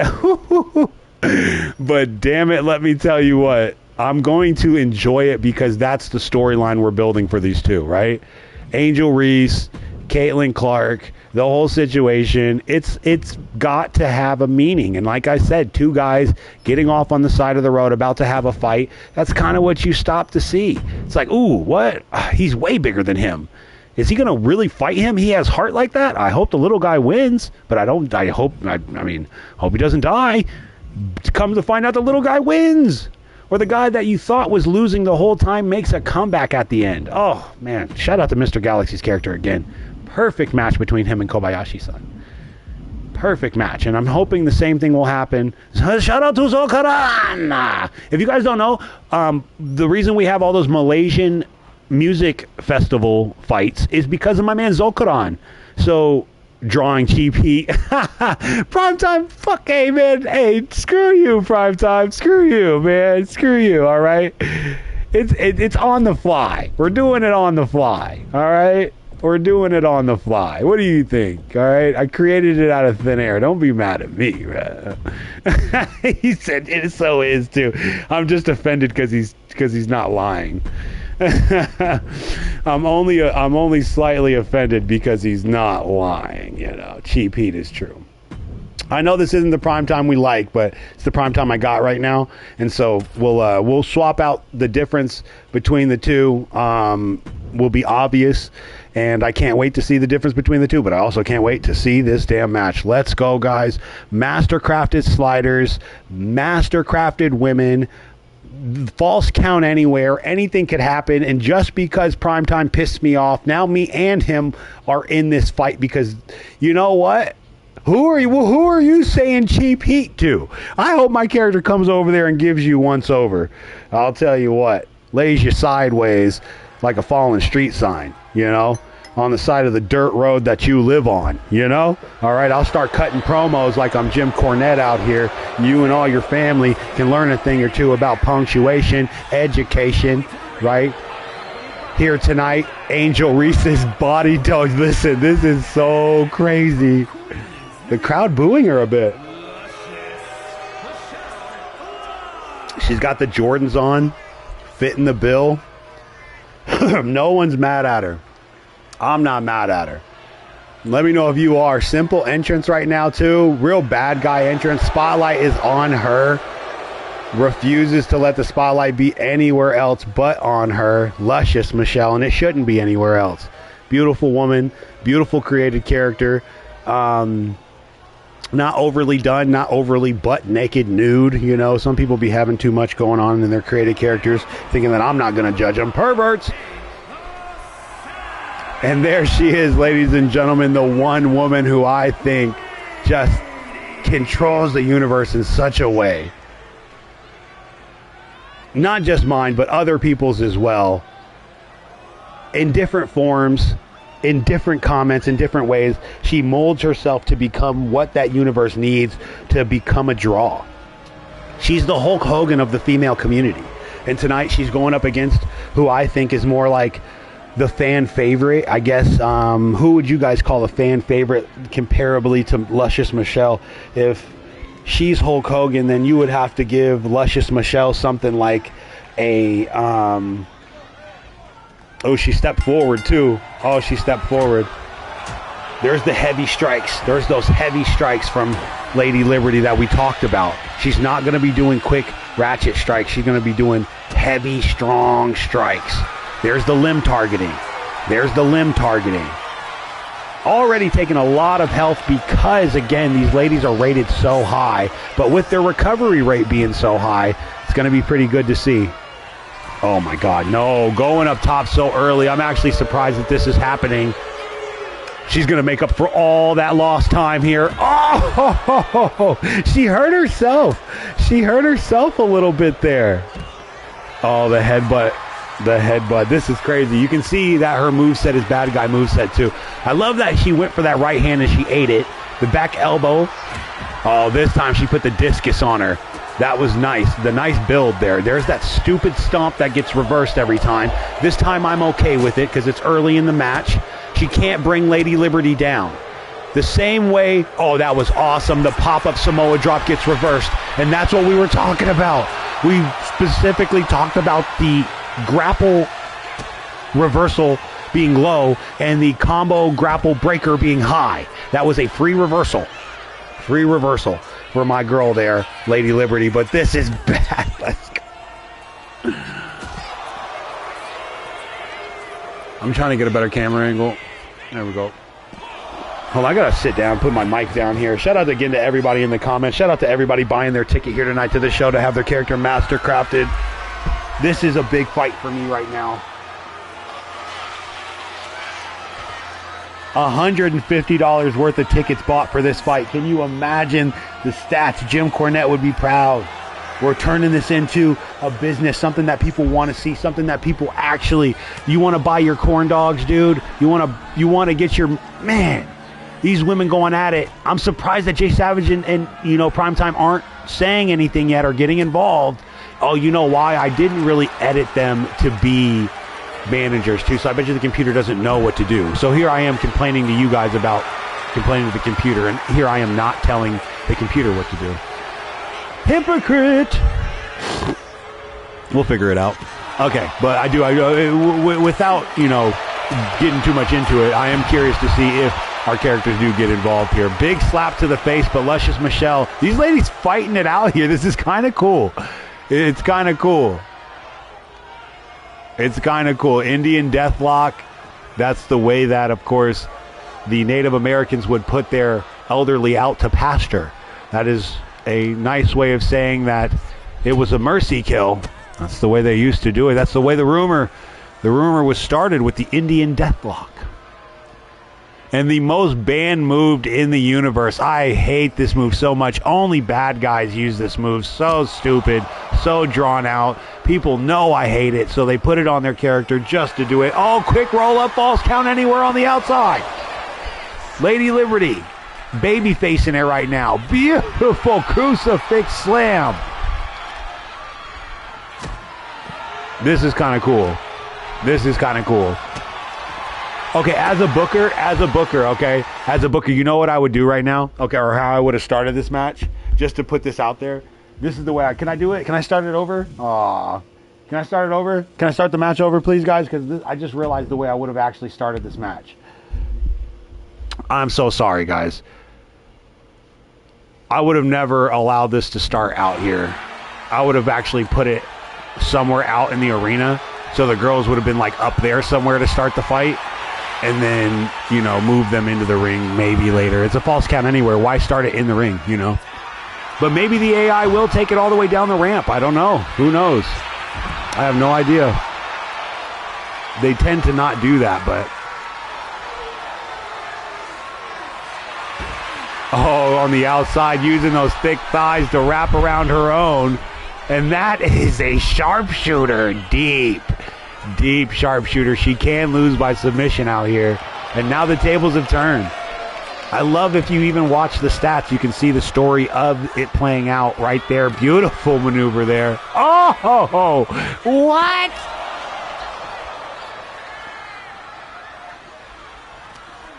But damn it, let me tell you what, I'm going to enjoy it because that's the storyline we're building for these two, right? Angel Reese, Caitlin Clark, the whole situation, it's got to have a meaning. And like I said, two guys getting off on the side of the road about to have a fight, that's kind of what you stop to see. It's like, ooh, what? He's way bigger than him. Is he going to really fight him? He has heart like that? I hope the little guy wins, but I hope he doesn't die. Come to find out the little guy wins. Or the guy that you thought was losing the whole time makes a comeback at the end. Oh, man. Shout out to Mr. Galaxy's character again. Perfect match between him and Kobayashi-san. Perfect match. And I'm hoping the same thing will happen. Shout out to Zokaran! If you guys don't know, the reason we have all those Malaysian music festival fights is because of my man Zokaran. So, drawing cheap heat. Primetime, fuck, hey, man. Hey, screw you, Primetime. Screw you, man. Screw you, all right? It's on the fly. We're doing it on the fly, all right? We're doing it on the fly. What do you think, all right? I created it out of thin air. Don't be mad at me, man. He said it so is, too. I'm just offended because he's not lying. I'm only slightly offended because he's not lying. Cheap heat is true. I know this isn't the prime time we like, but it's the prime time I got right now, and so we'll swap out the difference between the two. Will be obvious, and I can't wait to see the difference between the two. But I also can't wait to see this damn match. Let's go, guys! Master-crafted sliders, master-crafted women. False count anywhere, anything could happen, and just because Primetime pissed me off, now me and him are in this fight because you know what? Who are you saying cheap heat to? I hope my character comes over there and gives you once over. I'll tell you what, lays you sideways like a fallen street sign, on the side of the dirt road that you live on, All right, I'll start cutting promos like I'm Jim Cornette out here. You and all your family can learn a thing or two about punctuation, education, right? Here tonight, Angel Reese's body dog. Listen, this is so crazy. The crowd booing her a bit. She's got the Jordans on, fitting the bill. No one's mad at her. I'm not mad at her. Let me know if you are. Simple entrance right now, too. Real bad guy entrance. Spotlight is on her. Refuses to let the spotlight be anywhere else but on her. Luscious Michelle, and it shouldn't be anywhere else. Beautiful woman. Beautiful created character. Not overly done. Not overly butt naked nude. Some people be having too much going on in their created characters, thinking that I'm not going to judge them. Perverts. And there she is, ladies and gentlemen, the one woman who I think just controls the universe in such a way. Not just mine, but other people's as well. In different forms, in different comments, in different ways, she molds herself to become what that universe needs to become a draw. She's the Hulk Hogan of the female community. And tonight she's going up against who I think is more like the fan favorite, I guess. Who would you guys call a fan favorite comparably to Luscious Michelle? If she's Hulk Hogan, then you would have to give Luscious Michelle something like a oh, she stepped forward too. Oh, she stepped forward. There's the heavy strikes. There's those heavy strikes from Lady Liberty that we talked about. She's not going to be doing quick ratchet strikes. She's going to be doing heavy, strong strikes. There's the limb targeting. There's the limb targeting. Already taking a lot of health because, again, these ladies are rated so high. But with their recovery rate being so high, it's going to be pretty good to see. Oh, my God. No, going up top so early. I'm actually surprised that this is happening. She's going to make up for all that lost time here. Oh, she hurt herself. She hurt herself a little bit there. Oh, the headbutt. The headbutt. This is crazy. You can see that her moveset is bad guy moveset too. I love that she went for that right hand and she ate it. The back elbow. Oh, this time she put the discus on her. That was nice. The nice build there. There's that stupid stomp that gets reversed every time. This time I'm okay with it because it's early in the match. She can't bring Lady Liberty down. The same way, oh, that was awesome. The pop-up Samoa drop gets reversed. And that's what we were talking about. We specifically talked about the grapple reversal being low and the combo grapple breaker being high. That was a free reversal. Free reversal for my girl there, Lady Liberty. But this is bad. Let's go. I'm trying to get a better camera angle. There we go. Hold on, I gotta sit down, put my mic down here. Shout out again to everybody in the comments. Shout out to everybody buying their ticket here tonight to the show to have their character master crafted. This is a big fight for me right now. $150 worth of tickets bought for this fight. Can you imagine the stats? Jim Cornette would be proud. We're turning this into a business, something that people want to see, something that people actually, you want to buy your corn dogs, dude. You want to get your, man, these women going at it. I'm surprised that Jay Savage and you know, Primetime aren't saying anything yet or getting involved. Oh, you know why? I didn't really edit them to be managers too, so I bet you the computer doesn't know what to do. So here I am complaining to you guys about complaining to the computer, and here I am not telling the computer what to do. Hypocrite! We'll figure it out. Okay, but I without, you know, getting too much into it, I am curious to see if our characters do get involved here. Big slap to the face, but Luscious Michelle, these ladies fighting it out here. This is kind of cool. It's kind of cool. It's kind of cool. Indian Deathlock. That's the way that, of course, the Native Americans would put their elderly out to pasture. That is a nice way of saying that it was a mercy kill. That's the way they used to do it. That's the way the rumor was started, with the Indian Deathlock. And the most banned move in the universe. I hate this move so much. Only bad guys use this move. So stupid. So drawn out. People know I hate it, so they put it on their character just to do it. Oh, quick roll up, false count anywhere on the outside. Lady Liberty, baby facing it right now. Beautiful crucifix slam. This is kind of cool. This is kind of cool. Okay, as a booker, okay? As a booker, you know what I would do right now? Okay, or how I would have started this match? Just to put this out there. This is the way can I do it? Can I start it over? Aw. Can I start it over? Can I start the match over, please, guys? Because I just realized the way I would have actually started this match. I'm so sorry, guys. I would have never allowed this to start out here. I would have actually put it somewhere out in the arena, so the girls would have been like up there somewhere to start the fight. And then, you know, move them into the ring maybe later. It's a false count anywhere. Why start it in the ring, you know? But maybe the AI will take it all the way down the ramp. I don't know. Who knows? I have no idea. They tend to not do that, but... Oh, on the outside, using those thick thighs to wrap around her own. And that is a sharpshooter. Deep sharpshooter. She can lose by submission out here. And now the tables have turned. I love, if you even watch the stats, you can see the story of it playing out right there. Beautiful maneuver there. Oh, what?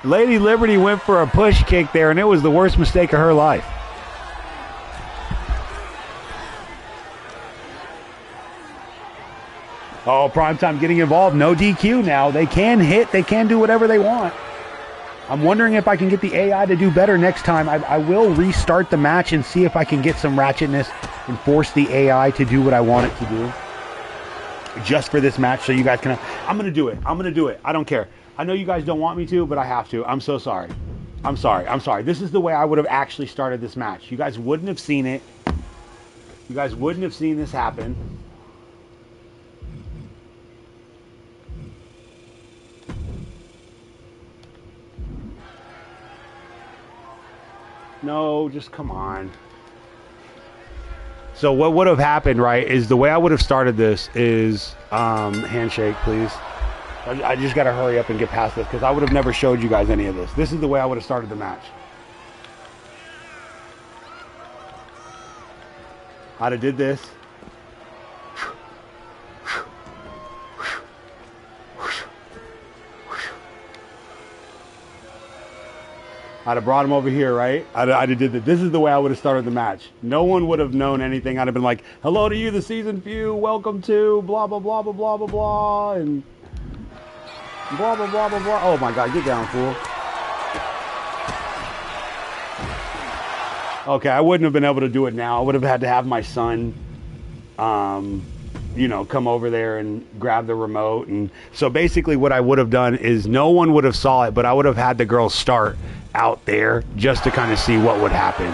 Lady Liberty went for a push kick there, and it was the worst mistake of her life. Oh, Primetime getting involved. No DQ now. They can hit. They can do whatever they want. I'm wondering if I can get the AI to do better next time. I will restart the match and see if I can get some ratchetness and force the AI to do what I want it to do. Just for this match, so you guys can... I'm going to do it. I'm going to do it. I don't care. I know you guys don't want me to, but I have to. I'm so sorry. I'm sorry. I'm sorry. This is the way I would have actually started this match. You guys wouldn't have seen it. You guys wouldn't have seen this happen. No, just come on. So what would have happened, right, is the way I would have started this is, handshake, please. I just got to hurry up and get past this because I would have never showed you guys any of this. This is the way I would have started the match. I'd have did this. I'd have brought him over here, right? I'd have did that. This is the way I would have started the match. No one would have known anything. I'd have been like, hello to you, the season few. Welcome to blah, blah, blah, blah, blah, blah, blah. And blah, blah, blah, blah, blah. Oh, my God. Get down, fool. Okay, I wouldn't have been able to do it now. I would have had to have my son, you know, come over there and grab the remote. And so basically what I would have done is no one would have saw it, but I would have had the girls start out there just to kind of see what would happen.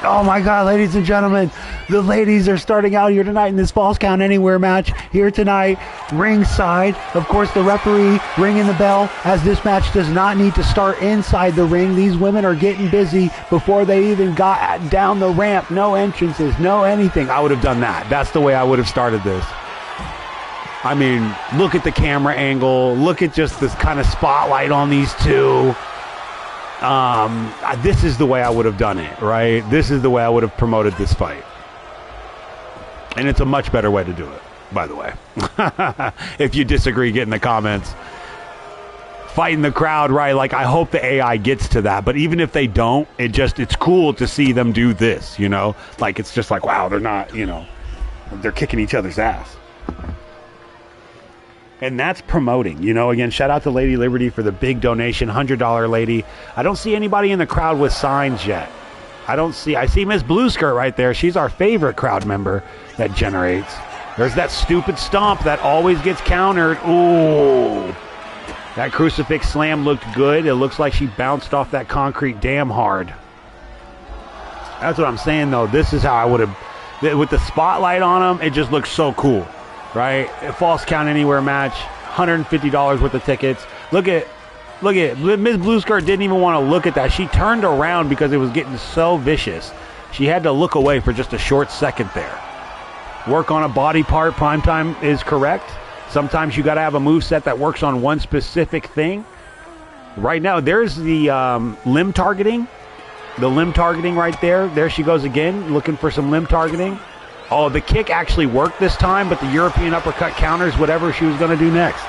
Oh my God, ladies and gentlemen, the ladies are starting out here tonight in this Falls Count Anywhere match here tonight, ringside. Of course, the referee ringing the bell as this match does not need to start inside the ring. These women are getting busy before they even got down the ramp. No entrances, no anything. I would have done that. That's the way I would have started this. I mean, look at the camera angle. Look at just this kind of spotlight on these two. This is the way I would have done it, right? This is the way I would have promoted this fight. And it's a much better way to do it, by the way. If you disagree, get in the comments. Fighting the crowd, right? Like, I hope the AI gets to that. But even if they don't, it's cool to see them do this, you know? Like, it's just like, wow, they're not, you know, they're kicking each other's ass. And that's promoting, you know. Again, shout out to Lady Liberty for the big donation, $100 lady. I don't see anybody in the crowd with signs yet. I see Miss Blue Skirt right there. She's our favorite crowd member that generates. There's that stupid stomp that always gets countered. Ooh. That crucifix slam looked good. It looks like she bounced off that concrete damn hard. That's what I'm saying, though. This is how I would have, with the spotlight on them, it just looks so cool. Right? A Falls Count Anywhere match, $150 worth of tickets. Look at Miss Blue Skirt didn't even want to look at that. She turned around because it was getting so vicious. She had to look away for just a short second there. Work on a body part, Primetime is correct. Sometimes you got to have a moveset that works on one specific thing. Right now, there's the limb targeting. The limb targeting right there. There she goes again, looking for some limb targeting. Oh, the kick actually worked this time, but the European uppercut counters whatever she was going to do next.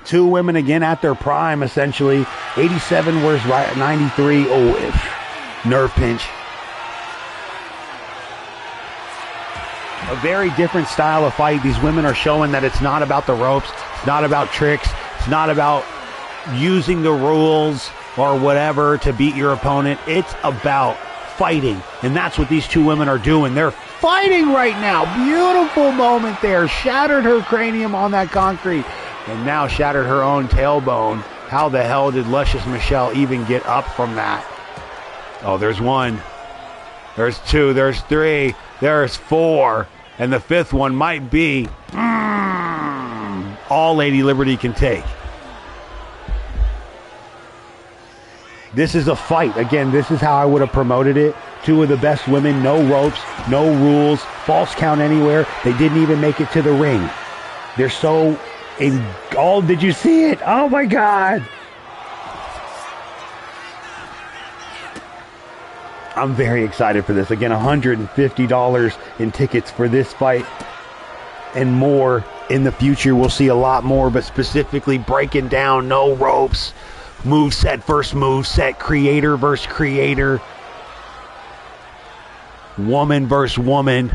Two women again at their prime, essentially. 87 versus 93. Oh, nerve pinch. A very different style of fight. These women are showing that it's not about the ropes. It's not about tricks. It's not about using the rules or whatever to beat your opponent. It's about fighting. And that's what these two women are doing. They're fighting right now. Beautiful moment there. Shattered her cranium on that concrete. And now shattered her own tailbone. How the hell did Luscious Michelle even get up from that? Oh, there's one. There's two. There's three. There's four. And the fifth one might be all Lady Liberty can take. This is a fight. Again, this is how I would have promoted it. Two of the best women, no ropes, no rules, Falls Count Anywhere. They didn't even make it to the ring. They're so in. Oh, did you see it? Oh my God. I'm very excited for this. Again, $150 in tickets for this fight and more in the future. We'll see a lot more, but specifically breaking down no ropes. Moveset versus moveset, creator versus creator, woman versus woman.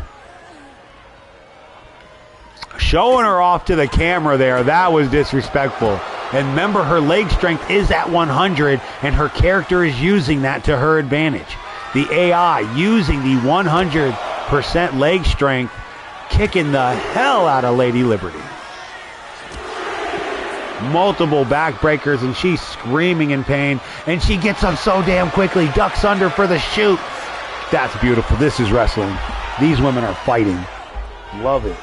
showing her off to the camera there. That was disrespectful. And remember, her leg strength is at 100, and her character is using that to her advantage. The AI using the 100% leg strength, kicking the hell out of Lady Liberty. Multiple backbreakers, and she's screaming in pain, and she gets up so damn quickly, ducks under for the shoot. That's beautiful. This is wrestling. These women are fighting. Love it.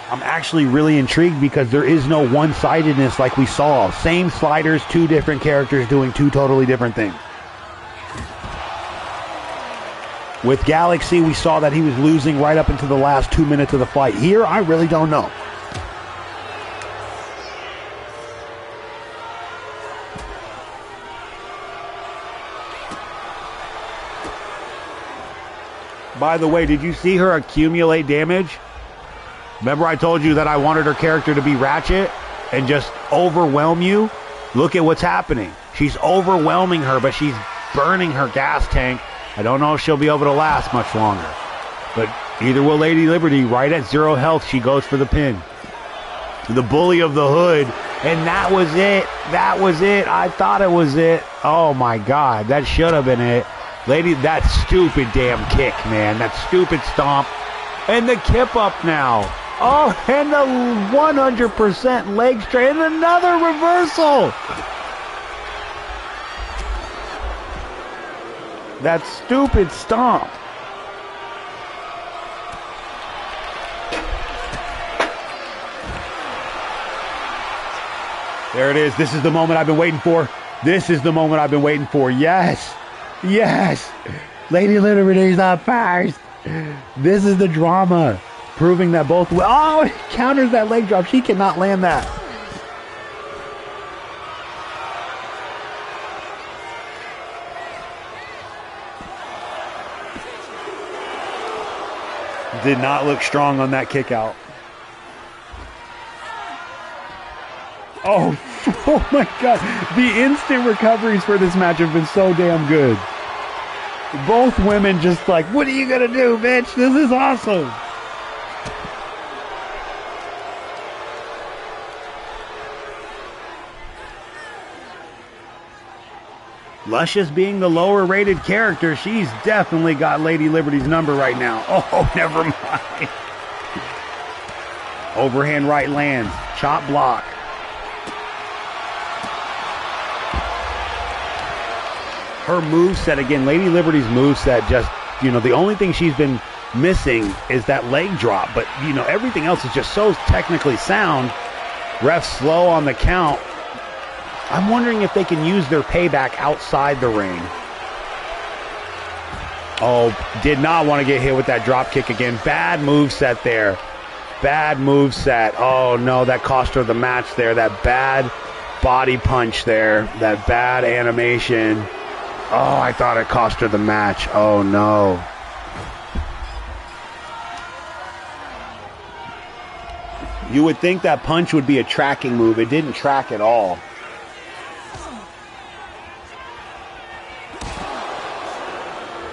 I'm actually really intrigued because there is no one-sidedness like we saw. Same sliders, two different characters doing two totally different things. With Galaxy, we saw that he was losing right up into the last 2 minutes of the fight. Here, I really don't know. By the way, did you see her accumulate damage? Remember I told you that I wanted her character to be Ratchet and just overwhelm you? Look at what's happening. She's overwhelming her, but she's burning her gas tank. I don't know if she'll be able to last much longer. But either will Lady Liberty. Right at 0 health, she goes for the pin. The bully of the hood. And that was it. That was it. I thought it was it. Oh, my God. That should have been it. Lady, that stupid damn kick, man. That stupid stomp. And the kip up now. Oh, and the 100% leg straight. And another reversal. That stupid stomp. There it is. This is the moment I've been waiting for. This is the moment I've been waiting for. Yes. Yes. Lady Liberty's up first. This is the drama. Proving that both... Oh, it counters that leg drop. She cannot land that. Did not look strong on that kick out. Oh, oh my God. The instant recoveries for this match have been so damn good. Both women just like, what are you going to do, bitch? This is awesome. Luscious being the lower rated character, she's definitely got Lady Liberty's number right now. Oh, never mind. Overhand right lands. Chop block. Her moveset, again, Lady Liberty's moveset just, you know, the only thing she's been missing is that leg drop. But, you know, everything else is just so technically sound. Refs slow on the count. I'm wondering if they can use their payback outside the ring. Oh, did not want to get hit with that drop kick again. Bad moveset there. Bad moveset. Oh, no, that cost her the match there. That bad body punch there. That bad animation. Oh, I thought it cost her the match. Oh, no. You would think that punch would be a tracking move. It didn't track at all.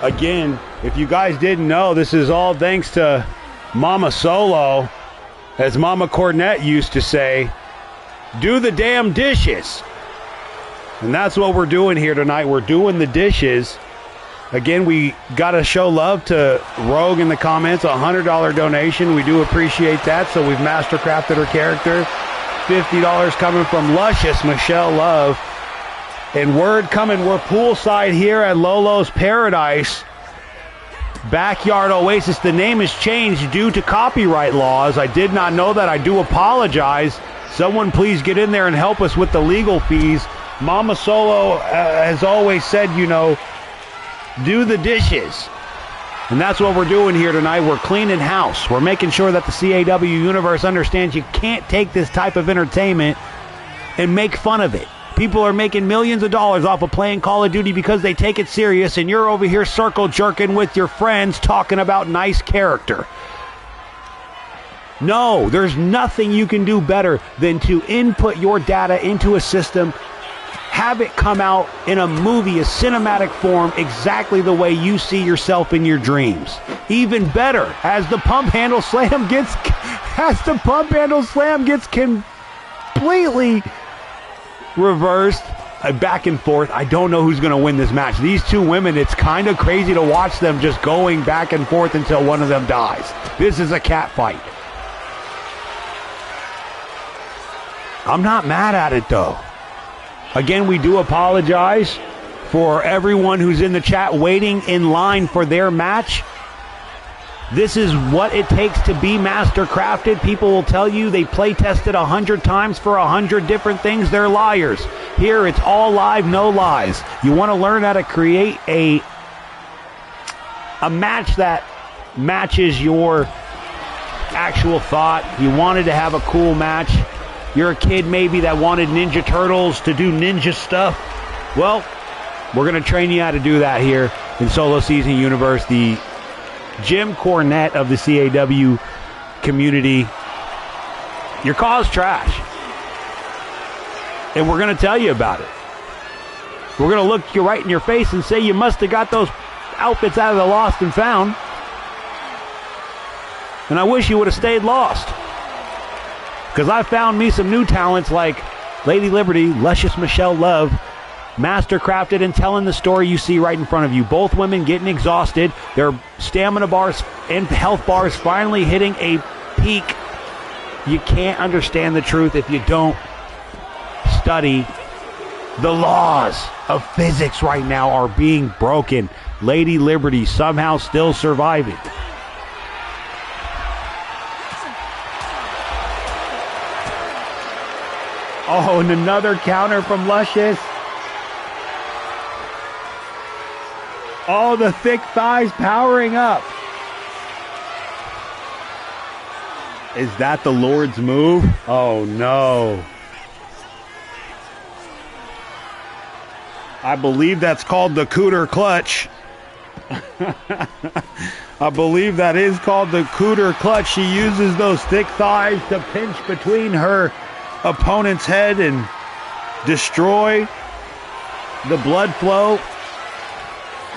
Again, if you guys didn't know, this is all thanks to Mama Solo. As Mama Cornette used to say, do the damn dishes. And that's what we're doing here tonight. We're doing the dishes. Again, we got to show love to Rogue in the comments. $100 donation. We do appreciate that. So we've mastercrafted her character. $50 coming from Luscious Michelle Love. And word coming, we're poolside here at Lolo's Paradise. Backyard Oasis. The name has changed due to copyright laws. I did not know that. I do apologize. Someone please get in there and help us with the legal fees. Mama Solo has always said, you know, do the dishes. And that's what we're doing here tonight. We're cleaning house. We're making sure that the CAW universe understands you can't take this type of entertainment and make fun of it. People are making millions of dollars off of playing Call of Duty because they take it serious, and you're over here circle jerking with your friends talking about nice character. No, there's nothing you can do better than to input your data into a system Have it come out in a movie, a cinematic form, exactly the way you see yourself in your dreams. Even better, as the pump handle slam gets completely reversed, back and forth. I don't know who's going to win this match. These two women, it's kind of crazy to watch them just going back and forth until one of them dies. This is a cat fight. I'm not mad at it, though. Again, we do apologize for everyone who's in the chat waiting in line for their match. This is what it takes to be master crafted. People will tell you they play tested 100 times for 100 different things. They're liars. Here, it's all live, no lies. You want to learn how to create a match that matches your actual thought. You wanted to have a cool match. You're a kid maybe that wanted Ninja Turtles to do ninja stuff. Well, we're going to train you how to do that here in Solo Season Universe. The Jim Cornette of the CAW community. Your cause trash. And we're going to tell you about it. We're going to look you right in your face and say you must have got those outfits out of the Lost and Found. And I wish you would have stayed lost. Because I found me some new talents like Lady Liberty, Luscious Michelle Love, master-crafted and telling the story you see right in front of you. Both women getting exhausted. Their stamina bars and health bars finally hitting a peak. You can't understand the truth if you don't study. The laws of physics right now are being broken. Lady Liberty somehow still surviving. Oh, and another counter from Luscious. Oh, the thick thighs powering up. Is that the Lord's move? Oh, no. I believe that's called the cooter clutch. I believe that is called the cooter clutch. She uses those thick thighs to pinch between her opponent's head and destroy the blood flow,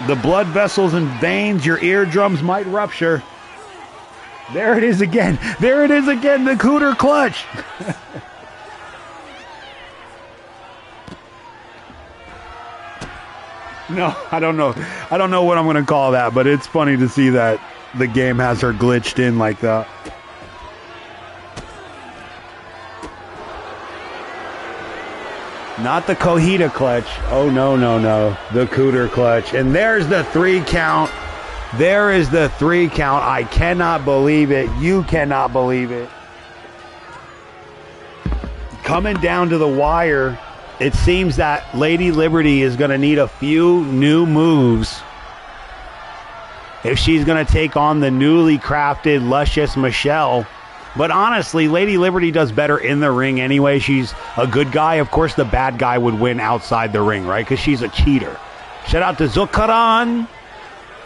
the blood vessels and veins. Your eardrums might rupture. There it is again. There it is again, the cooter clutch. No, I don't know. I don't know what I'm going to call that, but it's funny to see that the game has her glitched in like that. Not the Cojita clutch. Oh, no, no, no. The cooter clutch. And there's the 3 count. There is the 3 count. I cannot believe it. You cannot believe it. Coming down to the wire, it seems that Lady Liberty is going to need a few new moves if she's going to take on the newly crafted Luscious Michelle. But honestly, Lady Liberty does better in the ring anyway. She's a good guy. Of course, the bad guy would win outside the ring, right? Because she's a cheater. Shout out to Zokaran.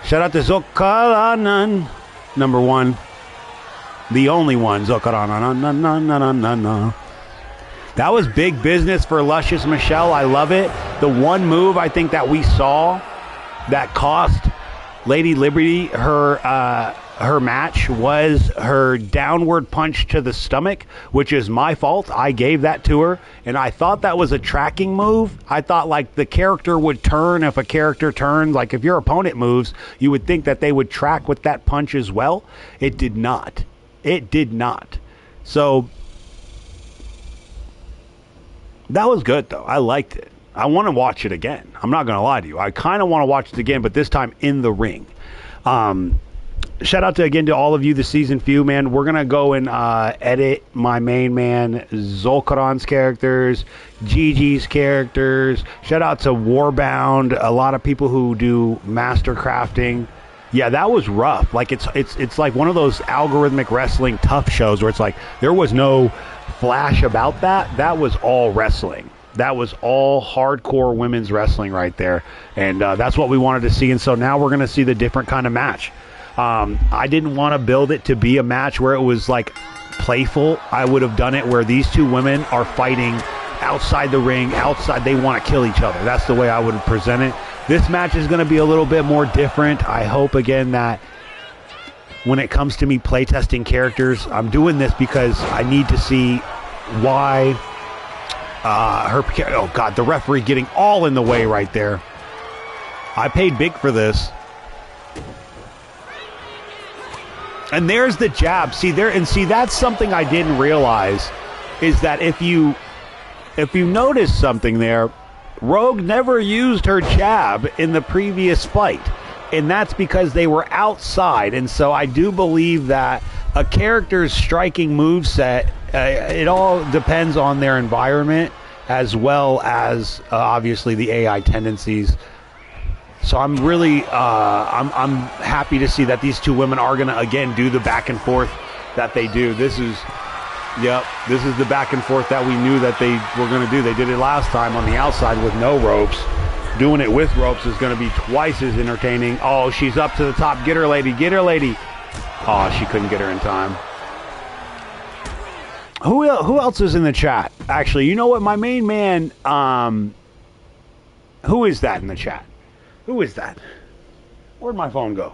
Shout out to Zokaranan. Number 1. The only one. Zokaran. That was big business for Luscious Michelle. I love it. The one move I think that we saw that cost Lady Liberty her match was her downward punch to the stomach, which is my fault. I gave that to her, and I thought that was a tracking move. I thought like the character would turn if a character turned. Like if your opponent moves, you would think that they would track with that punch as well. It did not. It did not. So that was good, though. I liked it. I want to watch it again. I'm not going to lie to you. I kind of want to watch it again, but this time in the ring. Shout out again to all of you, the season few, man. We're going to go and edit my main man, Zolkaran's characters, Gigi's characters. Shout out to Warbound, a lot of people who do master crafting. Yeah, that was rough. Like it's like one of those algorithmic wrestling tough shows where it's like there was no flash about that. That was all wrestling. That was all hardcore women's wrestling right there. And that's what we wanted to see. And so now we're going to see the different kind of match. I didn't want to build it to be a match where it was like playful. I would have done it where these two women are fighting outside the ring, outside, they want to kill each other. That's the way I would present it. This match is going to be a little bit more different. I hope, again, that when it comes to me playtesting characters, I'm doing this because I need to see why oh God, the referee getting all in the way right there. I paid big for this. And there's the jab. See that's something I didn't realize, is that if you notice something there, Rogue never used her jab in the previous fight. And that's because they were outside. And so I do believe that a character's striking moveset, it all depends on their environment, as well as obviously the AI tendencies. So I'm really I'm happy to see that these two women are going to, again, do the back and forth that they do. This is the back and forth that we knew that they were going to do. They did it last time on the outside with no ropes. Doing it with ropes is going to be twice as entertaining. Oh, she's up to the top. Get her, lady. Get her, lady. Oh, she couldn't get her in time. Who else is in the chat? Actually, you know what? My main man, who is that in the chat? Who is that? Where'd my phone go?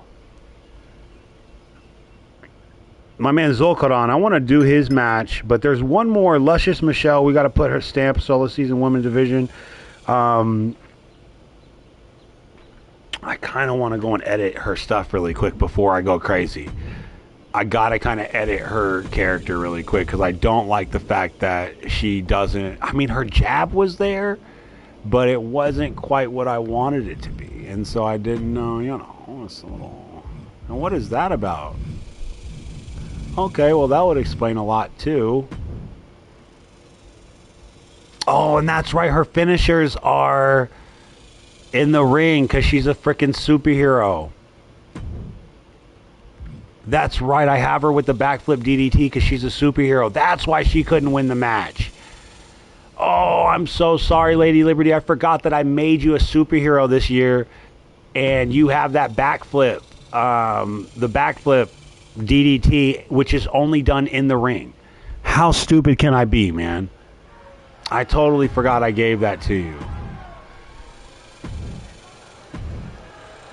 My man Zolkaran. I want to do his match, but there's one more. Luscious Michelle. We got to put her stamp. Solo season women's division. I kind of want to go and edit her stuff really quick before I go crazy. I got to kind of edit her character really quick because I don't like the fact that she doesn't... I mean, her jab was there, but it wasn't quite what I wanted it to be. And so I didn't know, it's a little... And what is that about? Okay, well, that would explain a lot, too. Oh, and that's right. Her finishers are in the ring because she's a freaking superhero. That's right. I have her with the backflip DDT because she's a superhero. That's why she couldn't win the match. Oh, I'm so sorry, Lady Liberty. I forgot that I made you a superhero this year, and you have that backflip, the backflip DDT, which is only done in the ring. How stupid can I be, man? I totally forgot I gave that to you.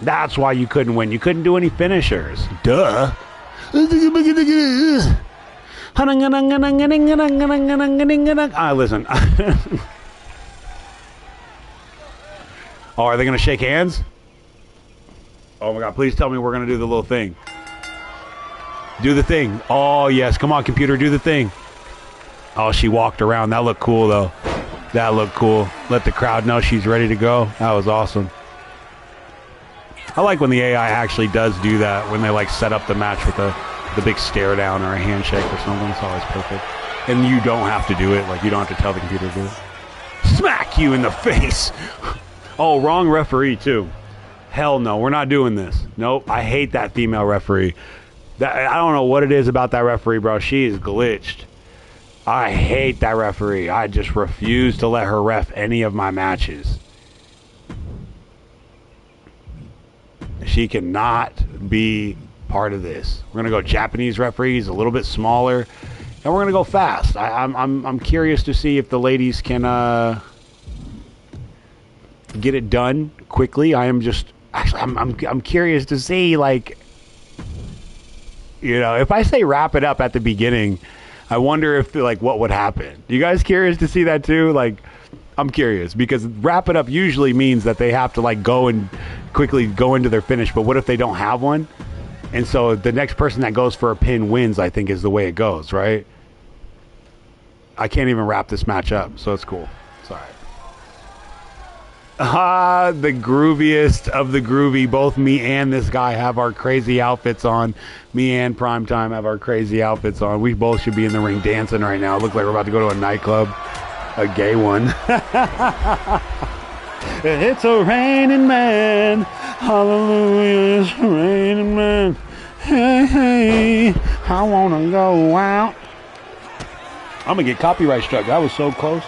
That's why you couldn't win. You couldn't do any finishers. Duh. Listen. Oh, are they going to shake hands? Oh my God, please tell me we're going to do the little thing. Do the thing. Oh, yes. Come on, computer, do the thing. Oh, she walked around. That looked cool, though. That looked cool. Let the crowd know she's ready to go. That was awesome. I like when the AI actually does do that, when they like set up the match with the big stare down or a handshake or something. It's always perfect. And you don't have to do it. Like, you don't have to tell the computer to do it. Smack you in the face. Oh, wrong referee, too. Hell no, we're not doing this. Nope, I hate that female referee. I don't know what it is about that referee, bro. She is glitched. I hate that referee. I just refuse to let her ref any of my matches. She cannot be part of this. We're gonna go Japanese referees, a little bit smaller, and we're gonna go fast. I'm curious to see if the ladies can get it done quickly. I'm curious to see, like, if I say wrap it up at the beginning, I wonder if, like, what would happen. You guys curious to see that too? Like, I'm curious, because wrap it up usually means that they have to, like, go and quickly go into their finish, but what if they don't have one? And so the next person that goes for a pin wins, I think, is the way it goes, right? I can't even wrap this match up, so it's cool. It's all right. The grooviest of the groovy. Both me and this guy have our crazy outfits on. Me and Primetime have our crazy outfits on. We both should be in the ring dancing right now. It looks like we're about to go to a nightclub. A gay one. It's a raining man. Hallelujah, it's raining man. Hey, hey, I wanna go out. I'm gonna get copyright struck. That was so close.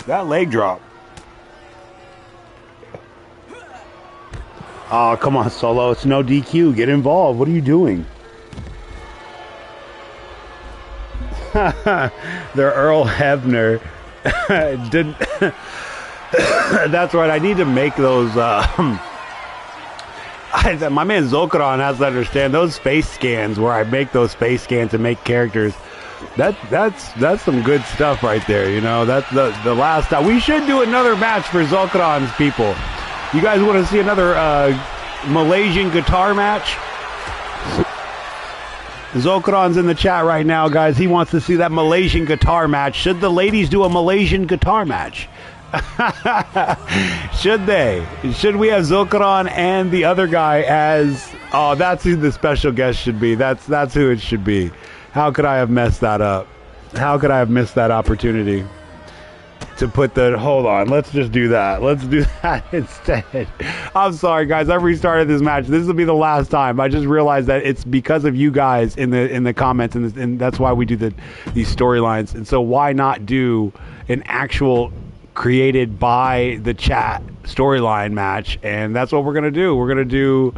That leg drop. Oh, come on, Solo. It's no DQ. Get involved. What are you doing? They're Earl Hebner. Didn't. That's right. I need to make those. My man Zolkaron has to understand those face scans where I make those face scans and make characters. That's some good stuff right there. You know, that's the last time. We should do another match for Zolkaron's people. You guys want to see another Malaysian guitar match? Zolkaron's in the chat right now, guys. He wants to see that Malaysian guitar match. Should the ladies do a Malaysian guitar match? Should they? Should we have Zolkaron and the other guy as... Oh, that's who the special guest should be. That's who it should be. How could I have messed that up? How could I have missed that opportunity? To put the... Hold on. Let's just do that. Let's do that instead. I'm sorry, guys. I restarted this match. This will be the last time. I just realized that it's because of you guys in the comments, and that's why we do these storylines. And so why not do an actual created by the chat storyline match? And that's what we're going to do. We're going to do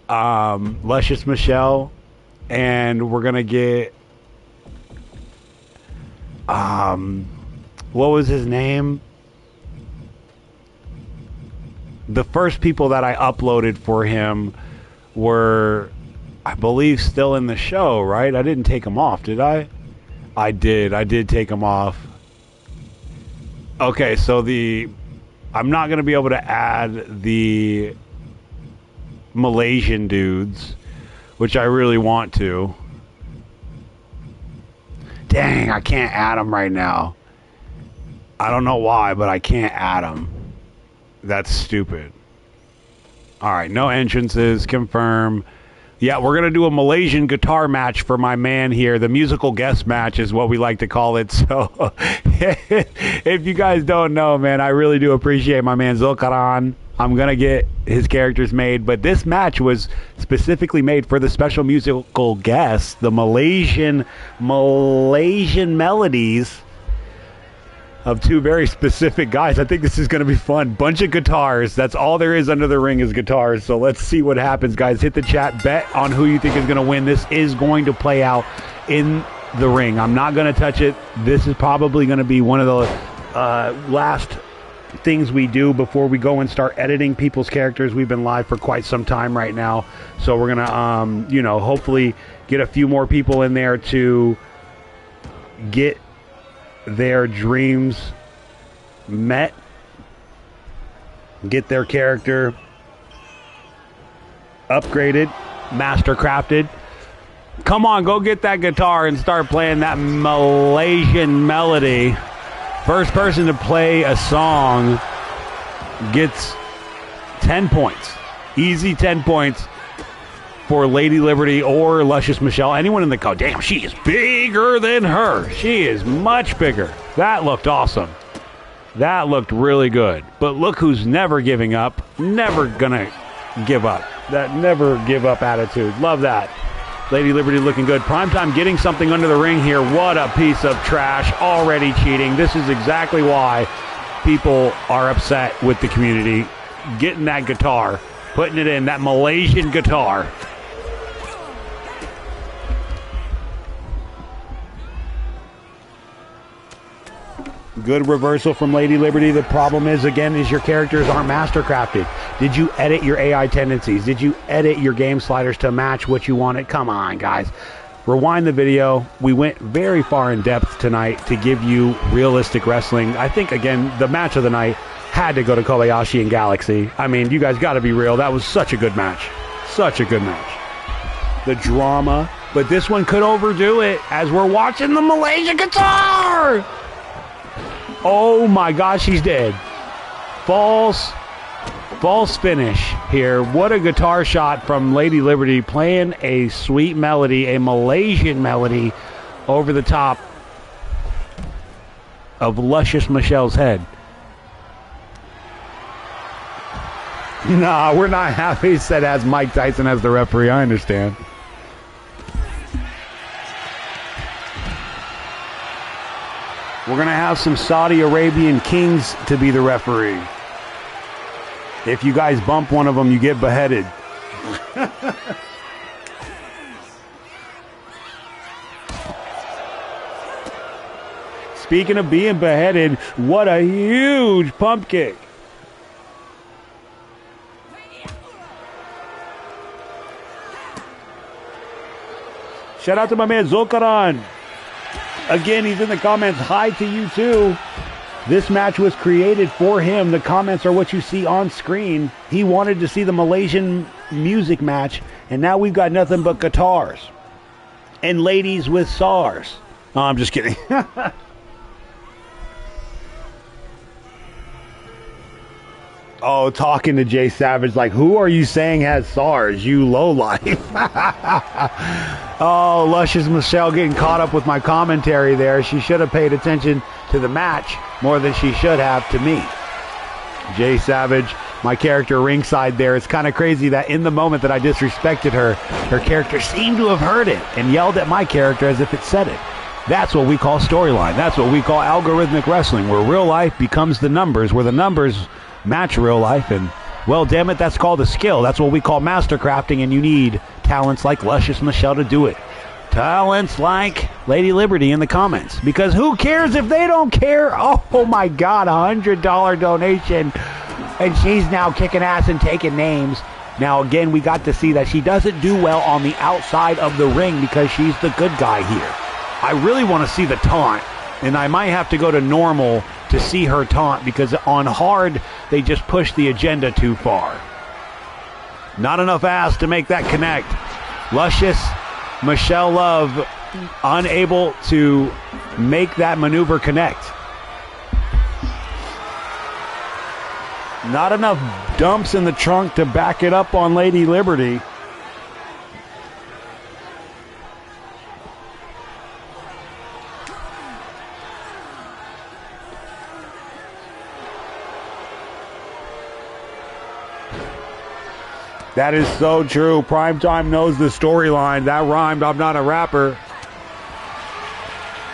Luscious Michelle, and we're going to get... what was his name? The first people that I uploaded for him were, I believe, still in the show, right? I didn't take them off, did I? I did take them off. Okay, so I'm not going to be able to add the Malaysian dudes, which I really want to. Dang, I can't add them right now. I don't know why, but I can't add them. That's stupid. All right, no entrances. Confirm. Yeah, we're going to do a Malaysian guitar match for my man here. The musical guest match is what we like to call it. So if you guys don't know, man, I really do appreciate my man Zolkaron. I'm going to get his characters made. But this match was specifically made for the special musical guest, the Malaysian melodies of two very specific guys. I think this is going to be fun. Bunch of guitars. That's all there is under the ring is guitars. So let's see what happens, guys. Hit the chat. Bet on who you think is going to win. This is going to play out in the ring. I'm not going to touch it. This is probably going to be one of the last things we do before we go and start editing people's characters. We've been live for quite some time right now. So we're going to, hopefully get a few more people in there to get their dreams met, get their character upgraded, master crafted. Come on, go get that guitar and start playing that Malaysian melody. First person to play a song gets 10 points. Easy 10 points for Lady Liberty or Luscious Michelle. Anyone in the crowd. Damn, she is bigger than her. She is much bigger. That looked awesome. That looked really good. But look who's never giving up. Never gonna give up. That never give up attitude. Love that. Lady Liberty looking good. Primetime getting something under the ring here. What a piece of trash. Already cheating. This is exactly why people are upset with the community. Getting that guitar. Putting it in. That Malaysian guitar. Good reversal from Lady Liberty. The problem is, again, is your characters aren't mastercrafted. Did you edit your AI tendencies? Did you edit your game sliders to match what you wanted? Come on, guys. Rewind the video. We went very far in depth tonight to give you realistic wrestling. I think, again, the match of the night had to go to Kobayashi and Galaxy. I mean, you guys got to be real. That was such a good match. Such a good match. The drama. But this one could overdo it as we're watching the Malaysian guitar. Oh my gosh, he's dead. False finish here. What a guitar shot from Lady Liberty, playing a sweet melody, a Malaysian melody, over the top of Luscious Michelle's head. Nah, we're not happy, said as Mike Tyson as the referee. I understand.
We're going to have some Saudi Arabian kings to be the referee. If you guys bump one of them, you get beheaded. Speaking of being beheaded, what a huge pump kick. Shout out to my man Zulkaran. Again, he's in the comments. Hi to you too. This match was created for him. The comments are what you see on screen. He wanted to see the Malaysian music match, and now we've got nothing but guitars and ladies with SARS. Oh, I'm just kidding. Oh, talking to Jay Savage like, who are you saying has SARS, you lowlife? Oh, Luscious Michelle getting caught up with my commentary there. She should have paid attention to the match more than she should have to me. Jay Savage, my character ringside there. It's kind of crazy that in the moment that I disrespected her, her character seemed to have heard it and yelled at my character as if it said it. That's what we call storyline. That's what we call algorithmic wrestling, where real life becomes the numbers, where the numbers match real life, and well, damn it, that's called a skill. That's what we call mastercrafting, and you need talents like Luscious Michelle to do it. Talents like Lady Liberty in the comments, because who cares if they don't care? Oh my God, $100 donation, and she's now kicking ass and taking names. Now again, we got to see that she doesn't do well on the outside of the ring because she's the good guy here. I really want to see the taunt, and I might have to go to normal to see her taunt, because on hard, they just push the agenda too far. Not enough ass to make that connect. Luscious Michelle Love unable to make that maneuver connect. Not enough dumps in the trunk to back it up on Lady Liberty. That is so true. Primetime knows the storyline. That rhymed. I'm not a rapper.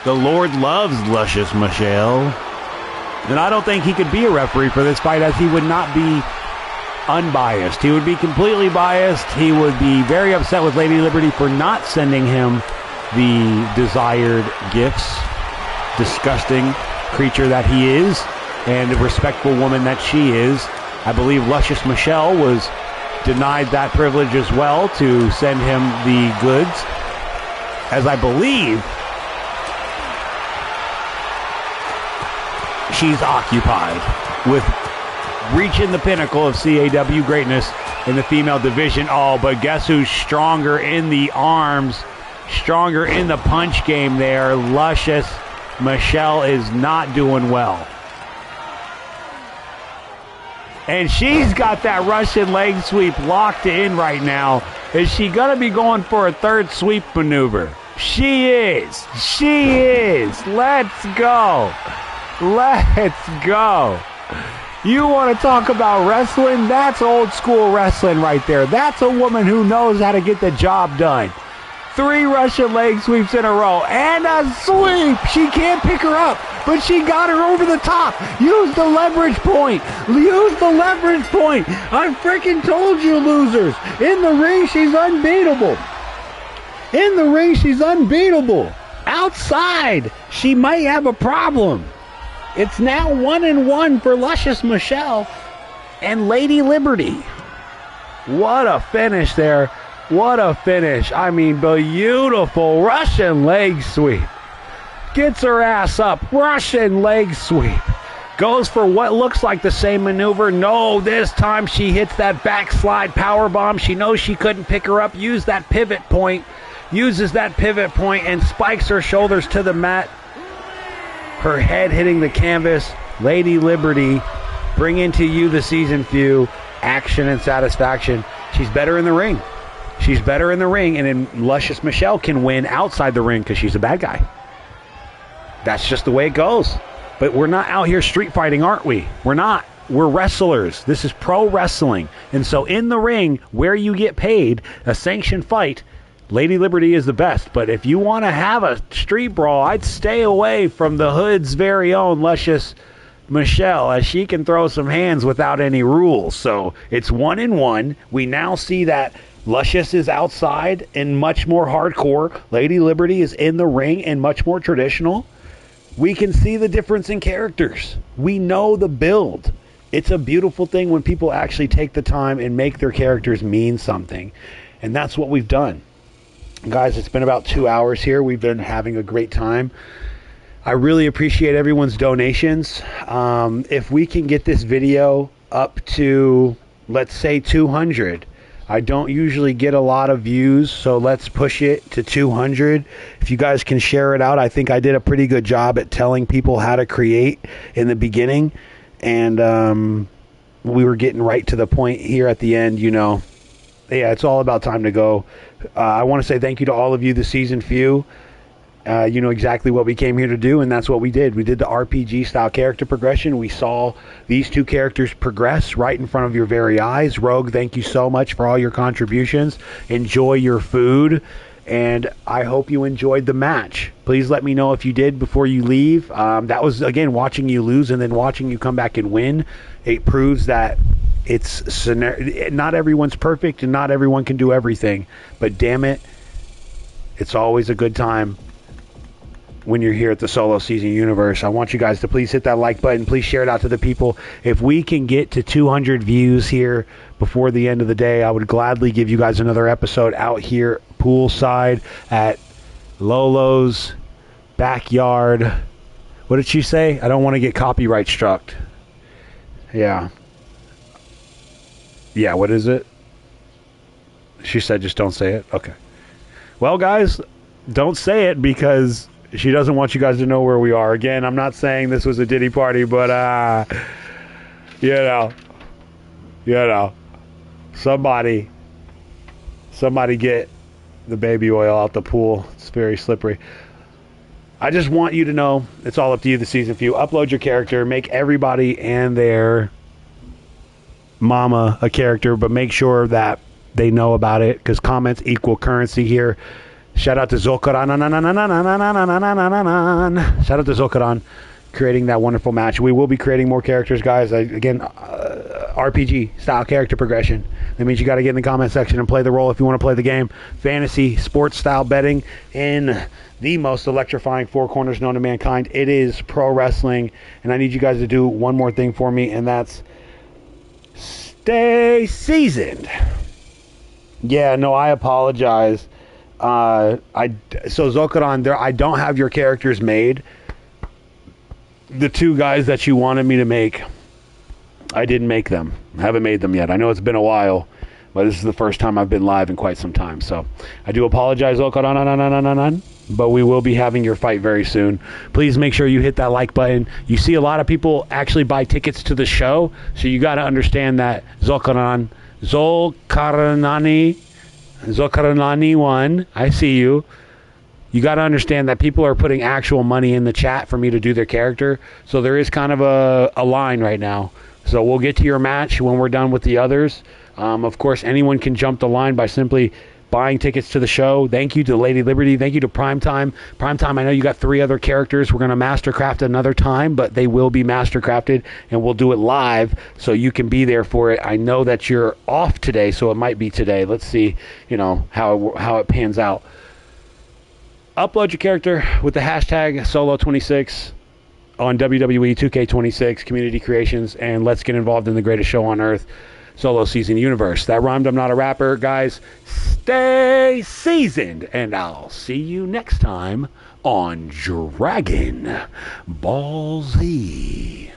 The Lord loves Luscious Michelle. And I don't think he could be a referee for this fight, as he would not be unbiased. He would be completely biased. He would be very upset with Lady Liberty for not sending him the desired gifts. Disgusting creature that he is, and a respectful woman that she is. I believe Luscious Michelle was denied that privilege as well to send him the goods, as I believe she's occupied with reaching the pinnacle of CAW greatness in the female division. Oh, but guess who's stronger in the arms, stronger in the punch game there? Luscious Michelle is not doing well. And she's got that Russian leg sweep locked in right now. Is she going to be going for a third sweep maneuver? She is. She is. Let's go. Let's go. You want to talk about wrestling? That's old school wrestling right there. That's a woman who knows how to get the job done. 3 Russian leg sweeps in a row and a sweep. She can't pick her up, but she got her over the top. Use the leverage point. Use the leverage point. I freaking told you, losers. In the ring, she's unbeatable. In the ring, she's unbeatable. Outside, she might have a problem. It's now 1-1 for Luscious Michelle and Lady Liberty. What a finish there. What a finish. I mean, beautiful Russian leg sweep. Gets her ass up. Russian leg sweep. Goes for what looks like the same maneuver. No, this time she hits that backslide powerbomb. She knows she couldn't pick her up. Use that pivot point. Uses that pivot point and spikes her shoulders to the mat. Her head hitting the canvas. Lady Liberty, bringing to you the season few. Action and satisfaction. She's better in the ring. She's better in the ring, and then Luscious Michelle can win outside the ring because she's a bad guy. That's just the way it goes. But we're not out here street fighting, aren't we? We're not. We're wrestlers. This is pro wrestling. And so in the ring, where you get paid, a sanctioned fight, Lady Liberty is the best, but if you want to have a street brawl, I'd stay away from the Hood's very own Luscious Michelle, as she can throw some hands without any rules. So it's 1-1. We now see that Luscious is outside and much more hardcore. Lady Liberty is in the ring and much more traditional. We can see the difference in characters. We know the build. It's a beautiful thing when people actually take the time and make their characters mean something. And that's what we've done. Guys, it's been about 2 hours here. We've been having a great time. I really appreciate everyone's donations. If we can get this video up to, let's say, 200, I don't usually get a lot of views, so let's push it to 200. If you guys can share it out, I think I did a pretty good job at telling people how to create in the beginning, and we were getting right to the point here at the end, you know. Yeah, it's all about time to go. I want to say thank you to all of you, the seasoned few. You know exactly what we came here to do, and that's what we did. We did the RPG style character progression. We saw these two characters progress right in front of your very eyes. Rogue, thank you so much for all your contributions. Enjoy your food, and I hope you enjoyed the match. Please let me know if you did before you leave. That was, again, watching you lose and then watching you come back and win. It proves that not everyone's perfect and not everyone can do everything, but damn it, it's always a good time when you're here at the Solo Season Universe. I want you guys to please hit that like button. Please share it out to the people. If we can get to 200 views here before the end of the day, I would gladly give you guys another episode out here poolside at Lolo's backyard. What did she say? I don't want to get copyright struck. Yeah, what is it? She said just don't say it. Okay. Well, guys, don't say it because she doesn't want you guys to know where we are. Again, I'm not saying this was a Diddy party, but, you know, somebody get the baby oil out the pool. It's very slippery. I just want you to know, it's all up to you, the season few. Upload your character, make everybody and their mama a character, but make sure that they know about it, because comments equal currency here. Shout out to Zolkaran. Shout out to Zolkaran creating that wonderful match. We will be creating more characters, guys. Again, RPG style character progression. That means you got to get in the comment section and play the role if you want to play the game. Fantasy sports style betting in the most electrifying four corners known to mankind. It is pro wrestling, and I need you guys to do one more thing for me, and that's stay seasoned. Yeah, no, I apologize. So Zolkaran, I don't have your characters made. The two guys that you wanted me to make, I didn't make them. I haven't made them yet. I know it's been a while, but this is the first time I've been live in quite some time. So I do apologize, Zolkaran, but we will be having your fight very soon. Please make sure you hit that like button. You see a lot of people actually buy tickets to the show, so you got to understand that Zolkaranani 1, I see you. You got to understand that people are putting actual money in the chat for me to do their character. So there is kind of a line right now. So we'll get to your match when we're done with the others. Of course, anyone can jump the line by simply buying tickets to the show. Thank you to Lady Liberty. Thank you to Primetime. Primetime, I know you got 3 other characters. We're going to mastercraft another time, but they will be mastercrafted, and we'll do it live so you can be there for it. I know that you're off today, so it might be today. Let's see, how it pans out. Upload your character with the hashtag Solo26 on WWE 2k26 Community Creations, and let's get involved in the greatest show on earth, Solo Season Universe. That rhymed. I'm not a rapper. Guys, stay seasoned, and I'll see you next time on Dragon Ball Z.